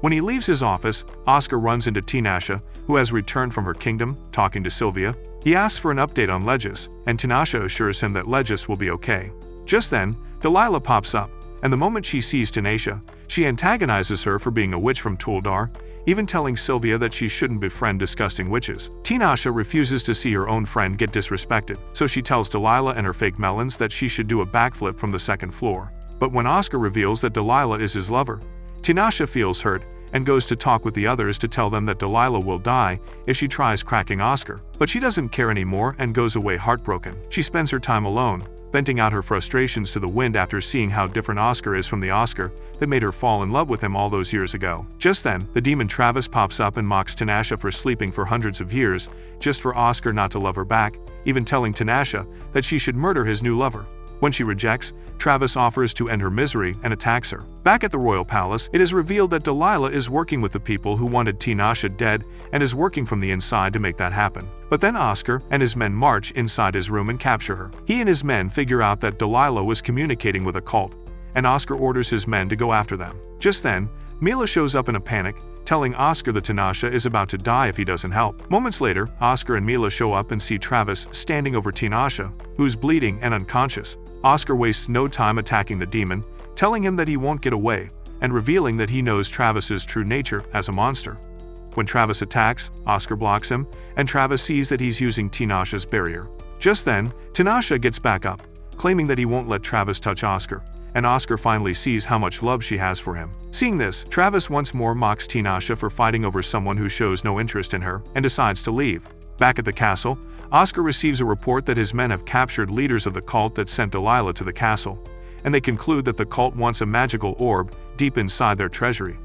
When he leaves his office, Oscar runs into Tinashe, who has returned from her kingdom, talking to Sylvia. He asks for an update on Legis, and Tinashe assures him that Legis will be okay. Just then, Delilah pops up, and the moment she sees Tinashe, she antagonizes her for being a witch from Tuldar, even telling Sylvia that she shouldn't befriend disgusting witches. Tinashe refuses to see her own friend get disrespected, so she tells Delilah and her fake melons that she should do a backflip from the second floor. But when Oscar reveals that Delilah is his lover, Tinashe feels hurt and goes to talk with the others to tell them that Delilah will die if she tries cracking Oscar. But she doesn't care anymore and goes away heartbroken. She spends her time alone, venting out her frustrations to the wind after seeing how different Oscar is from the Oscar that made her fall in love with him all those years ago. Just then, the demon Travis pops up and mocks Tinashe for sleeping for hundreds of years, just for Oscar not to love her back, even telling Tinashe that she should murder his new lover. When she rejects, Travis offers to end her misery and attacks her. Back at the royal palace, it is revealed that Delilah is working with the people who wanted Tinashe dead and is working from the inside to make that happen. But then Oscar and his men march inside his room and capture her. He and his men figure out that Delilah was communicating with a cult, and Oscar orders his men to go after them. Just then, Mila shows up in a panic, telling Oscar that Tinashe is about to die if he doesn't help. Moments later, Oscar and Mila show up and see Travis standing over Tinashe, who's bleeding and unconscious. Oscar wastes no time attacking the demon, telling him that he won't get away, and revealing that he knows Travis's true nature as a monster. When Travis attacks, Oscar blocks him, and Travis sees that he's using Tinashe's barrier. Just then, Tinashe gets back up, claiming that he won't let Travis touch Oscar, and Oscar finally sees how much love she has for him. Seeing this, Travis once more mocks Tinashe for fighting over someone who shows no interest in her and decides to leave. Back at the castle, Oscar receives a report that his men have captured leaders of the cult that sent Delilah to the castle, and they conclude that the cult wants a magical orb deep inside their treasury,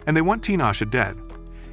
and they want Tinashe dead.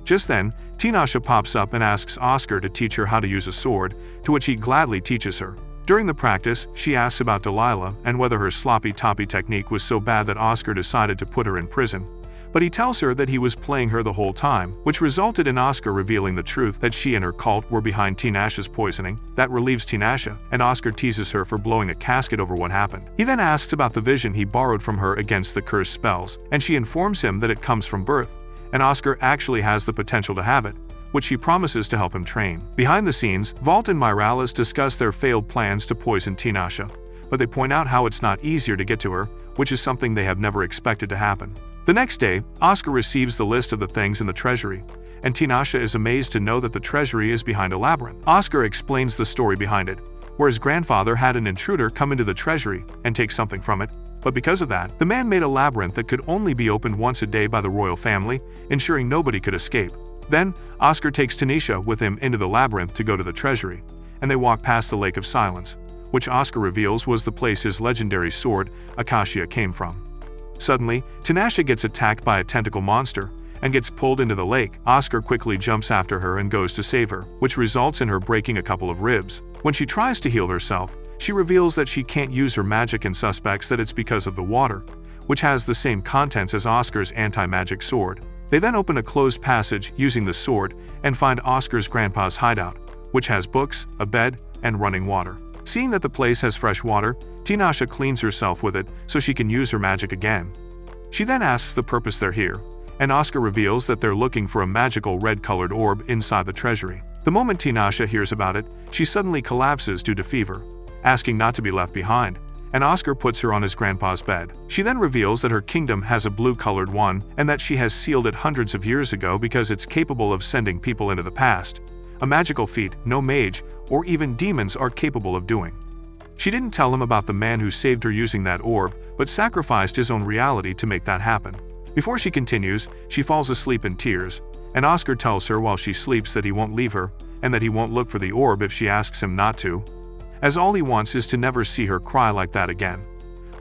Just then, Tinashe pops up and asks Oscar to teach her how to use a sword, to which he gladly teaches her. During the practice, she asks about Delilah and whether her sloppy-toppy technique was so bad that Oscar decided to put her in prison. But he tells her that he was playing her the whole time, which resulted in Oscar revealing the truth that she and her cult were behind Tinashe's poisoning. That relieves Tinashe, and Oscar teases her for blowing a casket over what happened. He then asks about the vision he borrowed from her against the cursed spells, and she informs him that it comes from birth, and Oscar actually has the potential to have it, which she promises to help him train. Behind the scenes, Valt and Myralis discuss their failed plans to poison Tinashe, but they point out how it's not easier to get to her, which is something they have never expected to happen. The next day, Oscar receives the list of the things in the treasury, and Tinashe is amazed to know that the treasury is behind a labyrinth. Oscar explains the story behind it, where his grandfather had an intruder come into the treasury and take something from it, but because of that, the man made a labyrinth that could only be opened once a day by the royal family, ensuring nobody could escape. Then, Oscar takes Tinashe with him into the labyrinth to go to the treasury, and they walk past the Lake of Silence, which Oscar reveals was the place his legendary sword, Acacia, came from. Suddenly, Tinashe gets attacked by a tentacle monster and gets pulled into the lake. Oscar quickly jumps after her and goes to save her, which results in her breaking a couple of ribs. When she tries to heal herself, she reveals that she can't use her magic and suspects that it's because of the water, which has the same contents as Oscar's anti-magic sword. They then open a closed passage using the sword and find Oscar's grandpa's hideout, which has books, a bed, and running water. Seeing that the place has fresh water, Tinashe cleans herself with it so she can use her magic again. She then asks the purpose they're here, and Oscar reveals that they're looking for a magical red-colored orb inside the treasury. The moment Tinashe hears about it, she suddenly collapses due to fever, asking not to be left behind, and Oscar puts her on his grandpa's bed. She then reveals that her kingdom has a blue-colored one and that she has sealed it hundreds of years ago because it's capable of sending people into the past, a magical feat no mage or even demons are capable of doing. She didn't tell him about the man who saved her using that orb, but sacrificed his own reality to make that happen. Before she continues, she falls asleep in tears, and Oscar tells her while she sleeps that he won't leave her, and that he won't look for the orb if she asks him not to, as all he wants is to never see her cry like that again.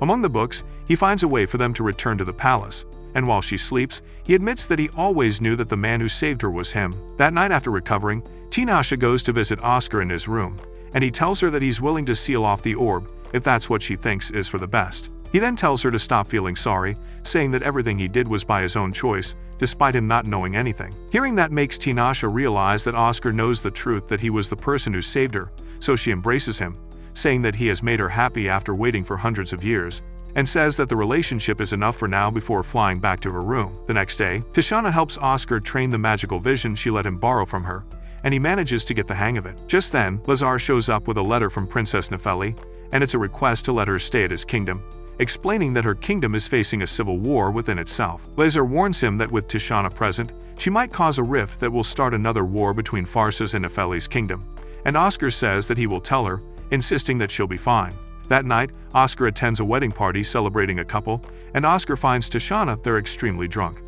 Among the books, he finds a way for them to return to the palace, and while she sleeps, he admits that he always knew that the man who saved her was him. That night after recovering, Tinashe goes to visit Oscar in his room, and he tells her that he's willing to seal off the orb if that's what she thinks is for the best. He then tells her to stop feeling sorry, saying that everything he did was by his own choice, despite him not knowing anything. Hearing that makes Tinashe realize that Oscar knows the truth that he was the person who saved her, so she embraces him, saying that he has made her happy after waiting for hundreds of years, and says that the relationship is enough for now before flying back to her room. The next day, Tishauna helps Oscar train the magical vision she let him borrow from her, and he manages to get the hang of it. Just then, Lazar shows up with a letter from Princess Nefeli, and it's a request to let her stay at his kingdom, explaining that her kingdom is facing a civil war within itself. Lazar warns him that with Tishauna present, she might cause a rift that will start another war between Farsa's and Nefeli's kingdom, and Oscar says that he will tell her, insisting that she'll be fine. That night, Oscar attends a wedding party celebrating a couple, and Oscar finds Tishauna they're extremely drunk.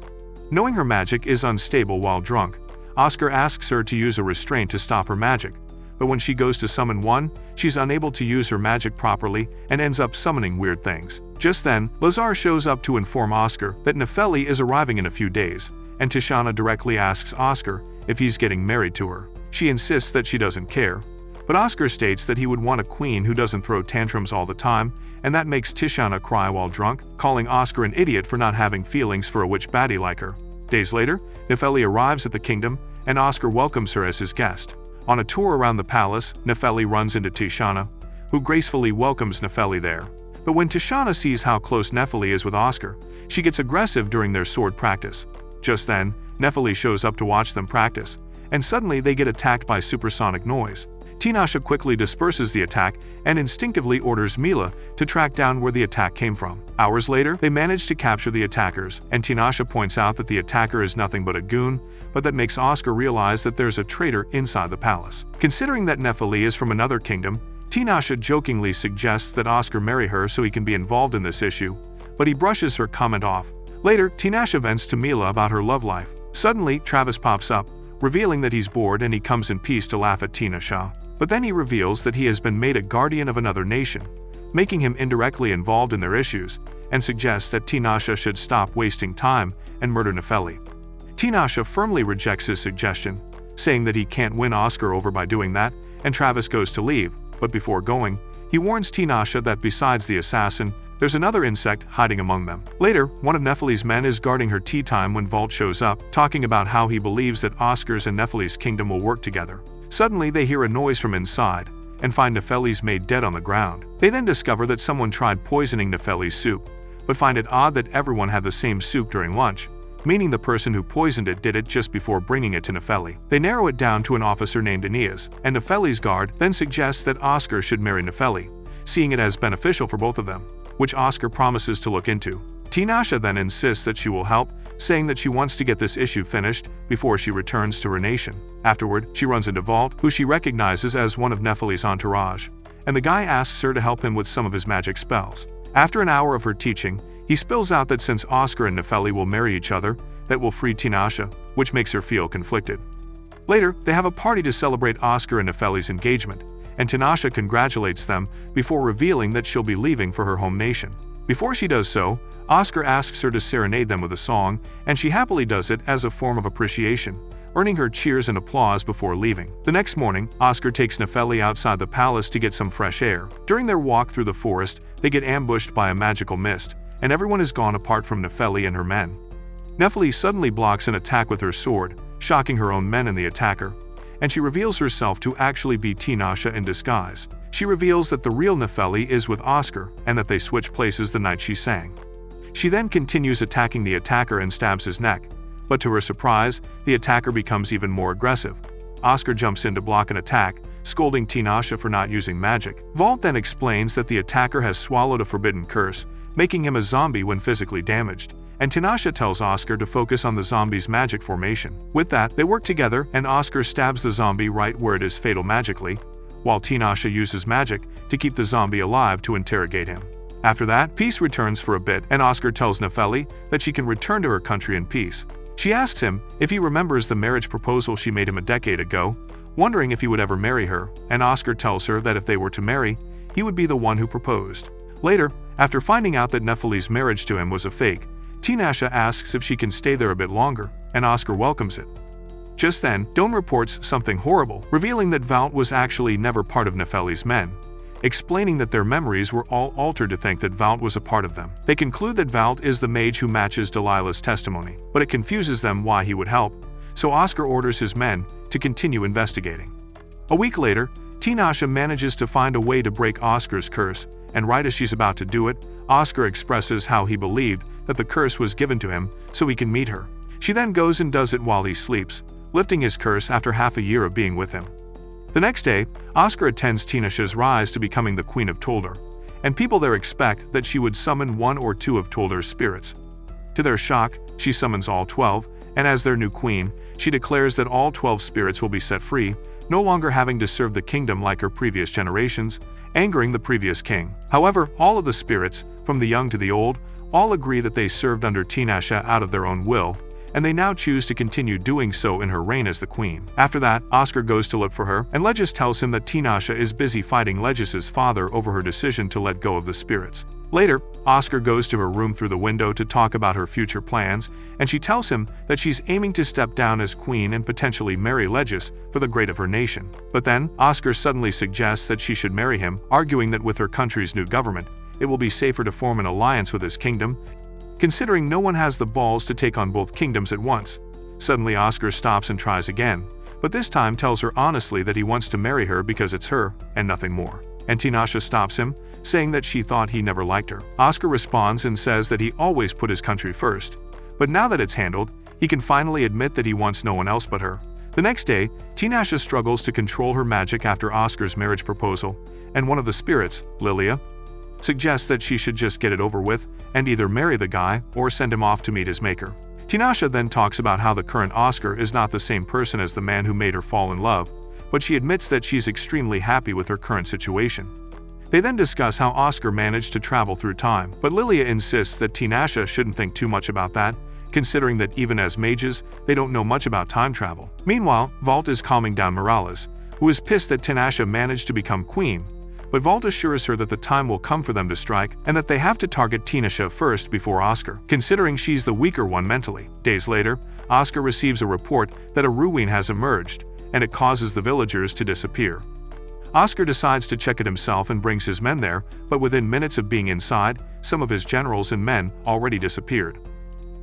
Knowing her magic is unstable while drunk, Oscar asks her to use a restraint to stop her magic, but when she goes to summon one, she's unable to use her magic properly and ends up summoning weird things. Just then, Lazar shows up to inform Oscar that Nefeli is arriving in a few days, and Tishauna directly asks Oscar if he's getting married to her. She insists that she doesn't care, but Oscar states that he would want a queen who doesn't throw tantrums all the time, and that makes Tishauna cry while drunk, calling Oscar an idiot for not having feelings for a witch baddie like her. Days later, Nefeli arrives at the kingdom, and Oscar welcomes her as his guest. On a tour around the palace, Nefeli runs into Tishauna, who gracefully welcomes Nefeli there. But when Tishauna sees how close Nefeli is with Oscar, she gets aggressive during their sword practice. Just then, Nefeli shows up to watch them practice, and suddenly they get attacked by supersonic noise. Tinashe quickly disperses the attack and instinctively orders Mila to track down where the attack came from. Hours later, they manage to capture the attackers, and Tinashe points out that the attacker is nothing but a goon, but that makes Oscar realize that there's a traitor inside the palace. Considering that Nefeli is from another kingdom, Tinashe jokingly suggests that Oscar marry her so he can be involved in this issue, but he brushes her comment off. Later, Tinashe vents to Mila about her love life. Suddenly, Travis pops up, revealing that he's bored and he comes in peace to laugh at Tinashe. But then he reveals that he has been made a guardian of another nation, making him indirectly involved in their issues, and suggests that Tinashe should stop wasting time and murder Nefeli. Tinashe firmly rejects his suggestion, saying that he can't win Oscar over by doing that, and Travis goes to leave, but before going, he warns Tinashe that besides the assassin, there's another insect hiding among them. Later, one of Nefeli's men is guarding her tea time when Vault shows up, talking about how he believes that Oscar's and Nefeli's kingdom will work together. Suddenly, they hear a noise from inside, and find Nefeli's maid dead on the ground. They then discover that someone tried poisoning Nefeli's soup, but find it odd that everyone had the same soup during lunch, meaning the person who poisoned it did it just before bringing it to Nefeli. They narrow it down to an officer named Aeneas, and Nefeli's guard then suggests that Oscar should marry Nefeli, seeing it as beneficial for both of them, which Oscar promises to look into. Tinashe then insists that she will help, saying that she wants to get this issue finished before she returns to her nation. Afterward, she runs into Vault, who she recognizes as one of Nefeli's entourage, and the guy asks her to help him with some of his magic spells. After an hour of her teaching, he spills out that since Oscar and Nefeli will marry each other, that will free Tinashe, which makes her feel conflicted. Later, they have a party to celebrate Oscar and Nefeli's engagement, and Tinashe congratulates them before revealing that she'll be leaving for her home nation. Before she does so, Oscar asks her to serenade them with a song, and she happily does it as a form of appreciation, earning her cheers and applause before leaving. The next morning, Oscar takes Nefeli outside the palace to get some fresh air. During their walk through the forest, they get ambushed by a magical mist, and everyone is gone apart from Nefeli and her men. Nefeli suddenly blocks an attack with her sword, shocking her own men and the attacker, and she reveals herself to actually be Tinashe in disguise. She reveals that the real Nefeli is with Oscar and that they switch places the night she sang. She then continues attacking the attacker and stabs his neck, but to her surprise, the attacker becomes even more aggressive. Oscar jumps in to block an attack, scolding Tinashe for not using magic. Vault then explains that the attacker has swallowed a forbidden curse, making him a zombie when physically damaged, and Tinashe tells Oscar to focus on the zombie's magic formation. With that, they work together and Oscar stabs the zombie right where it is fatal magically, while Tinashe uses magic to keep the zombie alive to interrogate him. After that, peace returns for a bit, and Oscar tells Nefeli that she can return to her country in peace. She asks him if he remembers the marriage proposal she made him a decade ago, wondering if he would ever marry her, and Oscar tells her that if they were to marry, he would be the one who proposed. Later, after finding out that Nefeli's marriage to him was a fake, Tinashe asks if she can stay there a bit longer, and Oscar welcomes it. Just then, Dawn reports something horrible, revealing that Vault was actually never part of Nefeli's men, explaining that their memories were all altered to think that Vault was a part of them. They conclude that Vault is the mage who matches Delilah's testimony, but it confuses them why he would help, so Oscar orders his men to continue investigating. A week later, Tinashe manages to find a way to break Oscar's curse, and right as she's about to do it, Oscar expresses how he believed that the curse was given to him so he can meet her. She then goes and does it while he sleeps, lifting his curse after half a year of being with him. The next day, Oscar attends Tinashe's rise to becoming the Queen of Toldor, and people there expect that she would summon one or two of Toldor's spirits. To their shock, she summons all 12, and as their new queen, she declares that all 12 spirits will be set free, no longer having to serve the kingdom like her previous generations, angering the previous king. However, all of the spirits, from the young to the old, all agree that they served under Tinashe out of their own will, and they now choose to continue doing so in her reign as the queen. After that, Oscar goes to look for her, and Legis tells him that Tinashe is busy fighting Legis's father over her decision to let go of the spirits. Later, Oscar goes to her room through the window to talk about her future plans, and she tells him that she's aiming to step down as queen and potentially marry Legis for the great of her nation. But then, Oscar suddenly suggests that she should marry him, arguing that with her country's new government, it will be safer to form an alliance with his kingdom, considering no one has the balls to take on both kingdoms at once. Suddenly, Oscar stops and tries again, but this time tells her honestly that he wants to marry her because it's her, and nothing more. And Tinashe stops him, saying that she thought he never liked her. Oscar responds and says that he always put his country first, but now that it's handled, he can finally admit that he wants no one else but her. The next day, Tinashe struggles to control her magic after Oscar's marriage proposal, and one of the spirits, Lilia, suggests that she should just get it over with and either marry the guy or send him off to meet his maker. Tinashe then talks about how the current Oscar is not the same person as the man who made her fall in love, but she admits that she's extremely happy with her current situation. They then discuss how Oscar managed to travel through time, but Lilia insists that Tinashe shouldn't think too much about that, considering that even as mages, they don't know much about time travel. Meanwhile, Vault is calming down Morales, who is pissed that Tinashe managed to become queen, but Vault assures her that the time will come for them to strike and that they have to target Tinashe first before Oscar, considering she's the weaker one mentally. Days later, Oscar receives a report that a ruin has emerged, and it causes the villagers to disappear. Oscar decides to check it himself and brings his men there, but within minutes of being inside, some of his generals and men already disappeared.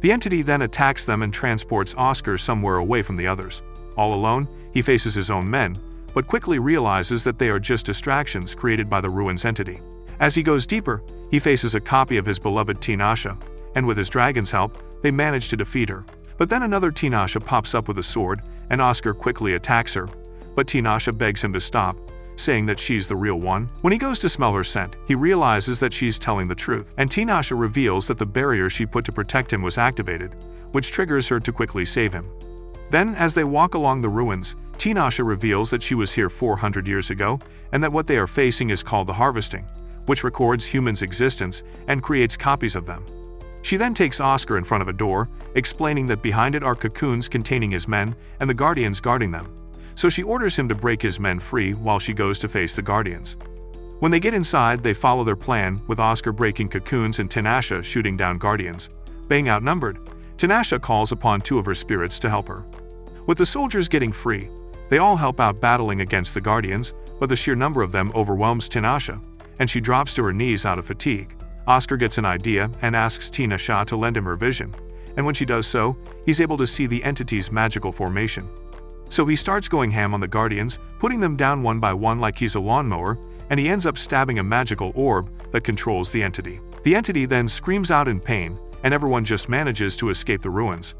The entity then attacks them and transports Oscar somewhere away from the others. All alone, he faces his own men, but quickly realizes that they are just distractions created by the ruins entity. As he goes deeper, he faces a copy of his beloved Tinashe, and with his dragon's help, they manage to defeat her. But then another Tinashe pops up with a sword, and Oscar quickly attacks her, but Tinashe begs him to stop, saying that she's the real one. When he goes to smell her scent, he realizes that she's telling the truth, and Tinashe reveals that the barrier she put to protect him was activated, which triggers her to quickly save him. Then, as they walk along the ruins, Tinashe reveals that she was here 400 years ago, and that what they are facing is called the harvesting, which records humans' existence and creates copies of them. She then takes Oscar in front of a door, explaining that behind it are cocoons containing his men and the guardians guarding them. So she orders him to break his men free while she goes to face the guardians. When they get inside, they follow their plan, with Oscar breaking cocoons and Tinashe shooting down guardians. Being outnumbered, Tinashe calls upon two of her spirits to help her. With the soldiers getting free, they all help out battling against the guardians, but the sheer number of them overwhelms Tinashe, and she drops to her knees out of fatigue. Oscar gets an idea and asks Tinashe to lend him her vision, and when she does so, he's able to see the entity's magical formation. So he starts going ham on the guardians, putting them down one by one like he's a lawnmower, and he ends up stabbing a magical orb that controls the entity. The entity then screams out in pain, and everyone just manages to escape the ruins.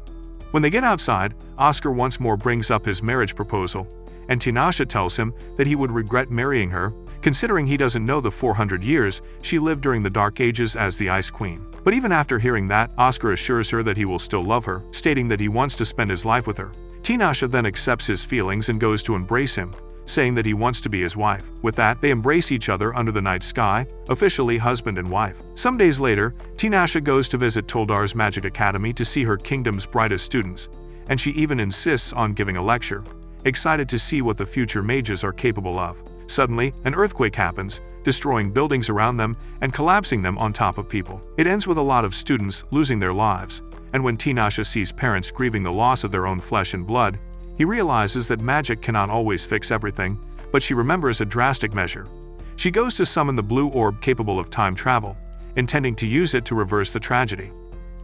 When they get outside, Oscar once more brings up his marriage proposal, and Tinashe tells him that he would regret marrying her, considering he doesn't know the 400 years she lived during the Dark Ages as the Ice Queen. But even after hearing that, Oscar assures her that he will still love her, stating that he wants to spend his life with her. Tinashe then accepts his feelings and goes to embrace him, saying that he wants to be his wife. With that, they embrace each other under the night sky, officially husband and wife. Some days later, Tinashe goes to visit Toldar's Magic Academy to see her kingdom's brightest students, and she even insists on giving a lecture, excited to see what the future mages are capable of. Suddenly, an earthquake happens, destroying buildings around them and collapsing them on top of people. It ends with a lot of students losing their lives, and when Tinashe sees parents grieving the loss of their own flesh and blood, he realizes that magic cannot always fix everything, but she remembers a drastic measure. She goes to summon the blue orb capable of time travel, intending to use it to reverse the tragedy.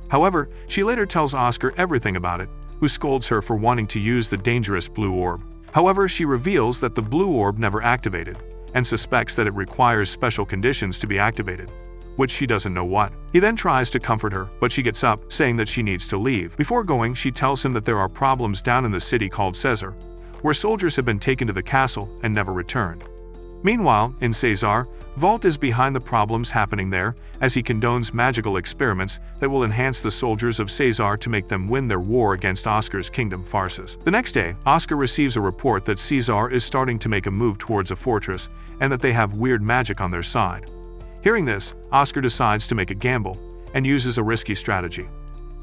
However, she later tells Oscar everything about it, who scolds her for wanting to use the dangerous blue orb. However, she reveals that the blue orb never activated, and suspects that it requires special conditions to be activated, which she doesn't know what. He then tries to comfort her, but she gets up, saying that she needs to leave. Before going, she tells him that there are problems down in the city called Caesar, where soldiers have been taken to the castle and never returned. Meanwhile, in Caesar, Vault is behind the problems happening there, as he condones magical experiments that will enhance the soldiers of Caesar to make them win their war against Oscar's kingdom farces. The next day, Oscar receives a report that Caesar is starting to make a move towards a fortress, and that they have weird magic on their side. Hearing this, Oscar decides to make a gamble, and uses a risky strategy.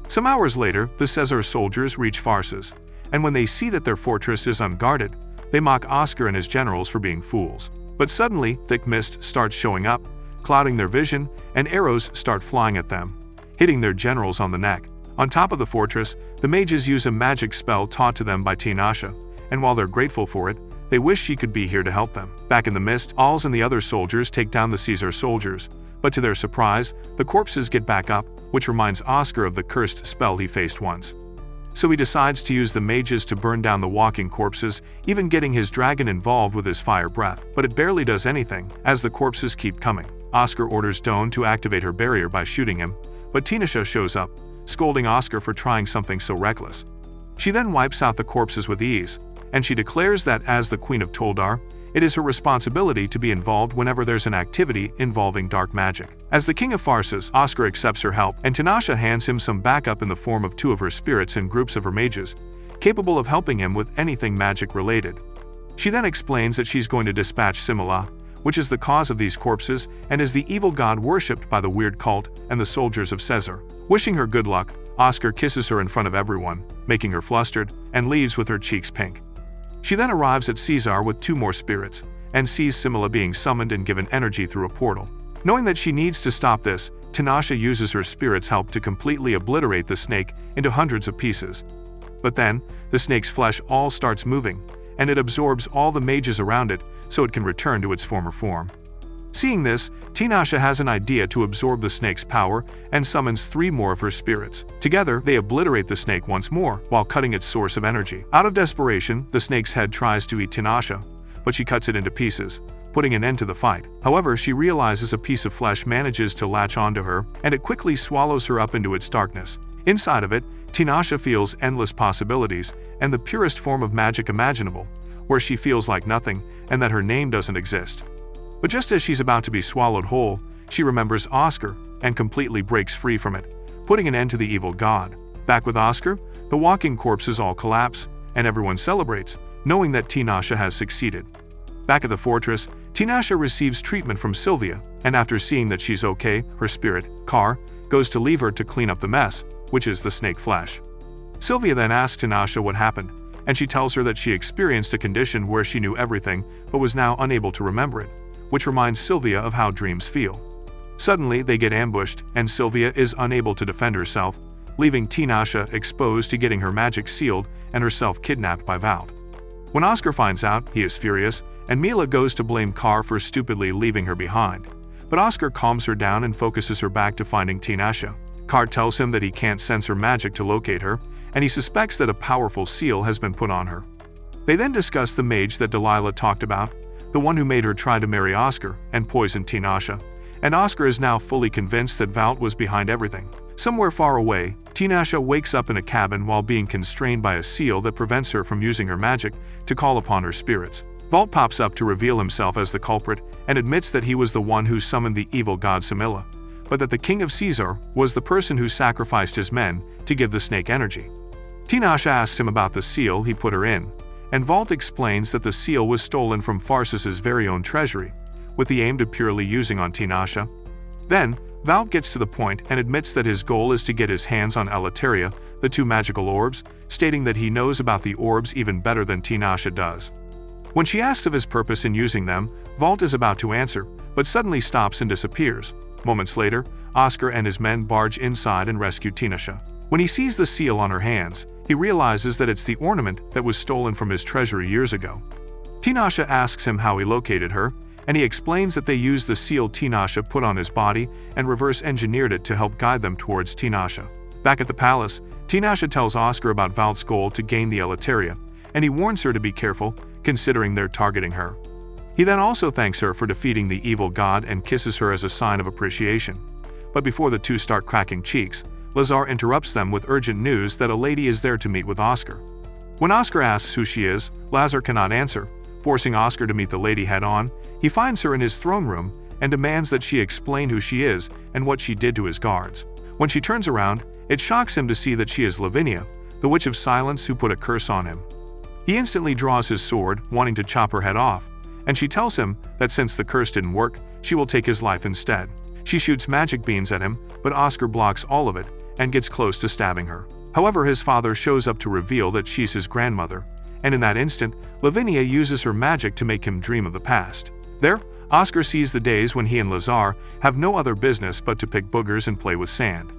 Some hours later, the Caesar soldiers reach Farces, and when they see that their fortress is unguarded, they mock Oscar and his generals for being fools. But suddenly, thick mist starts showing up, clouding their vision, and arrows start flying at them, hitting their generals on the neck. On top of the fortress, the mages use a magic spell taught to them by Tinashe, and while they're grateful for it, they wish she could be here to help them. Back in the mist, Alls and the other soldiers take down the Caesar soldiers, but to their surprise, the corpses get back up, which reminds Oscar of the cursed spell he faced once. So he decides to use the mages to burn down the walking corpses, even getting his dragon involved with his fire breath. But it barely does anything, as the corpses keep coming. Oscar orders Doan to activate her barrier by shooting him, but Tinashe shows up, scolding Oscar for trying something so reckless. She then wipes out the corpses with ease, and she declares that as the Queen of Toldar, it is her responsibility to be involved whenever there's an activity involving dark magic. As the King of Farces, Oscar accepts her help, and Tinashe hands him some backup in the form of two of her spirits and groups of her mages, capable of helping him with anything magic related. She then explains that she's going to dispatch Simula, which is the cause of these corpses and is the evil god worshipped by the weird cult and the soldiers of Caesar. Wishing her good luck, Oscar kisses her in front of everyone, making her flustered, and leaves with her cheeks pink. She then arrives at Caesar with 2 more spirits, and sees Simula being summoned and given energy through a portal. Knowing that she needs to stop this, Tinashe uses her spirit's help to completely obliterate the snake into hundreds of pieces. But then, the snake's flesh all starts moving, and it absorbs all the mages around it so it can return to its former form. Seeing this, Tinashe has an idea to absorb the snake's power and summons 3 more of her spirits. Together, they obliterate the snake once more while cutting its source of energy. Out of desperation, the snake's head tries to eat Tinashe, but she cuts it into pieces, putting an end to the fight. However, she realizes a piece of flesh manages to latch onto her, and it quickly swallows her up into its darkness. Inside of it, Tinashe feels endless possibilities and the purest form of magic imaginable, where she feels like nothing and that her name doesn't exist. But just as she's about to be swallowed whole, she remembers Oscar and completely breaks free from it, putting an end to the evil god. Back with Oscar, the walking corpses all collapse, and everyone celebrates, knowing that Tinashe has succeeded. Back at the fortress, Tinashe receives treatment from Sylvia, and after seeing that she's okay, her spirit, Car, goes to leave her to clean up the mess, which is the snake flesh. Sylvia then asks Tinashe what happened, and she tells her that she experienced a condition where she knew everything but was now unable to remember it, which reminds Sylvia of how dreams feel. Suddenly, they get ambushed, and Sylvia is unable to defend herself, leaving Tinashe exposed to getting her magic sealed and herself kidnapped by Valt. When Oscar finds out, he is furious, and Mila goes to blame Car for stupidly leaving her behind. But Oscar calms her down and focuses her back to finding Tinashe. Car tells him that he can't sense her magic to locate her, and he suspects that a powerful seal has been put on her. They then discuss the mage that Delilah talked about, the one who made her try to marry Oscar and poison Tinashe, and Oscar is now fully convinced that Valt was behind everything. Somewhere far away, Tinashe wakes up in a cabin while being constrained by a seal that prevents her from using her magic to call upon her spirits. Valt pops up to reveal himself as the culprit and admits that he was the one who summoned the evil god Simula, but that the king of Caesar was the person who sacrificed his men to give the snake energy. Tinashe asks him about the seal he put her in, and Valt explains that the seal was stolen from Pharsis' very own treasury, with the aim of purely using on Tinashe. Then, Valt gets to the point and admits that his goal is to get his hands on Elateria, the 2 magical orbs, stating that he knows about the orbs even better than Tinashe does. When she asks of his purpose in using them, Valt is about to answer, but suddenly stops and disappears. Moments later, Oscar and his men barge inside and rescue Tinashe. When he sees the seal on her hands, he realizes that it's the ornament that was stolen from his treasury years ago. Tinashe asks him how he located her, and he explains that they used the seal Tinashe put on his body and reverse engineered it to help guide them towards Tinashe. Back at the palace, Tinashe tells Oscar about Valt's goal to gain the Elateria, and he warns her to be careful, considering they're targeting her. He then also thanks her for defeating the evil god and kisses her as a sign of appreciation. But before the 2 start cracking cheeks, Lazar interrupts them with urgent news that a lady is there to meet with Oscar. When Oscar asks who she is, Lazar cannot answer, forcing Oscar to meet the lady head-on. He finds her in his throne room and demands that she explain who she is and what she did to his guards. When she turns around, it shocks him to see that she is Lavinia, the Witch of Silence who put a curse on him. He instantly draws his sword, wanting to chop her head off, and she tells him that since the curse didn't work, she will take his life instead. She shoots magic beans at him, but Oscar blocks all of it and gets close to stabbing her. However, his father shows up to reveal that she's his grandmother, and in that instant, Lavinia uses her magic to make him dream of the past. There, Oscar sees the days when he and Lazar have no other business but to pick boogers and play with sand.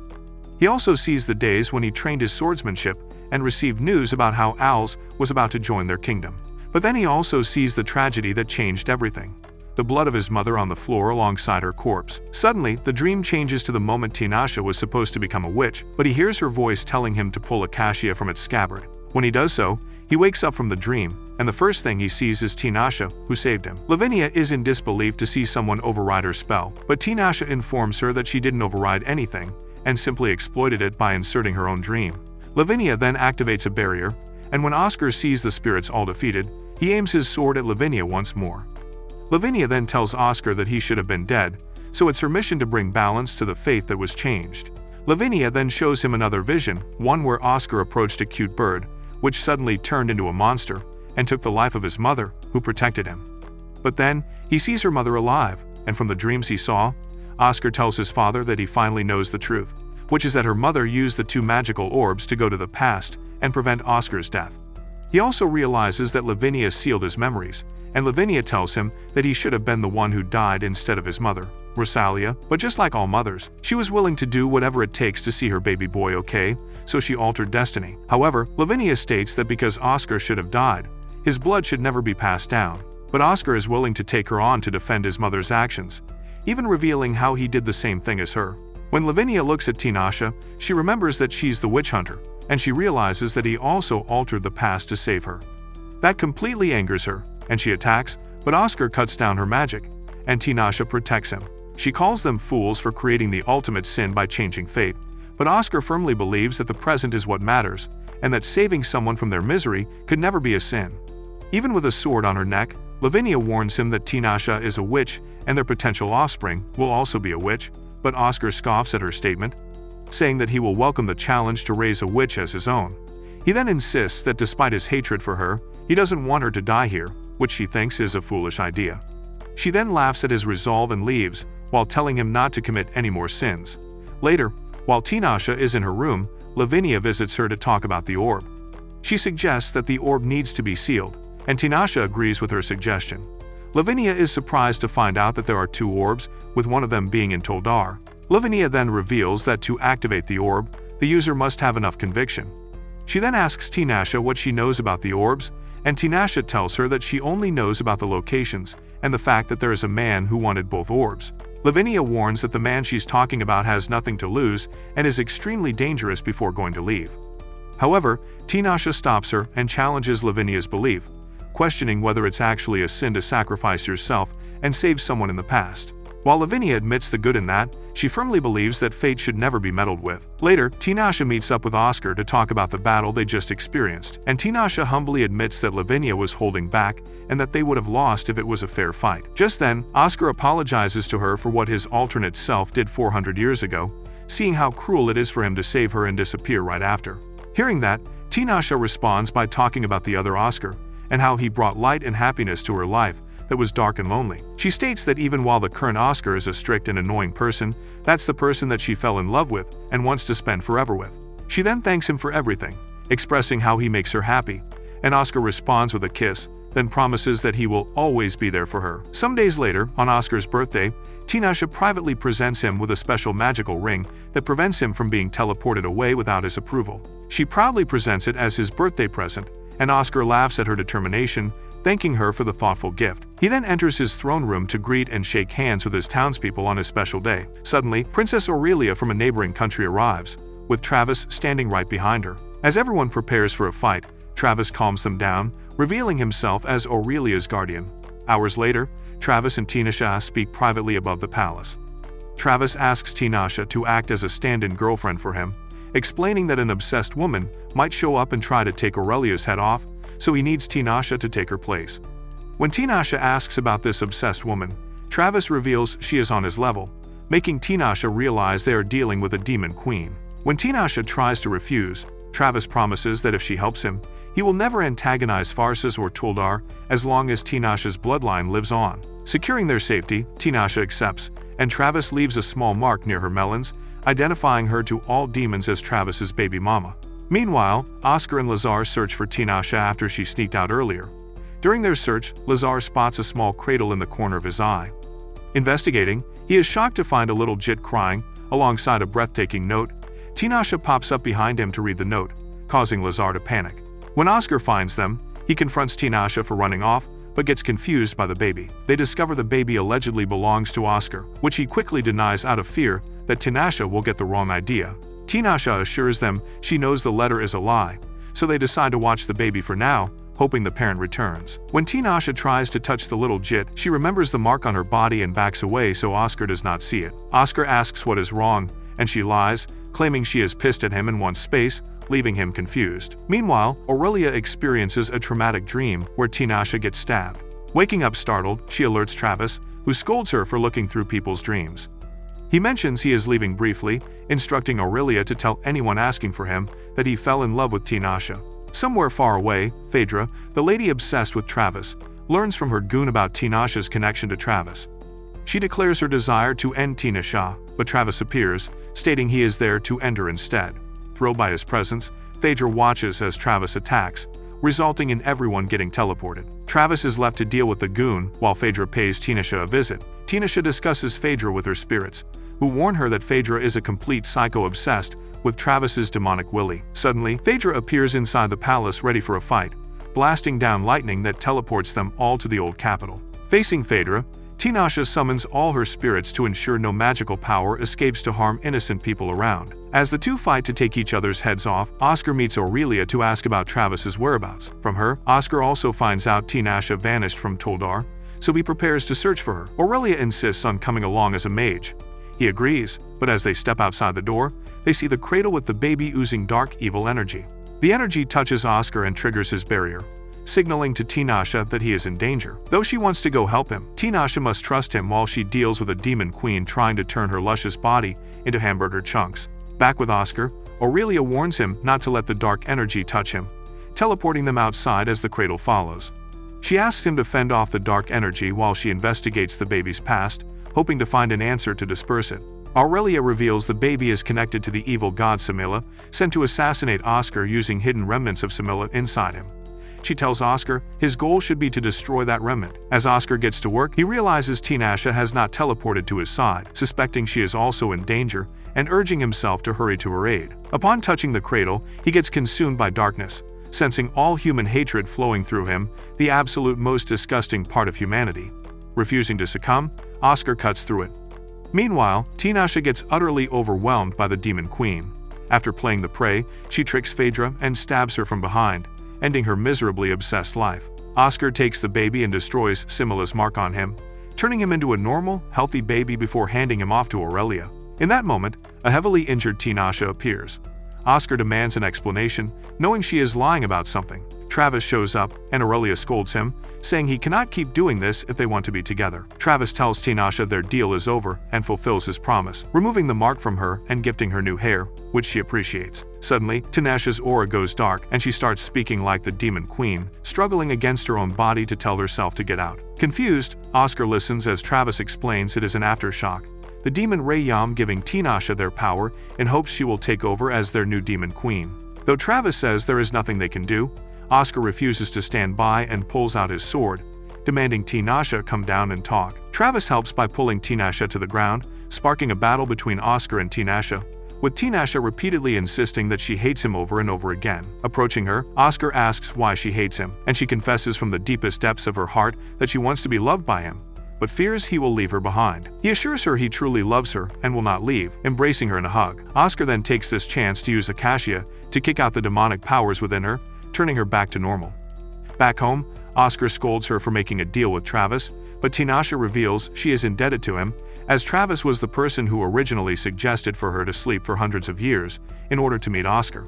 He also sees the days when he trained his swordsmanship and received news about how owls was about to join their kingdom. But then he also sees the tragedy that changed everything. The blood of his mother on the floor alongside her corpse. Suddenly, the dream changes to the moment Tinashe was supposed to become a witch, but he hears her voice telling him to pull a cassia from its scabbard. When he does so, he wakes up from the dream, and the first thing he sees is Tinashe, who saved him. Lavinia is in disbelief to see someone override her spell, but Tinashe informs her that she didn't override anything, and simply exploited it by inserting her own dream. Lavinia then activates a barrier, and when Oscar sees the spirits all defeated, he aims his sword at Lavinia once more. Lavinia then tells Oscar that he should have been dead, so it's her mission to bring balance to the faith that was changed. Lavinia then shows him another vision, one where Oscar approached a cute bird, which suddenly turned into a monster, and took the life of his mother, who protected him. But then, he sees her mother alive, and from the dreams he saw, Oscar tells his father that he finally knows the truth, which is that her mother used the two magical orbs to go to the past and prevent Oscar's death. He also realizes that Lavinia sealed his memories, and Lavinia tells him that he should have been the one who died instead of his mother, Rosalia. But just like all mothers, she was willing to do whatever it takes to see her baby boy okay, so she altered destiny. However, Lavinia states that because Oscar should have died, his blood should never be passed down. But Oscar is willing to take her on to defend his mother's actions, even revealing how he did the same thing as her. When Lavinia looks at Tinashe, she remembers that she's the witch hunter, and she realizes that he also altered the past to save her. That completely angers her, and she attacks, but Oscar cuts down her magic, and Tinashe protects him. She calls them fools for creating the ultimate sin by changing fate, but Oscar firmly believes that the present is what matters, and that saving someone from their misery could never be a sin. Even with a sword on her neck, Lavinia warns him that Tinashe is a witch and their potential offspring will also be a witch, but Oscar scoffs at her statement, saying that he will welcome the challenge to raise a witch as his own. He then insists that despite his hatred for her, he doesn't want her to die here, which she thinks is a foolish idea. She then laughs at his resolve and leaves, while telling him not to commit any more sins. Later, while Tinashe is in her room, Lavinia visits her to talk about the orb. She suggests that the orb needs to be sealed, and Tinashe agrees with her suggestion. Lavinia is surprised to find out that there are two orbs, with one of them being in Toldar. Lavinia then reveals that to activate the orb, the user must have enough conviction. She then asks Tinashe what she knows about the orbs, and Tinashe tells her that she only knows about the locations and the fact that there is a man who wanted both orbs. Lavinia warns that the man she's talking about has nothing to lose and is extremely dangerous before going to leave. However, Tinashe stops her and challenges Lavinia's belief, questioning whether it's actually a sin to sacrifice yourself and save someone in the past. While Lavinia admits the good in that, she firmly believes that fate should never be meddled with. Later, Tinashe meets up with Oscar to talk about the battle they just experienced, and Tinashe humbly admits that Lavinia was holding back and that they would have lost if it was a fair fight. Just then, Oscar apologizes to her for what his alternate self did 400 years ago, seeing how cruel it is for him to save her and disappear right after. Hearing that, Tinashe responds by talking about the other Oscar, and how he brought light and happiness to her life that was dark and lonely. She states that even while the current Oscar is a strict and annoying person, that's the person that she fell in love with and wants to spend forever with. She then thanks him for everything, expressing how he makes her happy, and Oscar responds with a kiss, then promises that he will always be there for her. Some days later, on Oscar's birthday, Tinashe privately presents him with a special magical ring that prevents him from being teleported away without his approval. She proudly presents it as his birthday present, and Oscar laughs at her determination, thanking her for the thoughtful gift. He then enters his throne room to greet and shake hands with his townspeople on his special day. Suddenly, Princess Aurelia from a neighboring country arrives, with Travis standing right behind her. As everyone prepares for a fight, Travis calms them down, revealing himself as Aurelia's guardian. Hours later, Travis and Tinashe speak privately above the palace. Travis asks Tinashe to act as a stand-in girlfriend for him, explaining that an obsessed woman might show up and try to take Aurelia's head off, so he needs Tinashe to take her place. When Tinashe asks about this obsessed woman, Travis reveals she is on his level, making Tinashe realize they are dealing with a demon queen. When Tinashe tries to refuse, Travis promises that if she helps him, he will never antagonize Farsis or Toldar as long as Tinashe's bloodline lives on. Securing their safety, Tinashe accepts, and Travis leaves a small mark near her melons, identifying her to all demons as Travis's baby mama. Meanwhile, Oscar and Lazar search for Tinashe after she sneaked out earlier. During their search, Lazar spots a small cradle in the corner of his eye. Investigating, he is shocked to find a little Jit crying, alongside a breathtaking note. Tinashe pops up behind him to read the note, causing Lazar to panic. When Oscar finds them, he confronts Tinashe for running off, but gets confused by the baby. They discover the baby allegedly belongs to Oscar, which he quickly denies out of fear that Tinashe will get the wrong idea. Tinashe assures them she knows the letter is a lie, so they decide to watch the baby for now, hoping the parent returns. When Tinashe tries to touch the little Jit, she remembers the mark on her body and backs away so Oscar does not see it. Oscar asks what is wrong, and she lies, claiming she is pissed at him and wants space, leaving him confused. Meanwhile, Aurelia experiences a traumatic dream where Tinashe gets stabbed. Waking up startled, she alerts Travis, who scolds her for looking through people's dreams. He mentions he is leaving briefly, instructing Aurelia to tell anyone asking for him that he fell in love with Tinashe. Somewhere far away, Phaedra, the lady obsessed with Travis, learns from her goon about Tinashe's connection to Travis. She declares her desire to end Tinashe, but Travis appears, stating he is there to end her instead. Thrilled by his presence, Phaedra watches as Travis attacks, resulting in everyone getting teleported. Travis is left to deal with the goon while Phaedra pays Tinashe a visit. Tinashe discusses Phaedra with her spirits, who warn her that Phaedra is a complete psycho obsessed with Travis's demonic Willy. Suddenly, Phaedra appears inside the palace ready for a fight, blasting down lightning that teleports them all to the old capital. Facing Phaedra, Tinashe summons all her spirits to ensure no magical power escapes to harm innocent people around. As the two fight to take each other's heads off, Oscar meets Aurelia to ask about Travis's whereabouts. From her, Oscar also finds out Tinashe vanished from Toldar, so he prepares to search for her. Aurelia insists on coming along as a mage. He agrees, but as they step outside the door, they see the cradle with the baby oozing dark evil energy. The energy touches Oscar and triggers his barrier, signaling to Tinashe that he is in danger. Though she wants to go help him, Tinashe must trust him while she deals with a demon queen trying to turn her luscious body into hamburger chunks. Back with Oscar, Aurelia warns him not to let the dark energy touch him, teleporting them outside as the cradle follows. She asks him to fend off the dark energy while she investigates the baby's past, hoping to find an answer to disperse it. Aurelia reveals the baby is connected to the evil god Samila, sent to assassinate Oscar using hidden remnants of Samila inside him. She tells Oscar his goal should be to destroy that remnant. As Oscar gets to work, he realizes Tinashe has not teleported to his side, suspecting she is also in danger and urging himself to hurry to her aid. Upon touching the cradle, he gets consumed by darkness, sensing all human hatred flowing through him, the absolute most disgusting part of humanity. Refusing to succumb, Oscar cuts through it. Meanwhile, Tinashe gets utterly overwhelmed by the demon queen. After playing the prey, she tricks Phaedra and stabs her from behind, ending her miserably obsessed life. Oscar takes the baby and destroys Simila's mark on him, turning him into a normal, healthy baby before handing him off to Aurelia. In that moment, a heavily injured Tinashe appears. Oscar demands an explanation, knowing she is lying about something. Travis shows up, and Aurelia scolds him, saying he cannot keep doing this if they want to be together. Travis tells Tinashe their deal is over and fulfills his promise, removing the mark from her and gifting her new hair, which she appreciates. Suddenly, Tinashe's aura goes dark and she starts speaking like the demon queen, struggling against her own body to tell herself to get out. Confused, Oscar listens as Travis explains it is an aftershock, the demon Rayam giving Tinashe their power in hopes she will take over as their new demon queen. Though Travis says there is nothing they can do, Oscar refuses to stand by and pulls out his sword, demanding Tinashe come down and talk. Travis helps by pulling Tinashe to the ground, sparking a battle between Oscar and Tinashe, with Tinashe repeatedly insisting that she hates him over and over again. Approaching her, Oscar asks why she hates him, and she confesses from the deepest depths of her heart that she wants to be loved by him, but fears he will leave her behind. He assures her he truly loves her and will not leave, embracing her in a hug. Oscar then takes this chance to use Acacia to kick out the demonic powers within her, turning her back to normal. Back home, Oscar scolds her for making a deal with Travis, but Tinashe reveals she is indebted to him, as Travis was the person who originally suggested for her to sleep for hundreds of years in order to meet Oscar.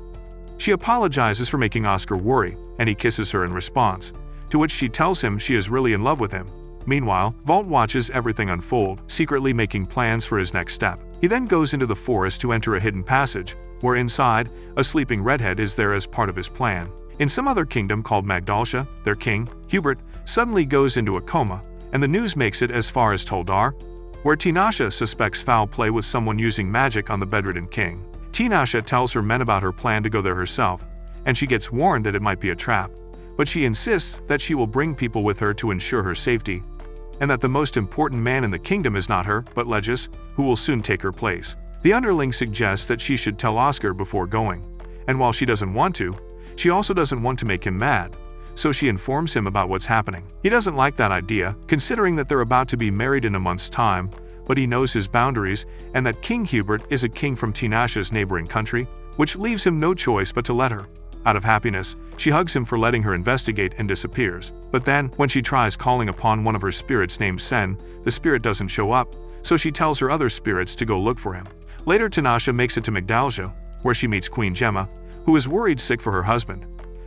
She apologizes for making Oscar worry, and he kisses her in response, to which she tells him she is really in love with him. Meanwhile, Vault watches everything unfold, secretly making plans for his next step. He then goes into the forest to enter a hidden passage, where inside, a sleeping redhead is there as part of his plan. In some other kingdom called Magdalsha, their king, Hubert, suddenly goes into a coma, and the news makes it as far as Toldar, where Tinashe suspects foul play with someone using magic on the bedridden king. Tinashe tells her men about her plan to go there herself, and she gets warned that it might be a trap, but she insists that she will bring people with her to ensure her safety, and that the most important man in the kingdom is not her, but Legis, who will soon take her place. The underling suggests that she should tell Oscar before going, and while she doesn't want to, she also doesn't want to make him mad, so she informs him about what's happening. He doesn't like that idea, considering that they're about to be married in a month's time, but he knows his boundaries and that King Hubert is a king from Tinashe's neighboring country, which leaves him no choice but to let her. Out of happiness, she hugs him for letting her investigate and disappears. But then, when she tries calling upon one of her spirits named Sen, the spirit doesn't show up, so she tells her other spirits to go look for him. Later, Tinashe makes it to Magdalsha, where she meets Queen Gemma, who is worried sick for her husband.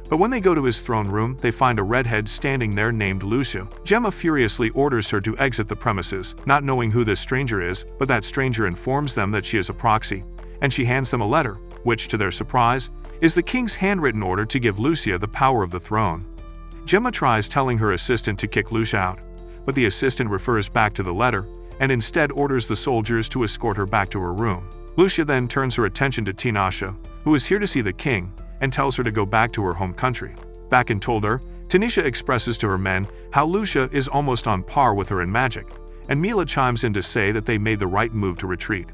But when they go to his throne room, they find a redhead standing there named Lucio. Gemma furiously orders her to exit the premises, not knowing who this stranger is, but that stranger informs them that she is a proxy, and she hands them a letter, which, to their surprise, is the king's handwritten order to give Lucia the power of the throne. Gemma tries telling her assistant to kick Lucia out, but the assistant refers back to the letter and instead orders the soldiers to escort her back to her room. Lucia then turns her attention to Tinashe, who is here to see the king, and tells her to go back to her home country. Back in Tolder, Tanisha expresses to her men how Lucia is almost on par with her in magic, and Mila chimes in to say that they made the right move to retreat.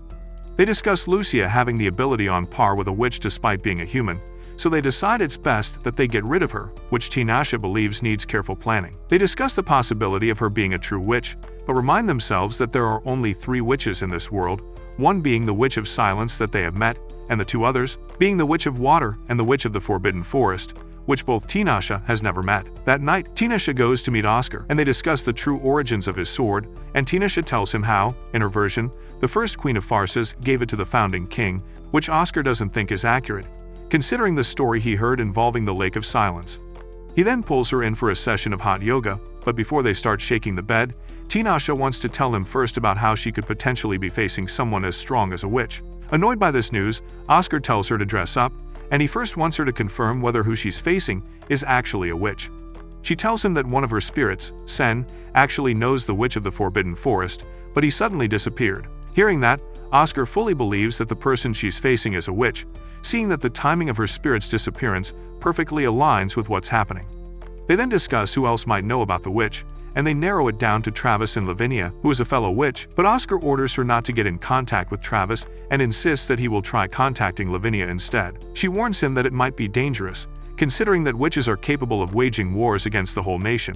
They discuss Lucia having the ability on par with a witch despite being a human, so they decide it's best that they get rid of her, which Tinashe believes needs careful planning. They discuss the possibility of her being a true witch, but remind themselves that there are only 3 witches in this world, one being the Witch of Silence that they have met, and the 2 others being the Witch of Water and the Witch of the Forbidden Forest, which both Tinashe has never met. That night, Tinashe goes to meet Oscar, and they discuss the true origins of his sword, and Tinashe tells him how, in her version, the first Queen of Farces gave it to the founding king, which Oscar doesn't think is accurate, considering the story he heard involving the Lake of Silence. He then pulls her in for a session of hot yoga, but before they start shaking the bed, Tinashe wants to tell him first about how she could potentially be facing someone as strong as a witch. Annoyed by this news, Oscar tells her to dress up, and he first wants her to confirm whether who she's facing is actually a witch. She tells him that one of her spirits, Sen, actually knows the Witch of the Forbidden Forest, but he suddenly disappeared. Hearing that, Oscar fully believes that the person she's facing is a witch, seeing that the timing of her spirit's disappearance perfectly aligns with what's happening. They then discuss who else might know about the witch, and they narrow it down to Travis and Lavinia, who is a fellow witch, but Oscar orders her not to get in contact with Travis and insists that he will try contacting Lavinia instead. She warns him that it might be dangerous, considering that witches are capable of waging wars against the whole nation,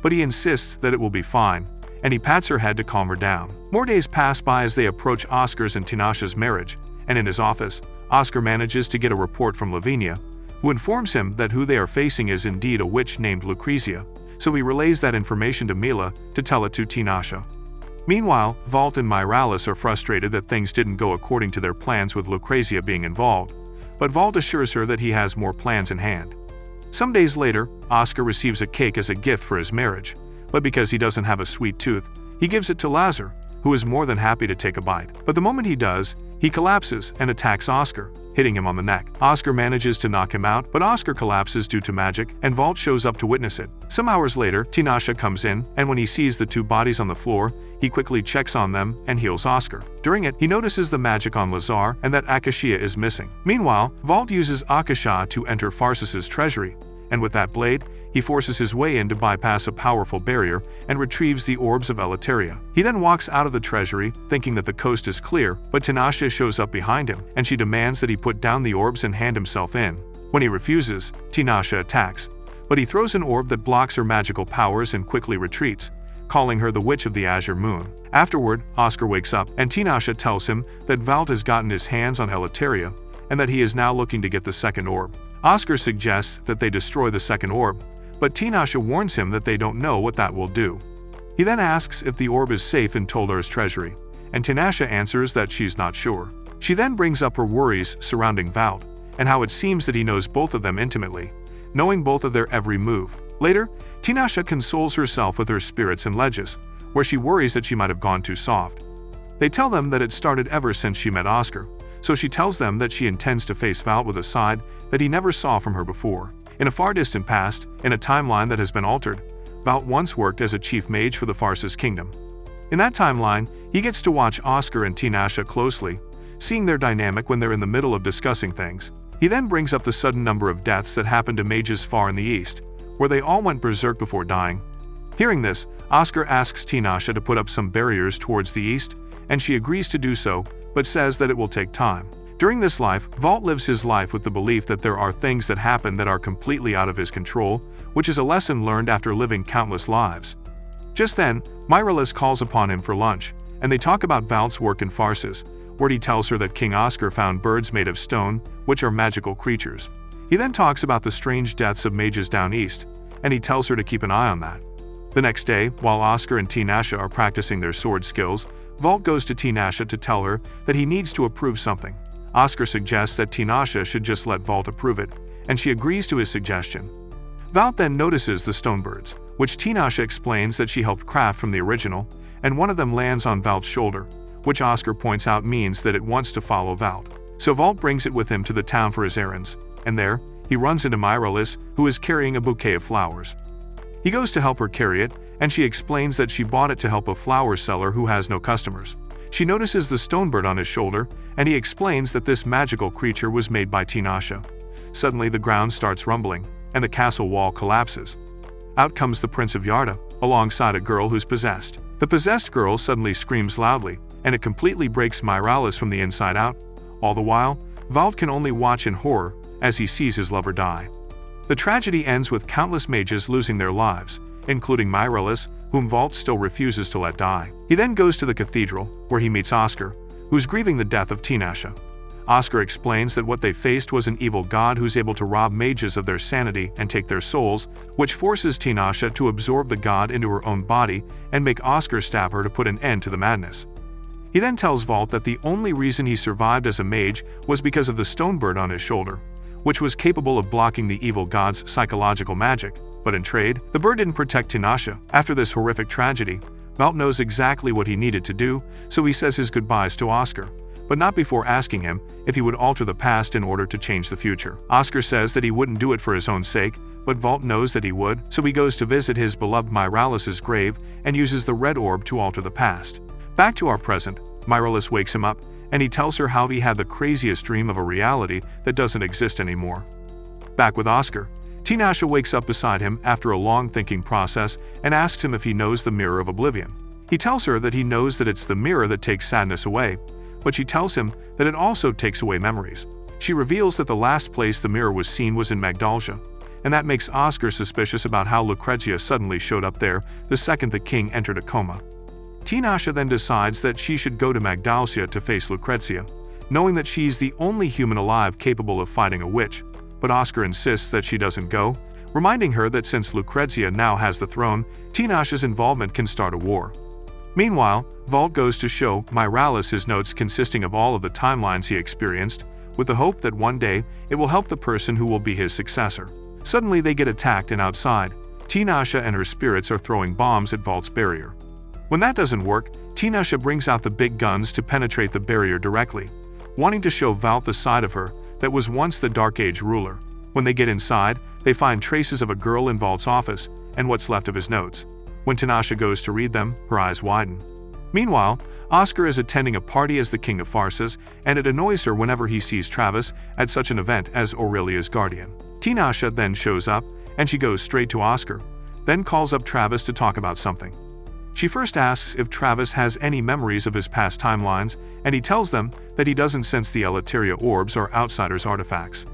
but he insists that it will be fine, and he pats her head to calm her down. More days pass by as they approach Oscar's and Tinashe's marriage, and in his office, Oscar manages to get a report from Lavinia, who informs him that who they are facing is indeed a witch named Lucrezia, so he relays that information to Mila to tell it to Tinashe. Meanwhile, Vault and Myralis are frustrated that things didn't go according to their plans with Lucrezia being involved, but Vault assures her that he has more plans in hand. Some days later, Oscar receives a cake as a gift for his marriage, but because he doesn't have a sweet tooth, he gives it to Lazar, who is more than happy to take a bite. But the moment he does, he collapses and attacks Oscar, hitting him on the neck. Oscar manages to knock him out, but Oscar collapses due to magic, and Vault shows up to witness it. Some hours later, Tinashe comes in, and when he sees the 2 bodies on the floor, he quickly checks on them and heals Oscar. During it, he notices the magic on Lazar and that Akashia is missing. Meanwhile, Vault uses Akasha to enter Farcis's treasury, and with that blade, he forces his way in to bypass a powerful barrier and retrieves the orbs of Elateria. He then walks out of the treasury, thinking that the coast is clear, but Tinashe shows up behind him, and she demands that he put down the orbs and hand himself in. When he refuses, Tinashe attacks, but he throws an orb that blocks her magical powers and quickly retreats, calling her the Witch of the Azure Moon. Afterward, Oscar wakes up, and Tinashe tells him that Vault has gotten his hands on Elateria, and that he is now looking to get the second orb. Oscar suggests that they destroy the second orb, but Tinashe warns him that they don't know what that will do. He then asks if the orb is safe in Toldar's treasury, and Tinashe answers that she's not sure. She then brings up her worries surrounding Vault, and how it seems that he knows both of them intimately, knowing both of their every move. Later, Tinashe consoles herself with her spirits and ledges, where she worries that she might have gone too soft. They tell them that it started ever since she met Oscar, so she tells them that she intends to face Vault with a side that he never saw from her before. In a far distant past, in a timeline that has been altered, Vault once worked as a chief mage for the Farces Kingdom. In that timeline, he gets to watch Oscar and Tinashe closely, seeing their dynamic when they're in the middle of discussing things. He then brings up the sudden number of deaths that happened to mages far in the east, where they all went berserk before dying. Hearing this, Oscar asks Tinashe to put up some barriers towards the east, and she agrees to do so, but says that it will take time. During this life, Vault lives his life with the belief that there are things that happen that are completely out of his control, which is a lesson learned after living countless lives. Just then, Myralis calls upon him for lunch, and they talk about Vault's work in Farces, where he tells her that King Oscar found birds made of stone, which are magical creatures. He then talks about the strange deaths of mages down east, and he tells her to keep an eye on that. The next day, while Oscar and Tinashe are practicing their sword skills, Vault goes to Tinashe to tell her that he needs to approve something. Oscar suggests that Tinashe should just let Vault approve it, and she agrees to his suggestion. Vault then notices the stone birds, which Tinashe explains that she helped craft from the original, and one of them lands on Vault's shoulder, which Oscar points out means that it wants to follow Vault. So Vault brings it with him to the town for his errands. and there, he runs into Myrallis, who is carrying a bouquet of flowers. He goes to help her carry it, and she explains that she bought it to help a flower seller who has no customers. She notices the stonebird on his shoulder, and he explains that this magical creature was made by Tinashe. Suddenly the ground starts rumbling, and the castle wall collapses. Out comes the Prince of Yarda, alongside a girl who's possessed. The possessed girl suddenly screams loudly, and it completely breaks Myrallis from the inside out. All the while, Valt can only watch in horror as he sees his lover die. The tragedy ends with countless mages losing their lives, including Myrallis, whom Valt still refuses to let die. He then goes to the cathedral, where he meets Oscar, who's grieving the death of Tinashe. Oscar explains that what they faced was an evil god who's able to rob mages of their sanity and take their souls, which forces Tinashe to absorb the god into her own body and make Oscar stab her to put an end to the madness. He then tells Valt that the only reason he survived as a mage was because of the stonebird on his shoulder, which was capable of blocking the evil god's psychological magic. But in trade, the bird didn't protect Tinashe. After this horrific tragedy, Valt knows exactly what he needed to do, so he says his goodbyes to Oscar, but not before asking him if he would alter the past in order to change the future. Oscar says that he wouldn't do it for his own sake, but Valt knows that he would, so he goes to visit his beloved Myrallis' grave and uses the red orb to alter the past. Back to our present, Myrallis wakes him up, and he tells her how he had the craziest dream of a reality that doesn't exist anymore. Back with Oscar, Tinashe wakes up beside him after a long thinking process and asks him if he knows the Mirror of Oblivion. He tells her that he knows that it's the mirror that takes sadness away, but she tells him that it also takes away memories. She reveals that the last place the mirror was seen was in Magdalsia, and that makes Oscar suspicious about how Lucrezia suddenly showed up there the second the king entered a coma. Tinashe then decides that she should go to Magdalsia to face Lucrezia, knowing that she's the only human alive capable of fighting a witch, but Oscar insists that she doesn't go, reminding her that since Lucrezia now has the throne, Tinashe's involvement can start a war. Meanwhile, Valt goes to show Myrallis his notes consisting of all of the timelines he experienced, with the hope that one day it will help the person who will be his successor. Suddenly they get attacked, and outside, Tinashe and her spirits are throwing bombs at Valt's barrier. When that doesn't work, Tinashe brings out the big guns to penetrate the barrier directly, wanting to show Valt the side of her that was once the Dark Age ruler. When they get inside, they find traces of a girl in Valt's office and what's left of his notes. When Tinashe goes to read them, her eyes widen. Meanwhile, Oscar is attending a party as the king of farces, and it annoys her whenever he sees Travis at such an event as Aurelia's guardian. Tinashe then shows up, and she goes straight to Oscar, then calls up Travis to talk about something. She first asks if Travis has any memories of his past timelines, and he tells them that he doesn't sense the Elateria orbs or Outsiders artifacts.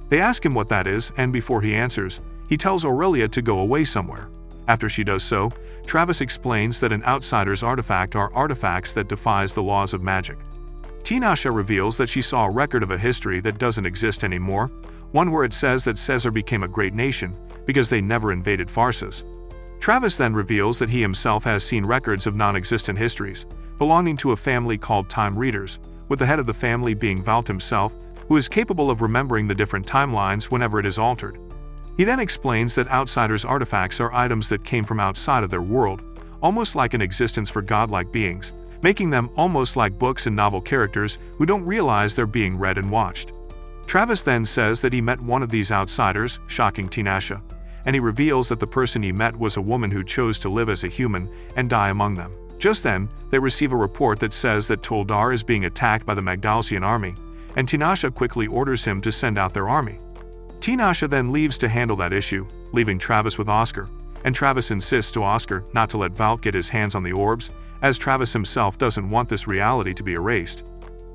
They ask him what that is, and before he answers, he tells Aurelia to go away somewhere. After she does so, Travis explains that an Outsider's artifact are artifacts that defies the laws of magic. Tinashe reveals that she saw a record of a history that doesn't exist anymore, one where it says that Caesar became a great nation because they never invaded Pharsis. Travis then reveals that he himself has seen records of non-existent histories, belonging to a family called Time Readers, with the head of the family being Valt himself, who is capable of remembering the different timelines whenever it is altered. He then explains that Outsiders' artifacts are items that came from outside of their world, almost like an existence for godlike beings, making them almost like books and novel characters who don't realize they're being read and watched. Travis then says that he met one of these Outsiders, shocking Tinashe, and he reveals that the person he met was a woman who chose to live as a human and die among them. Just then, they receive a report that says that Toldar is being attacked by the Magdalsian army, and Tinashe quickly orders him to send out their army. Tinashe then leaves to handle that issue, leaving Travis with Oscar, and Travis insists to Oscar not to let Valt get his hands on the orbs, as Travis himself doesn't want this reality to be erased.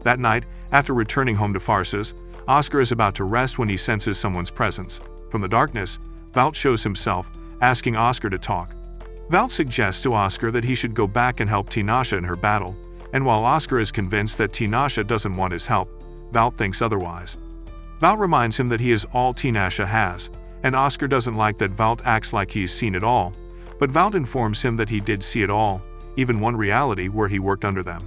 That night, after returning home to Pharsis, Oscar is about to rest when he senses someone's presence. From the darkness, Valt shows himself, asking Oscar to talk. Valt suggests to Oscar that he should go back and help Tinashe in her battle, and while Oscar is convinced that Tinashe doesn't want his help, Valt thinks otherwise. Valt reminds him that he is all Tinashe has, and Oscar doesn't like that Valt acts like he's seen it all, but Valt informs him that he did see it all, even one reality where he worked under them.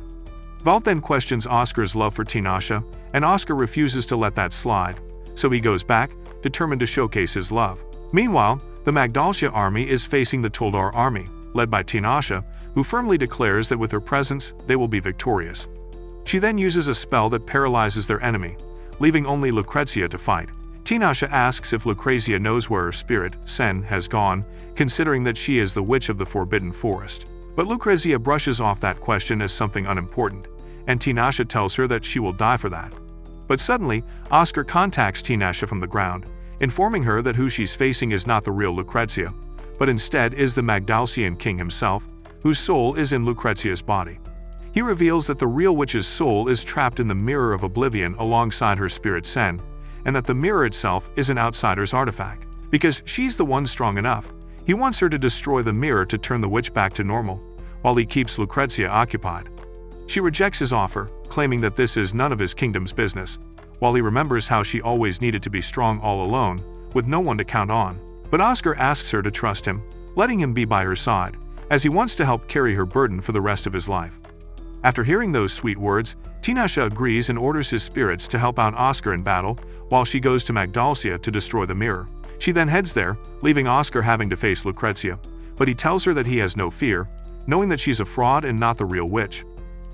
Valt then questions Oscar's love for Tinashe, and Oscar refuses to let that slide, so he goes back, determined to showcase his love. Meanwhile, the Magdalsia army is facing the Toldar army, led by Tinashe, who firmly declares that with her presence, they will be victorious. She then uses a spell that paralyzes their enemy, leaving only Lucrezia to fight. Tinashe asks if Lucrezia knows where her spirit, Sen, has gone, considering that she is the witch of the Forbidden Forest. But Lucrezia brushes off that question as something unimportant, and Tinashe tells her that she will die for that. But suddenly, Oscar contacts Tinashe from the ground, informing her that who she's facing is not the real Lucrezia, but instead is the Magdalsian king himself, whose soul is in Lucrezia's body. He reveals that the real witch's soul is trapped in the Mirror of Oblivion alongside her spirit Sen, and that the mirror itself is an outsider's artifact. Because she's the one strong enough, he wants her to destroy the mirror to turn the witch back to normal, while he keeps Lucrezia occupied. She rejects his offer, claiming that this is none of his kingdom's business, while he remembers how she always needed to be strong all alone, with no one to count on. But Oscar asks her to trust him, letting him be by her side, as he wants to help carry her burden for the rest of his life. After hearing those sweet words, Tinashe agrees and orders his spirits to help out Oscar in battle, while she goes to Magdalsia to destroy the mirror. She then heads there, leaving Oscar having to face Lucrezia, but he tells her that he has no fear, knowing that she's a fraud and not the real witch.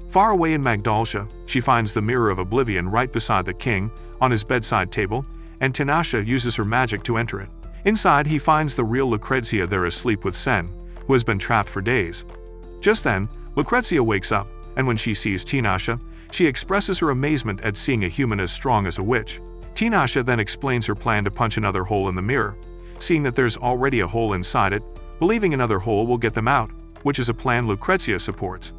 Far away in Magdalsia, she finds the Mirror of Oblivion right beside the king, on his bedside table, and Tinashe uses her magic to enter it. Inside, he finds the real Lucrezia there asleep with Sen, who has been trapped for days. Just then, Lucrezia wakes up, and when she sees Tinashe, she expresses her amazement at seeing a human as strong as a witch. Tinashe then explains her plan to punch another hole in the mirror, seeing that there's already a hole inside it, believing another hole will get them out, which is a plan Lucrezia supports.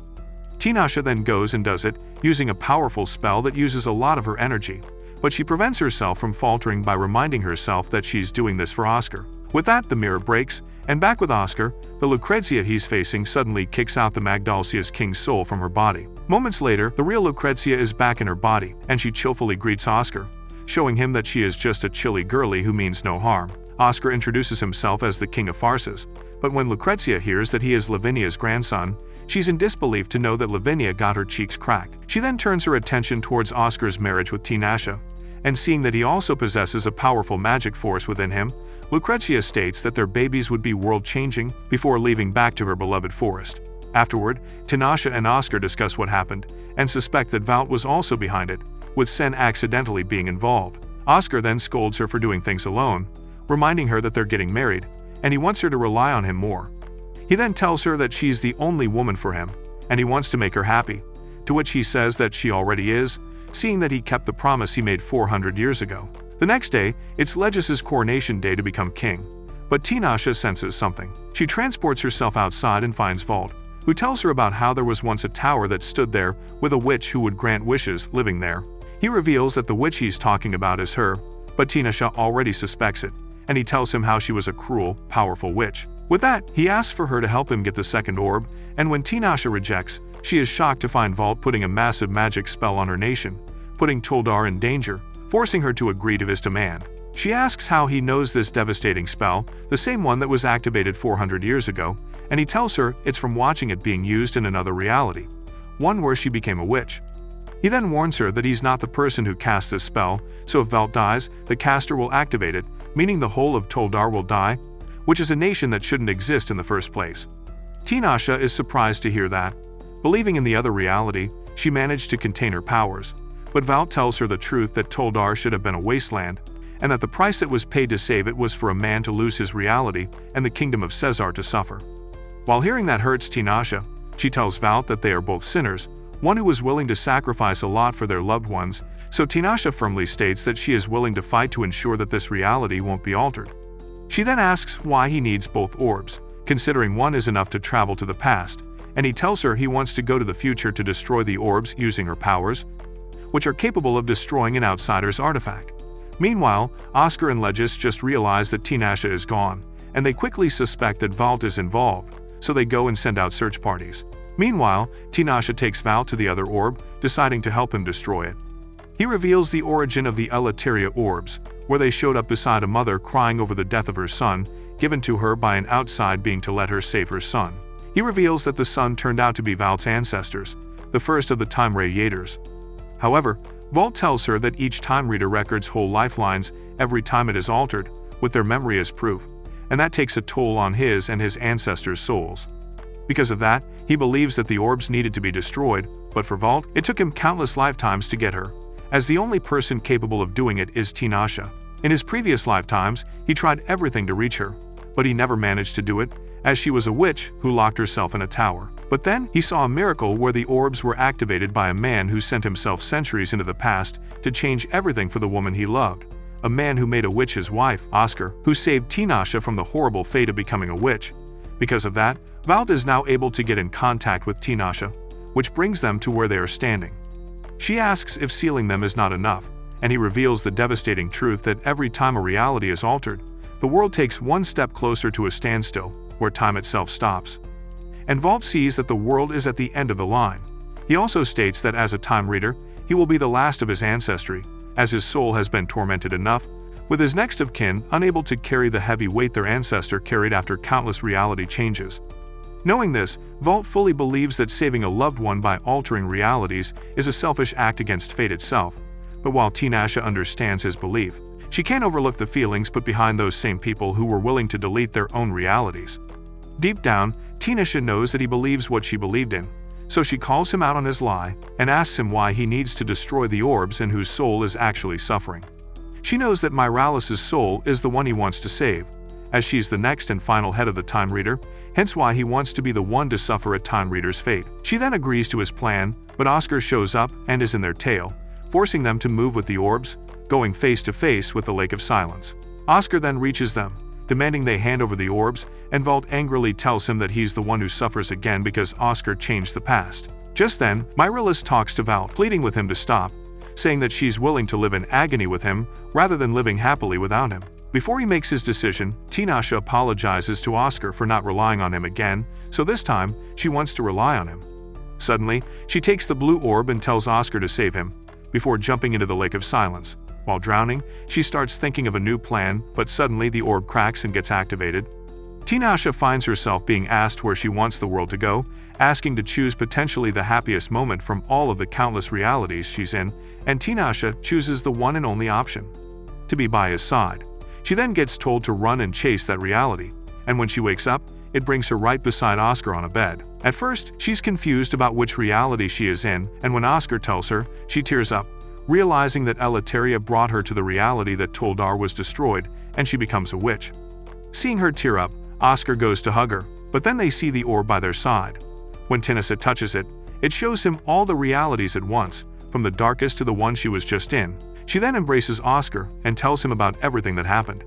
Tinashe then goes and does it, using a powerful spell that uses a lot of her energy, but she prevents herself from faltering by reminding herself that she's doing this for Oscar. With that, the mirror breaks, and back with Oscar, the Lucrezia he's facing suddenly kicks out the Magdalsia's king's soul from her body. Moments later, the real Lucrezia is back in her body, and she chillfully greets Oscar, showing him that she is just a chilly girlie who means no harm. Oscar introduces himself as the king of farces, but when Lucrezia hears that he is Lavinia's grandson, she's in disbelief to know that Lavinia got her cheeks cracked. She then turns her attention towards Oscar's marriage with Tinashe, and seeing that he also possesses a powerful magic force within him, Lucrezia states that their babies would be world-changing before leaving back to her beloved forest. Afterward, Tinashe and Oscar discuss what happened, and suspect that Valt was also behind it, with Sen accidentally being involved. Oscar then scolds her for doing things alone, reminding her that they're getting married, and he wants her to rely on him more. He then tells her that she's the only woman for him, and he wants to make her happy, to which he says that she already is, seeing that he kept the promise he made 400 years ago. The next day, it's Legis's coronation day to become king, but Tinashe senses something. She transports herself outside and finds Valt, who tells her about how there was once a tower that stood there with a witch who would grant wishes living there. He reveals that the witch he's talking about is her, but Tinashe already suspects it, and he tells him how she was a cruel, powerful witch. With that, he asks for her to help him get the second orb, and when Tinashe rejects, she is shocked to find Valt putting a massive magic spell on her nation, putting Toldar in danger, forcing her to agree to his demand. She asks how he knows this devastating spell, the same one that was activated 400 years ago, and he tells her it's from watching it being used in another reality, one where she became a witch. He then warns her that he's not the person who cast this spell, so if Valt dies, the caster will activate it, meaning the whole of Toldar will die, which is a nation that shouldn't exist in the first place. Tinashe is surprised to hear that. Believing in the other reality, she managed to contain her powers, but Valt tells her the truth that Toldar should have been a wasteland, and that the price that was paid to save it was for a man to lose his reality and the kingdom of Caesar to suffer. While hearing that hurts Tinashe, she tells Valt that they are both sinners, one who was willing to sacrifice a lot for their loved ones, so Tinashe firmly states that she is willing to fight to ensure that this reality won't be altered. She then asks why he needs both orbs, considering one is enough to travel to the past, and he tells her he wants to go to the future to destroy the orbs using her powers, which are capable of destroying an outsider's artifact. Meanwhile, Oscar and Legis just realize that Tinashe is gone, and they quickly suspect that Valt is involved, so they go and send out search parties. Meanwhile, Tinashe takes Valt to the other orb, deciding to help him destroy it. He reveals the origin of the Elateria orbs, where they showed up beside a mother crying over the death of her son, given to her by an outside being to let her save her son. He reveals that the son turned out to be Valt's ancestors, the first of the Time Radiators. However, Valt tells her that each Time Reader records whole lifelines every time it is altered, with their memory as proof, and that takes a toll on his and his ancestors' souls. Because of that, he believes that the orbs needed to be destroyed, but for Valt, it took him countless lifetimes to get her, as the only person capable of doing it is Tinashe. In his previous lifetimes, he tried everything to reach her, but he never managed to do it, as she was a witch who locked herself in a tower. But then, he saw a miracle where the orbs were activated by a man who sent himself centuries into the past to change everything for the woman he loved. A man who made a witch his wife, Oscar, who saved Tinashe from the horrible fate of becoming a witch. Because of that, Walt is now able to get in contact with Tinashe, which brings them to where they are standing. She asks if sealing them is not enough, and he reveals the devastating truth that every time a reality is altered, the world takes one step closer to a standstill, where time itself stops. And Walt sees that the world is at the end of the line. He also states that as a time reader, he will be the last of his ancestry, as his soul has been tormented enough, with his next of kin unable to carry the heavy weight their ancestor carried after countless reality changes. Knowing this, Walt fully believes that saving a loved one by altering realities is a selfish act against fate itself. But while Tinashe understands his belief, she can't overlook the feelings put behind those same people who were willing to delete their own realities. Deep down, Tinashe knows that he believes what she believed in, so she calls him out on his lie and asks him why he needs to destroy the orbs and whose soul is actually suffering. She knows that Myralis's soul is the one he wants to save, as she's the next and final head of the Time Reader, hence why he wants to be the one to suffer a Time Reader's fate. She then agrees to his plan, but Oscar shows up and is in their tail, forcing them to move with the orbs, going face to face with the Lake of Silence. Oscar then reaches them, demanding they hand over the orbs, and Walt angrily tells him that he's the one who suffers again because Oscar changed the past. Just then, Myrilis talks to Walt, pleading with him to stop, saying that she's willing to live in agony with him rather than living happily without him. Before he makes his decision, Tinashe apologizes to Oscar for not relying on him again, so this time, she wants to rely on him. Suddenly, she takes the blue orb and tells Oscar to save him, before jumping into the Lake of Silence. While drowning, she starts thinking of a new plan, but suddenly the orb cracks and gets activated. Tinashe finds herself being asked where she wants the world to go, asking to choose potentially the happiest moment from all of the countless realities she's in, and Tinashe chooses the one and only option: to be by his side. She then gets told to run and chase that reality, and when she wakes up, it brings her right beside Oscar on a bed. At first, she's confused about which reality she is in, and when Oscar tells her, she tears up, realizing that Elateria brought her to the reality that Toldar was destroyed, and she becomes a witch. Seeing her tear up, Oscar goes to hug her, but then they see the orb by their side. When Tinashe touches it, it shows him all the realities at once, from the darkest to the one she was just in. She then embraces Oscar and tells him about everything that happened.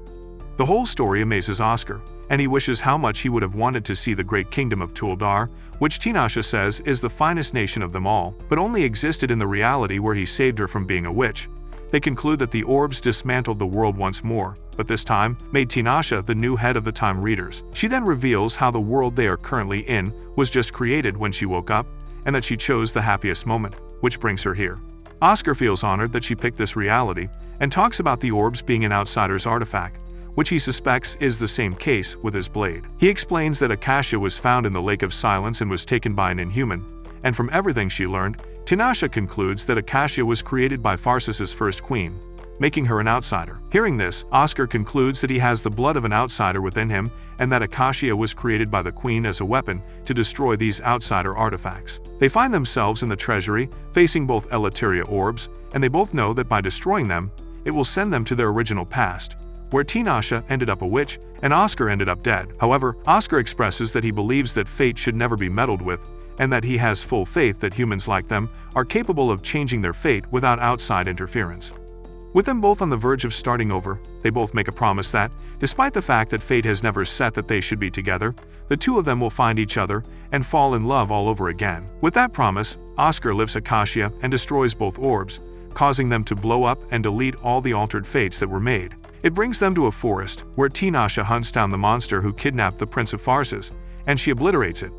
The whole story amazes Oscar, and he wishes how much he would have wanted to see the great kingdom of Toldar, which Tinashe says is the finest nation of them all, but only existed in the reality where he saved her from being a witch. They conclude that the orbs dismantled the world once more, but this time made Tinashe the new head of the Time Readers. She then reveals how the world they are currently in was just created when she woke up, and that she chose the happiest moment, which brings her here. Oscar feels honored that she picked this reality, and talks about the orbs being an outsider's artifact, which he suspects is the same case with his blade. He explains that Acacia was found in the Lake of Silence and was taken by an inhuman, and from everything she learned, Tinashe concludes that Acacia was created by Pharsis's first queen, making her an outsider. Hearing this, Oscar concludes that he has the blood of an outsider within him, and that Acacia was created by the queen as a weapon to destroy these outsider artifacts. They find themselves in the treasury, facing both Elateria orbs, and they both know that by destroying them, it will send them to their original past, where Tinashe ended up a witch and Oscar ended up dead. However, Oscar expresses that he believes that fate should never be meddled with, and that he has full faith that humans like them are capable of changing their fate without outside interference. With them both on the verge of starting over, they both make a promise that, despite the fact that fate has never set that they should be together, the two of them will find each other and fall in love all over again. With that promise, Oscar lifts Acacia and destroys both orbs, causing them to blow up and delete all the altered fates that were made. It brings them to a forest, where Tinashe hunts down the monster who kidnapped the Prince of Pharsis, and she obliterates it.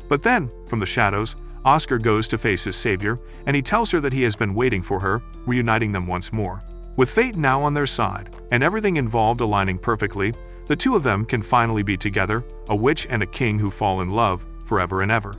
But then, from the shadows, Oscar goes to face his savior, and he tells her that he has been waiting for her, reuniting them once more. With fate now on their side, and everything involved aligning perfectly, the two of them can finally be together, a witch and a king who fall in love forever and ever.